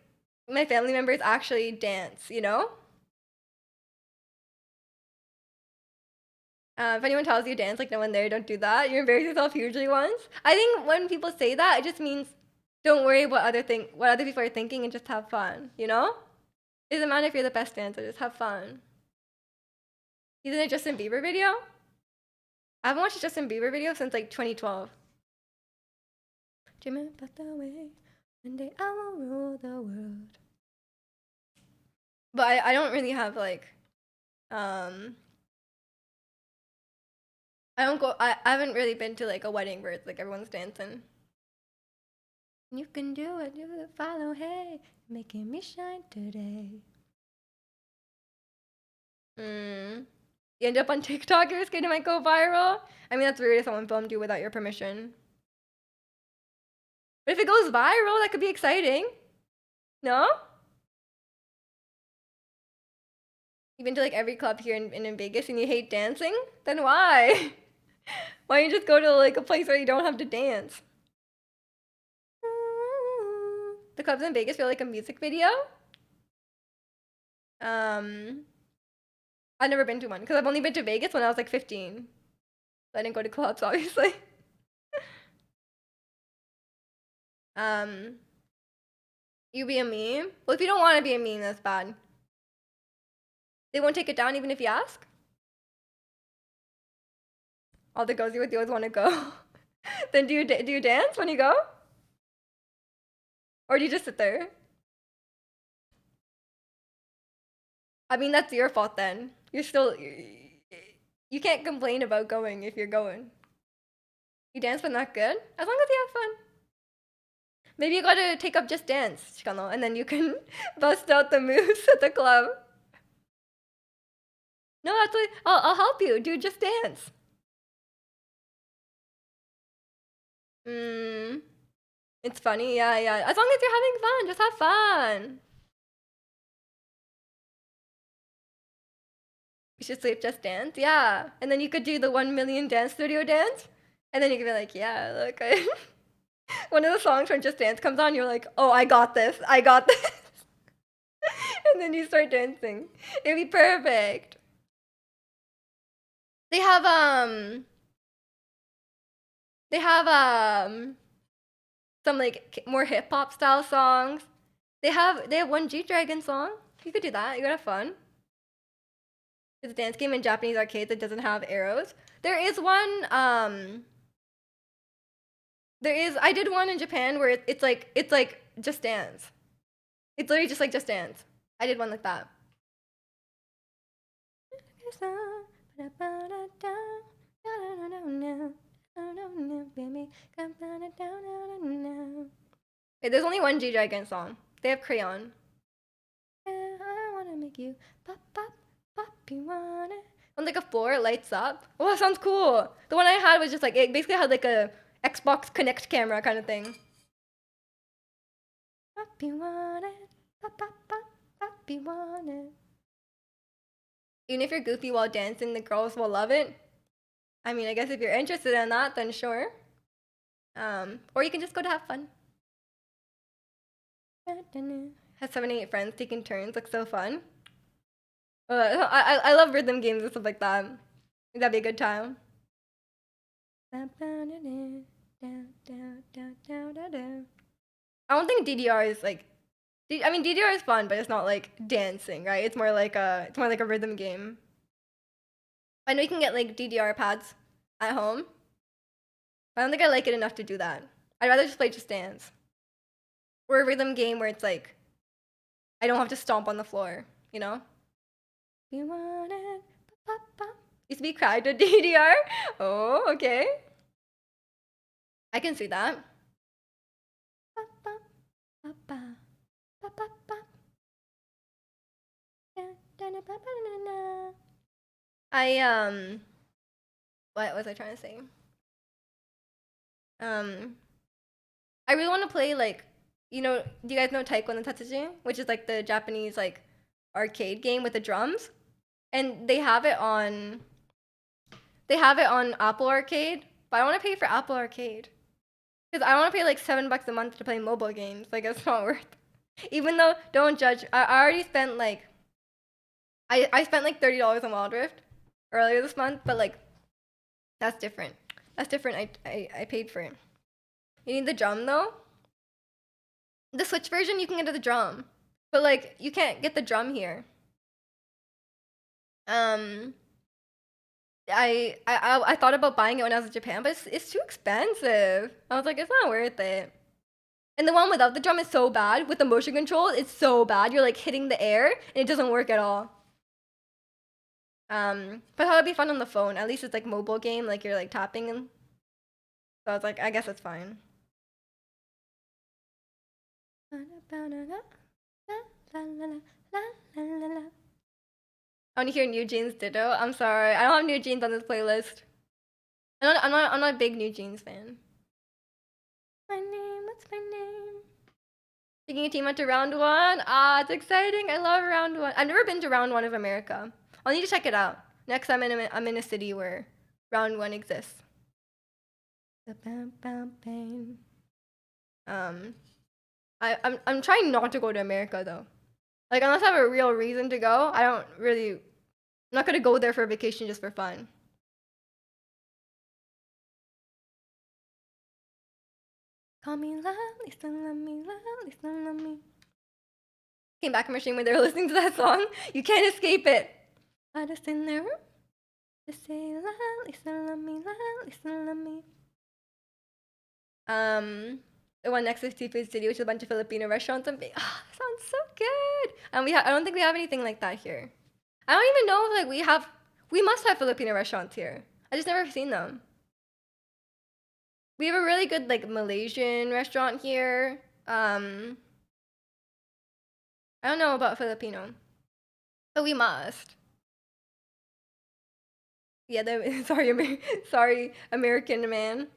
my family members actually dance, you know? If anyone tells you dance like no one there, don't do that. You're embarrassing yourself hugely once. I think when people say that, it just means don't worry what other people are thinking and just have fun, you know? It doesn't matter if you're the best dancer, just have fun. He's in a Justin Bieber video? I haven't watched a Justin Bieber video since like 2012. Dreaming about the way one day I will rule the world. But I don't really have like I haven't really been to like a wedding where it's like everyone's dancing. You can do it, follow, hey, making me shine today. You end up on TikTok, your skate might go viral. I mean, that's weird if someone filmed you without your permission. But if it goes viral, that could be exciting. No? You've been to like every club here in Vegas and you hate dancing? Then why? Why don't you just go to like a place where you don't have to dance? The clubs in Vegas feel like a music video. I've never been to one because I've only been to Vegas when I was like 15. So I didn't go to clubs, obviously. You be a meme? Well, if you don't want to be a meme, that's bad. They won't take it down even if you ask? All the girls you with, you always want to go. Then do you dance when you go? Or do you just sit there? I mean, that's your fault then. You can't complain about going if you're going. You dance but not good? As long as you have fun. Maybe you gotta take up Just Dance, Chikano, and then you can bust out the moves at the club. No, that's like, I'll help you. Do Just Dance. It's funny, yeah. As long as you're having fun, just have fun. You should sleep Just Dance, yeah. And then you could do the 1 million dance studio dance. And then you could be like, yeah, look, one of the songs from Just Dance comes on, you're like, oh, I got this. And then you start dancing. It'd be perfect. They have some like more hip hop style songs. They have one G-Dragon song. You could do that. You could have fun. It's a dance game in Japanese arcades that doesn't have arrows. There is one I did one in Japan where it's like Just Dance. It's literally just like Just Dance. I did one like that. Wait, there's only one G-Dragon song. They have Crayon. I wanna make you pop, pop, pop, you wanna. On like a floor, it lights up. Oh, that sounds cool. The one I had was just like, it basically had like a Xbox Connect camera kind of thing. Pop, you wanna. Pop, pop, pop, pop, you wanna. Even if you're goofy while dancing, the girls will love it. I mean, I guess if you're interested in that, then sure. Or you can just go to have fun. Have 7 or 8 friends taking turns, looks so fun. I love rhythm games and stuff like that. That'd be a good time. I don't think DDR is like, I mean DDR is fun, but it's not like dancing, right? It's more like a rhythm game. I know you can get like DDR pads at home, but I don't think I like it enough to do that. I'd rather just play Just Dance. Or a rhythm game where it's like, I don't have to stomp on the floor, you know? You want it? Pop, pop. Used to be cried to DDR? Oh, okay. I can see that. Pop, pop, pop, pop, pop, pop, pop. What was I trying to say? I really want to play like, you know, do you guys know Taiko no Tatsuji? Which is like the Japanese like arcade game with the drums. And they have it on Apple Arcade. but I want to pay for Apple Arcade because I want to pay like $7 a month to play mobile games. Like it's not worth. Even though, don't judge. I already spent like I spent like $30 on Wild Rift earlier this month, but like that's different. That's different. I paid for it. You need the drum though. The Switch version you can get the drum, but like you can't get the drum here. Um, I thought about buying it when I was in Japan, but it's too expensive. I was like, it's not worth it. And the one without the drum is so bad. With the motion control, it's so bad. You're like hitting the air and it doesn't work at all. But I thought it'd be fun on the phone. At least it's like mobile game, like you're like tapping and so I was like, I guess it's fine. I want to hear New Jeans Ditto. I'm sorry, I don't have New Jeans on this playlist. I'm not a big New Jeans fan. My name, what's my name? Taking a team out to round one. Ah, it's exciting. I love round one. I've never been to round one of America. I'll need to check it out. Next time I'm in a city where round one exists. I'm trying not to go to America though. Like unless I have a real reason to go, I'm not gonna go there for a vacation just for fun. Call me love, listen, love me, love, listen, love me. Came back from machine when they were listening to that song. You can't escape it. I just in there. Just say love, listen, love me, love, listen, love me. The one next to Seafood City, which is a bunch of Filipino restaurants. And sounds so good. And I don't think we have anything like that here. I don't even know if like we must have Filipino restaurants here. I just never seen them. We have a really good like Malaysian restaurant here. I don't know about Filipino, but we must. Yeah, sorry, American man.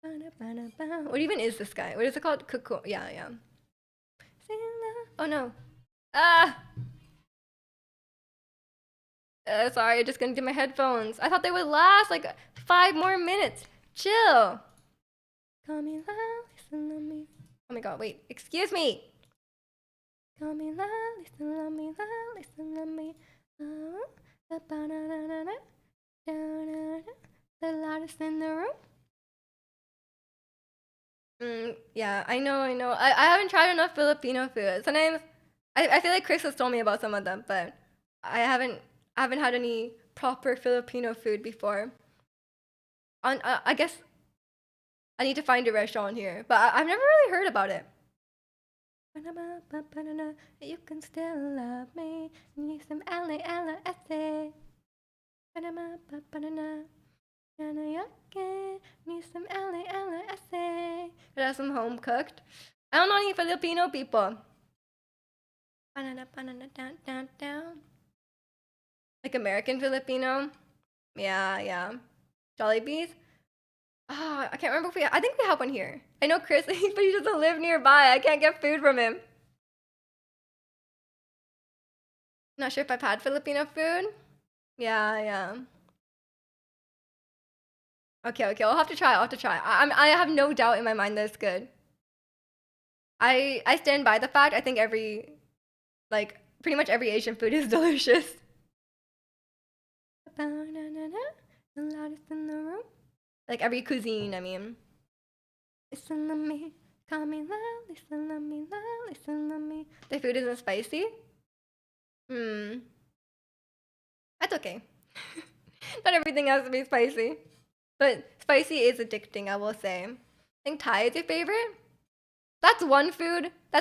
What even is this guy? What is it called? Kuko. Yeah. Oh no. Sorry, I just couldn't get my headphones. I thought they would last like 5 more minutes. Chill. Call me love, listen to me. Oh my god, wait. Excuse me. Call me love, listen to me, love, listen to me. The loudest in the room. Yeah, I know. I haven't tried enough Filipino food. Sometimes I feel like Chris has told me about some of them, but I haven't had any proper Filipino food before. I guess I need to find a restaurant here, but I've never really heard about it. You can still love me. Need some LALSA. Need some LALSA. Could have some home cooked. I don't know any Filipino people. Like American Filipino. Yeah. Jollibees. I can't remember if I think we have one here. I know Chris, but he doesn't live nearby. I can't get food from him. Not sure if I've had Filipino food. Yeah. Okay. I'll have to try. I have no doubt in my mind that it's good. I stand by the fact. I think pretty much every Asian food is delicious. The loudest in the room. Like every cuisine, I mean. Listen to me, call me love. Listen to me, love. Listen to me. The food isn't spicy. That's okay. Not everything has to be spicy. But spicy is addicting, I will say. I think Thai is your favorite. That's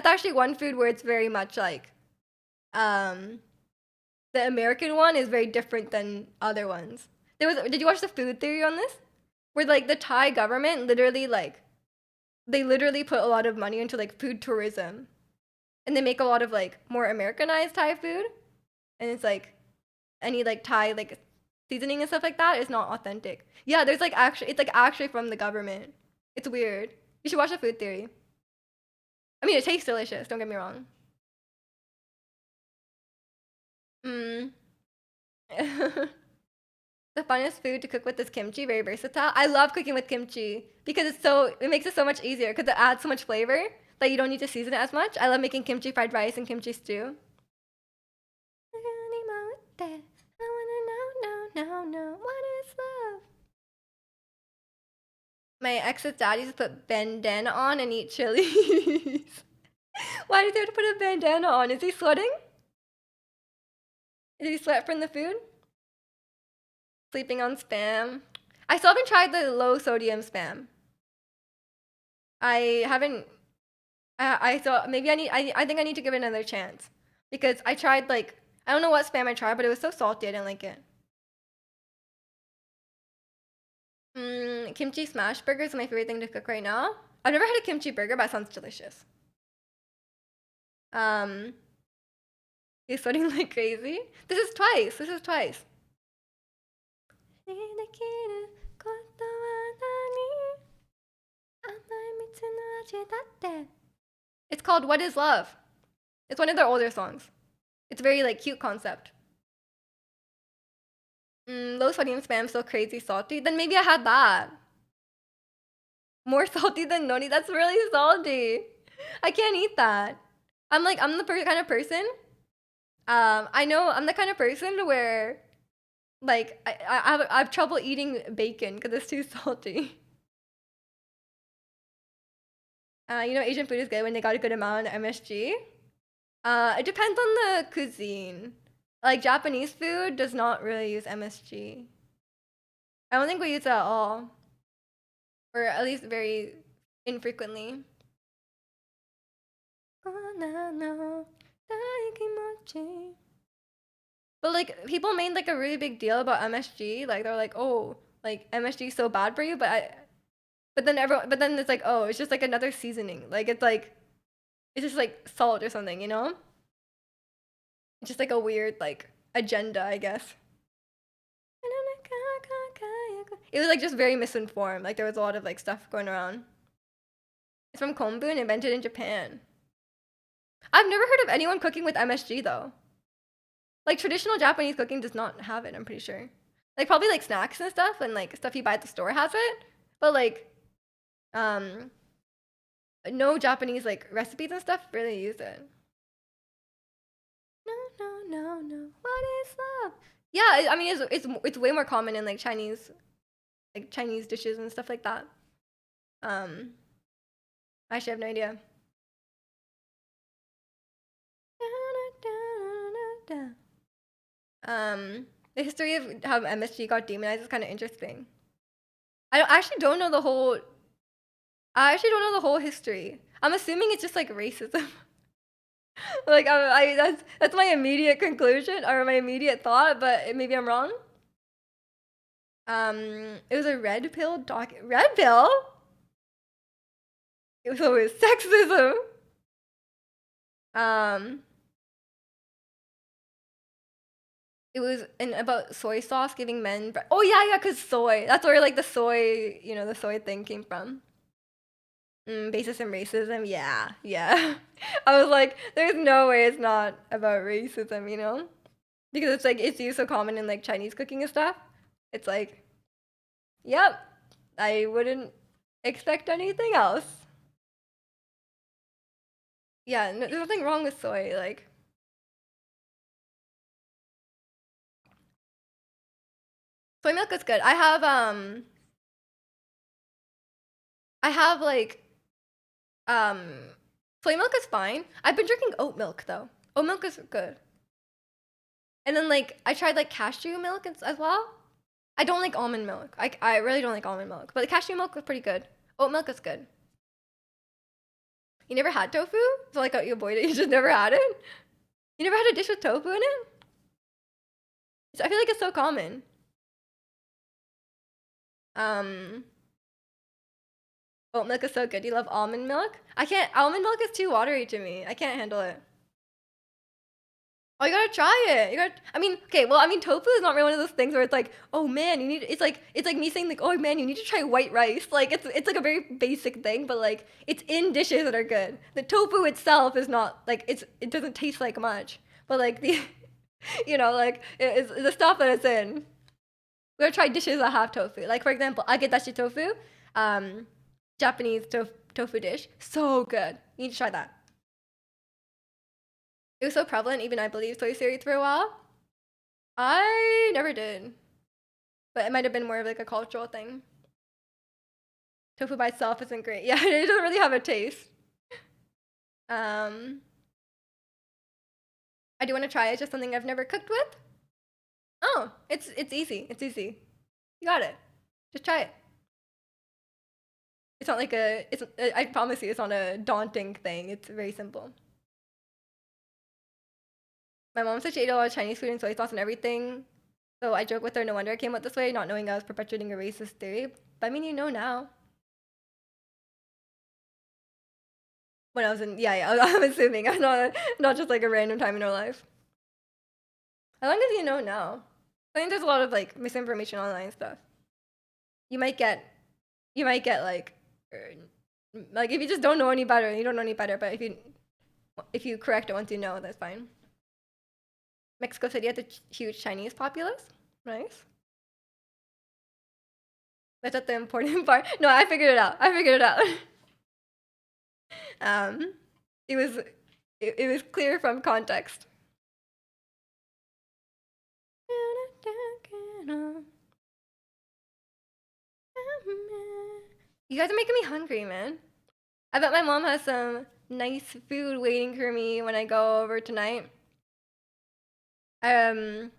actually one food where it's very much like, the American one is very different than other ones. Did you watch the food theory on this? Where like the Thai government they literally put a lot of money into like food tourism. And they make a lot of like more Americanized Thai food. And it's like any like Thai like seasoning and stuff like that is not authentic. Yeah, it's like actually from the government. It's weird. You should watch the food theory. I mean, it tastes delicious, don't get me wrong. The funnest food to cook with is kimchi, very versatile. I love cooking with kimchi because it makes it so much easier because it adds so much flavor that you don't need to season it as much. I love making kimchi fried rice and kimchi stew. I wanna know, what is love? My ex's dad used to put bandana on and eat chilies. Why did he have to put a bandana on? Is he sweating? Did he sweat from the food? Sleeping on Spam. I still haven't tried the low sodium Spam. I haven't. I thought maybe I think I need to give it another chance because I tried like I don't know what Spam I tried, but it was so salty I didn't like it. Kimchi smash burger is my favorite thing to cook right now. I've never had a kimchi burger, but it sounds delicious. He's sweating like crazy. This is twice. This is twice. It's called What is Love? It's one of their older songs. It's a very like cute concept. Low sodium Spam, so crazy salty. Then maybe I had that. More salty than noni. That's really salty. I can't eat that. I'm the kind of person. I know I'm the kind of person where, like, I have trouble eating bacon because it's too salty. You know, Asian food is good when they got a good amount of MSG. It depends on the cuisine. Like Japanese food does not really use MSG. I don't think we use it at all, or at least very infrequently. But like people made like a really big deal about MSG. Like they're like, oh, like MSG is so bad for you. But then it's like, oh, it's just like another seasoning. Like it's just like salt or something, you know? It's just like a weird like agenda, I guess. It was like just very misinformed. Like there was a lot of like stuff going around. It's from kombu and invented in Japan. I've never heard of anyone cooking with MSG though. Like traditional Japanese cooking does not have it, I'm pretty sure. Like probably like snacks and stuff and like stuff you buy at the store has it. But like no Japanese like recipes and stuff really use it. No. What is love? Yeah, I mean it's way more common in like Chinese dishes and stuff like that. I actually have no idea. The history of how MSG got demonized is kind of interesting. I actually don't know the whole history. I'm assuming it's just like racism. Like that's my immediate conclusion or my immediate thought, but maybe I'm wrong. It was a red pill red pill? It was always sexism. It was about soy sauce giving men. Oh yeah, cause soy. That's where like the soy, the soy thing came from. Basis and racism. Yeah. I was like, there's no way it's not about racism, because it's like it's used so common in like Chinese cooking and stuff. It's like, yep, I wouldn't expect anything else. Yeah, there's nothing wrong with soy. Like, soy milk is good. I have like, soy milk is fine. I've been drinking oat milk though. Oat milk is good. And then like I tried like cashew milk as well. I don't like almond milk. I really don't like almond milk, but the cashew milk is pretty good. Oat milk is good. You never had tofu? So like you avoid it. You just never had it. You never had a dish with tofu in it? I feel like it's so common. Oat milk is so good. You love almond milk? I can't. Almond milk is too watery to me. I can't handle it. Oh, you gotta try it. I mean, okay. Well, I mean, tofu is not really one of those things where it's like, oh man, you need. It's like me saying like, oh man, you need to try white rice. Like it's like a very basic thing, but like it's in dishes that are good. The tofu itself is not like it doesn't taste like much, but like the, like it's the stuff that it's in. We're gonna try dishes that have tofu. Like for example, agedashi tofu, Japanese tofu dish. So good. You need to try that. It was so prevalent, even I believe Toy Story for a while. I never did. But it might have been more of like a cultural thing. Tofu by itself isn't great. Yeah, it doesn't really have a taste. I do want to try it. It's just something I've never cooked with. Oh, it's easy. It's easy. You got it. Just try it. It's not like I promise you, it's not a daunting thing. It's very simple. My mom said she ate a lot of Chinese food and soy sauce and everything. So I joke with her, no wonder I came out this way, not knowing I was perpetuating a racist theory. But I mean, you know now. When I was in, yeah, I'm assuming. I'm not just like a random time in her life. As long as you know now. I think there's a lot of like misinformation online stuff. You might get like if you just don't know any better, you don't know any better. But if you correct it once you know, that's fine. Mexico City has a huge Chinese populace. Nice. That's not the important part. No, I figured it out. It was clear from context. You guys are making me hungry, man. I bet my mom has some nice food waiting for me when I go over tonight. When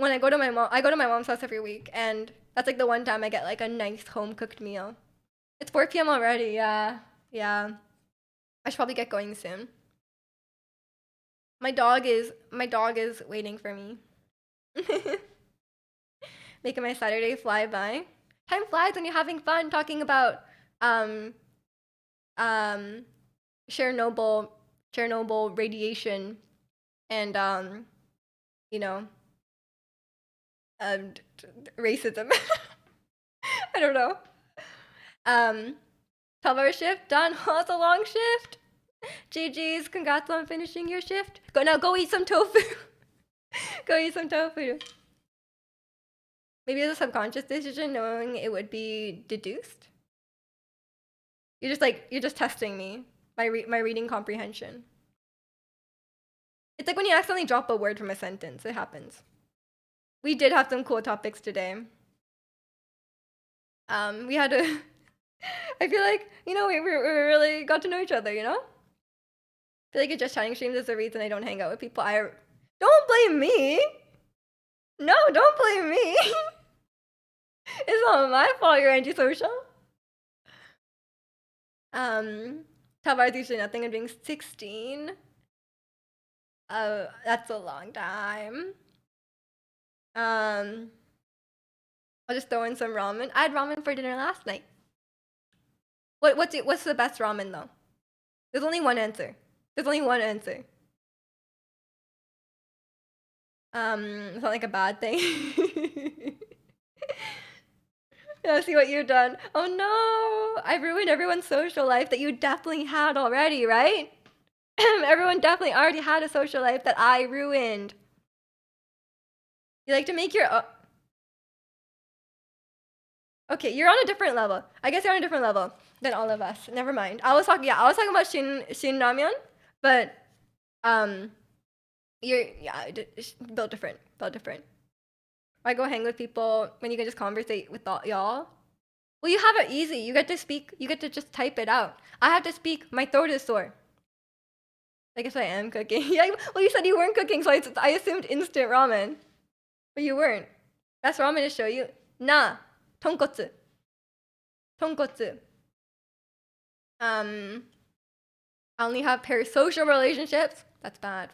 I go to my mom's house every week, and that's like the one time I get like a nice home cooked meal. It's 4 p.m. already. Yeah. I should probably get going soon. My dog is waiting for me. Making my Saturday fly by. Time flies when you're having fun talking about Chernobyl radiation and racism. I don't know. 12-hour shift done. Oh, it's a long shift. GG's, congrats on finishing your shift. Go eat some tofu. Go eat some tofu. Maybe it's a subconscious decision knowing it would be deduced. You're just testing me, my reading comprehension. It's like when you accidentally drop a word from a sentence. It happens. We did have some cool topics today. We had to. I feel like we really got to know each other. I feel like it's just chatting streams is the reason I don't hang out with people. Don't blame me. No, don't blame me. It's not my fault you're antisocial. 12 hours usually nothing and being 16. That's a long time. I'll just throw in some ramen. I had ramen for dinner last night. What's the best ramen though? There's only one answer. It's not like a bad thing. Yeah, see what you've done. Oh no, I ruined everyone's social life that you definitely had already, right? Everyone definitely already had a social life that I ruined. You like to make your Okay, you're on a different level. I guess you're on a different level than all of us. Never mind. I was talking about Shin Ramyeon, but it's built different. I go hang with people when you can just conversate with y'all. Well, you have it easy. You get to speak. You get to just type it out. I have to speak. My throat is sore. I guess I am cooking. Yeah. Well, you said you weren't cooking, so I assumed instant ramen, but you weren't. Best ramen to show you. Nah, tonkotsu. I only have parasocial relationships. That's bad.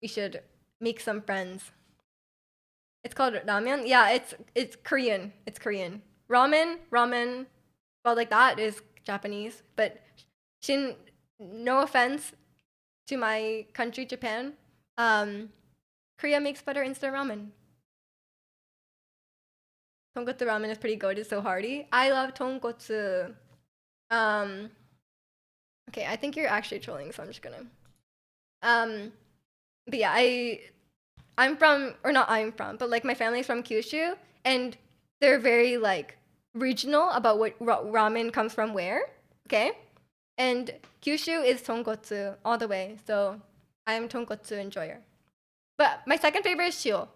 We should make some friends. It's called ramyeon. Yeah, it's Korean. Ramen, spelled like that is Japanese. But no offense to my country, Japan. Korea makes better instant ramen. Tonkotsu ramen is pretty good. It's so hearty. I love tonkotsu. Okay, I think you're actually trolling, so I'm just gonna. But yeah, but like my family's from Kyushu, and they're very like regional about what ramen comes from where. Okay, and Kyushu is tonkotsu all the way, so I'm tonkotsu enjoyer. But my second favorite is shio,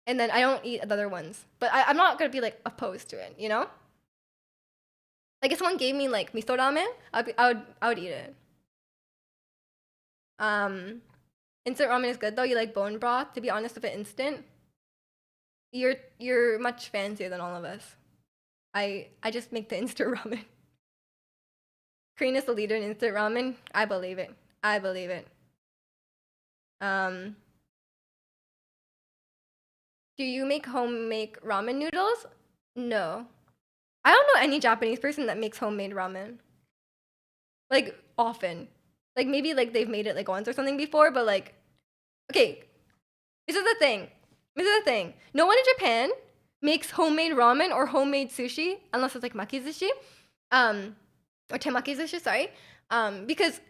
and then I don't eat the other ones. But I'm not gonna be like opposed to it, you know. Like if someone gave me like miso ramen, I would eat it. Um, Instant ramen is good though. You like bone broth. To be honest, with it instant, you're much fancier than all of us. I just make the instant ramen. Korean is the leader in instant ramen. I believe it. I believe it. Um, do you make homemade ramen noodles? No. I don't know any Japanese person that makes homemade ramen. Like often. Like maybe like they've made it like once or something before, but like okay, this is the thing. This is the thing. No one in Japan makes homemade ramen or homemade sushi unless it's like makizushi. Or temakizushi, sorry. Because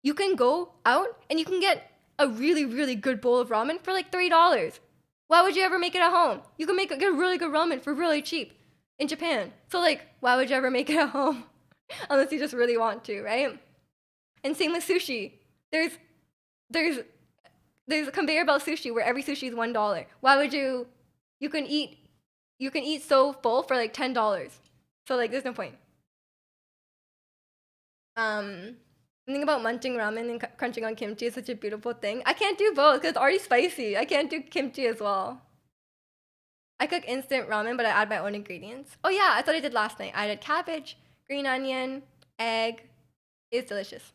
you can go out and you can get a really, really good bowl of ramen for like $3. Why would you ever make it at home? You can get a really good ramen for really cheap in Japan. So like, why would you ever make it at home? Unless you just really want to, right? And same with sushi. There's a conveyor belt sushi where every sushi is $1. Why would you can eat so full for like $10. So like there's no point. Something about munching ramen and crunching on kimchi is such a beautiful thing. I can't do both because it's already spicy. I can't do kimchi as well. I cook instant ramen, but I add my own ingredients. Oh yeah, that's what I did last night. I added cabbage, green onion, egg. It's delicious.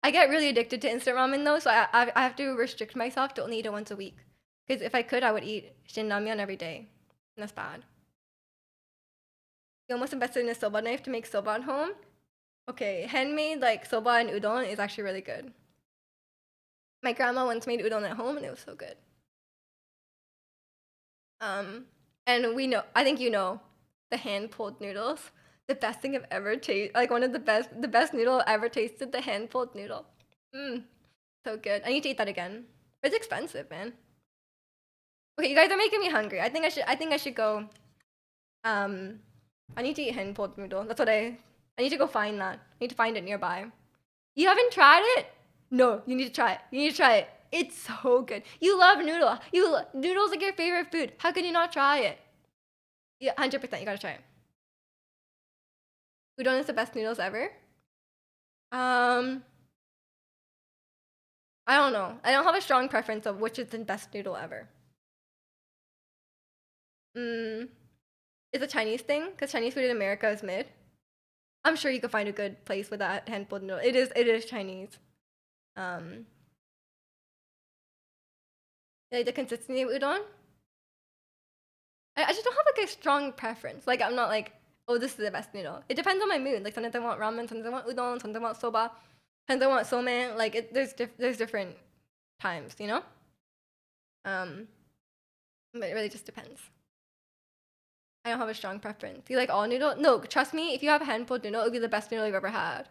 I get really addicted to instant ramen though, so I have to restrict myself to only eat it once a week. Because if I could, I would eat shin ramyeon every day. And that's bad. You almost invested in a soba knife to make soba at home? Okay, handmade like soba and udon is actually really good. My grandma once made udon at home and it was so good. And I think you know, the hand-pulled noodles. The best thing I've ever tasted, like one of the best noodle I've ever tasted, the hand-pulled noodle. So good. I need to eat that again. It's expensive, man. Okay, you guys are making me hungry. I think I should go. I need to eat hand-pulled noodle. That's what I need to go find that. I need to find it nearby. You haven't tried it? No, you need to try it. You need to try it. It's so good. You love noodle. Noodles like your favorite food. How can you not try it? Yeah, 100%. You gotta try it. Udon is the best noodles ever. I don't know. I don't have a strong preference of which is the best noodle ever. It's a Chinese thing because Chinese food in America is mid. I'm sure you could find a good place with that hand-pulled noodle. It is Chinese. Like the consistency of udon. I just don't have like a strong preference. Like I'm not like, oh, this is the best noodle. It depends on my mood. Like sometimes I want ramen, sometimes I want udon, sometimes I want soba, sometimes I want somen. Like there's different times, you know. But it really just depends. I don't have a strong preference. Do you like all noodle? No, trust me. If you have a hand-pulled noodle, it'll be the best noodle you've ever had.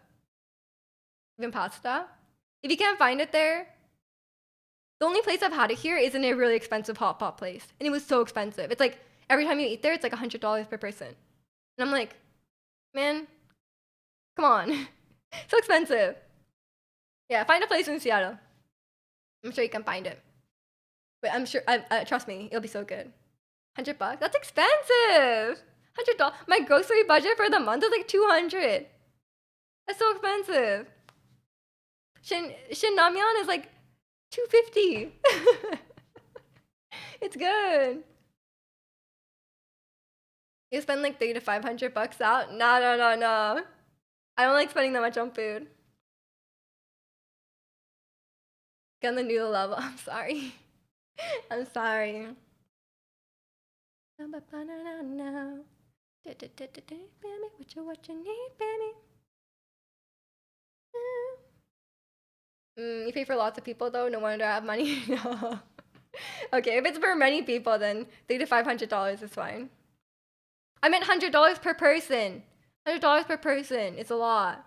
Even pasta. If you can't find it there, the only place I've had it here is in a really expensive hot pot place, and it was so expensive. It's like every time you eat there, it's like $100 per person, and I'm like, man, come on, so expensive. Yeah, find a place in Seattle. I'm sure you can find it, but I'm sure. Trust me, it'll be so good. $100? That's expensive. $100. My grocery budget for the month is like $200. That's so expensive. Shin Namyeon is like $250. It's good. You spend like $300 to $500 out? No. I don't like spending that much on food. Get on the noodle level. I'm sorry. I'm sorry. What you need, baby? You pay for lots of people though. No wonder I have money. No. Okay, if it's for many people, then $300 to $500 is fine. I meant $100 per person. $100 per person. It's a lot.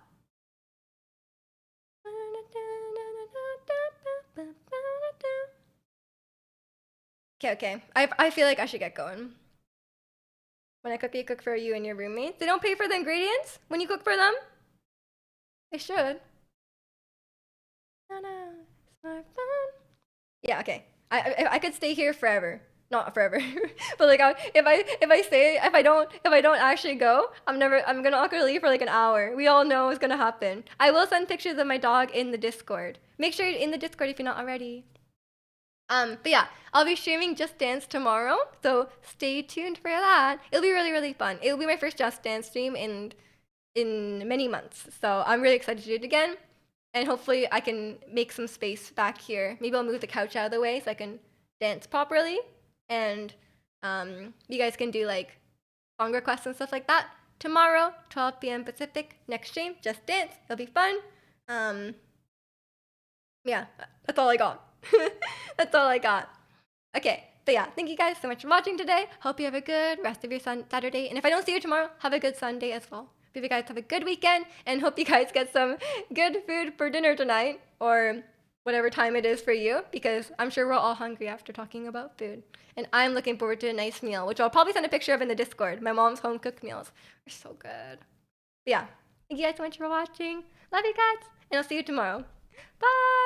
Okay. I feel like I should get going. When I cook, you cook for you and your roommates. They don't pay for the ingredients when you cook for them? They should. Yeah, okay. I could stay here forever. Not forever, but like if I don't actually go, I'm gonna awkwardly leave for like an hour. We all know what's gonna happen. I will send pictures of my dog in the Discord. Make sure you're in the Discord if you're not already. But yeah, I'll be streaming Just Dance tomorrow, so stay tuned for that. It'll be really, really fun. It'll be my first Just Dance stream in many months, so I'm really excited to do it again. And hopefully I can make some space back here. Maybe I'll move the couch out of the way so I can dance properly. And you guys can do like song requests and stuff like that. Tomorrow, 12 p.m. Pacific, next stream, Just Dance. It'll be fun. Yeah, that's all I got. That's all I got. Okay, but yeah, thank you guys so much for watching today. Hope you have a good rest of your Saturday. And if I don't see you tomorrow, have a good Sunday as well. Hope you guys have a good weekend and hope you guys get some good food for dinner tonight or whatever time it is for you, because I'm sure we're all hungry after talking about food. And I'm looking forward to a nice meal, which I'll probably send a picture of in the Discord. My mom's home cooked meals are so good. But yeah, thank you guys so much for watching. Love you guys, and I'll see you tomorrow. Bye!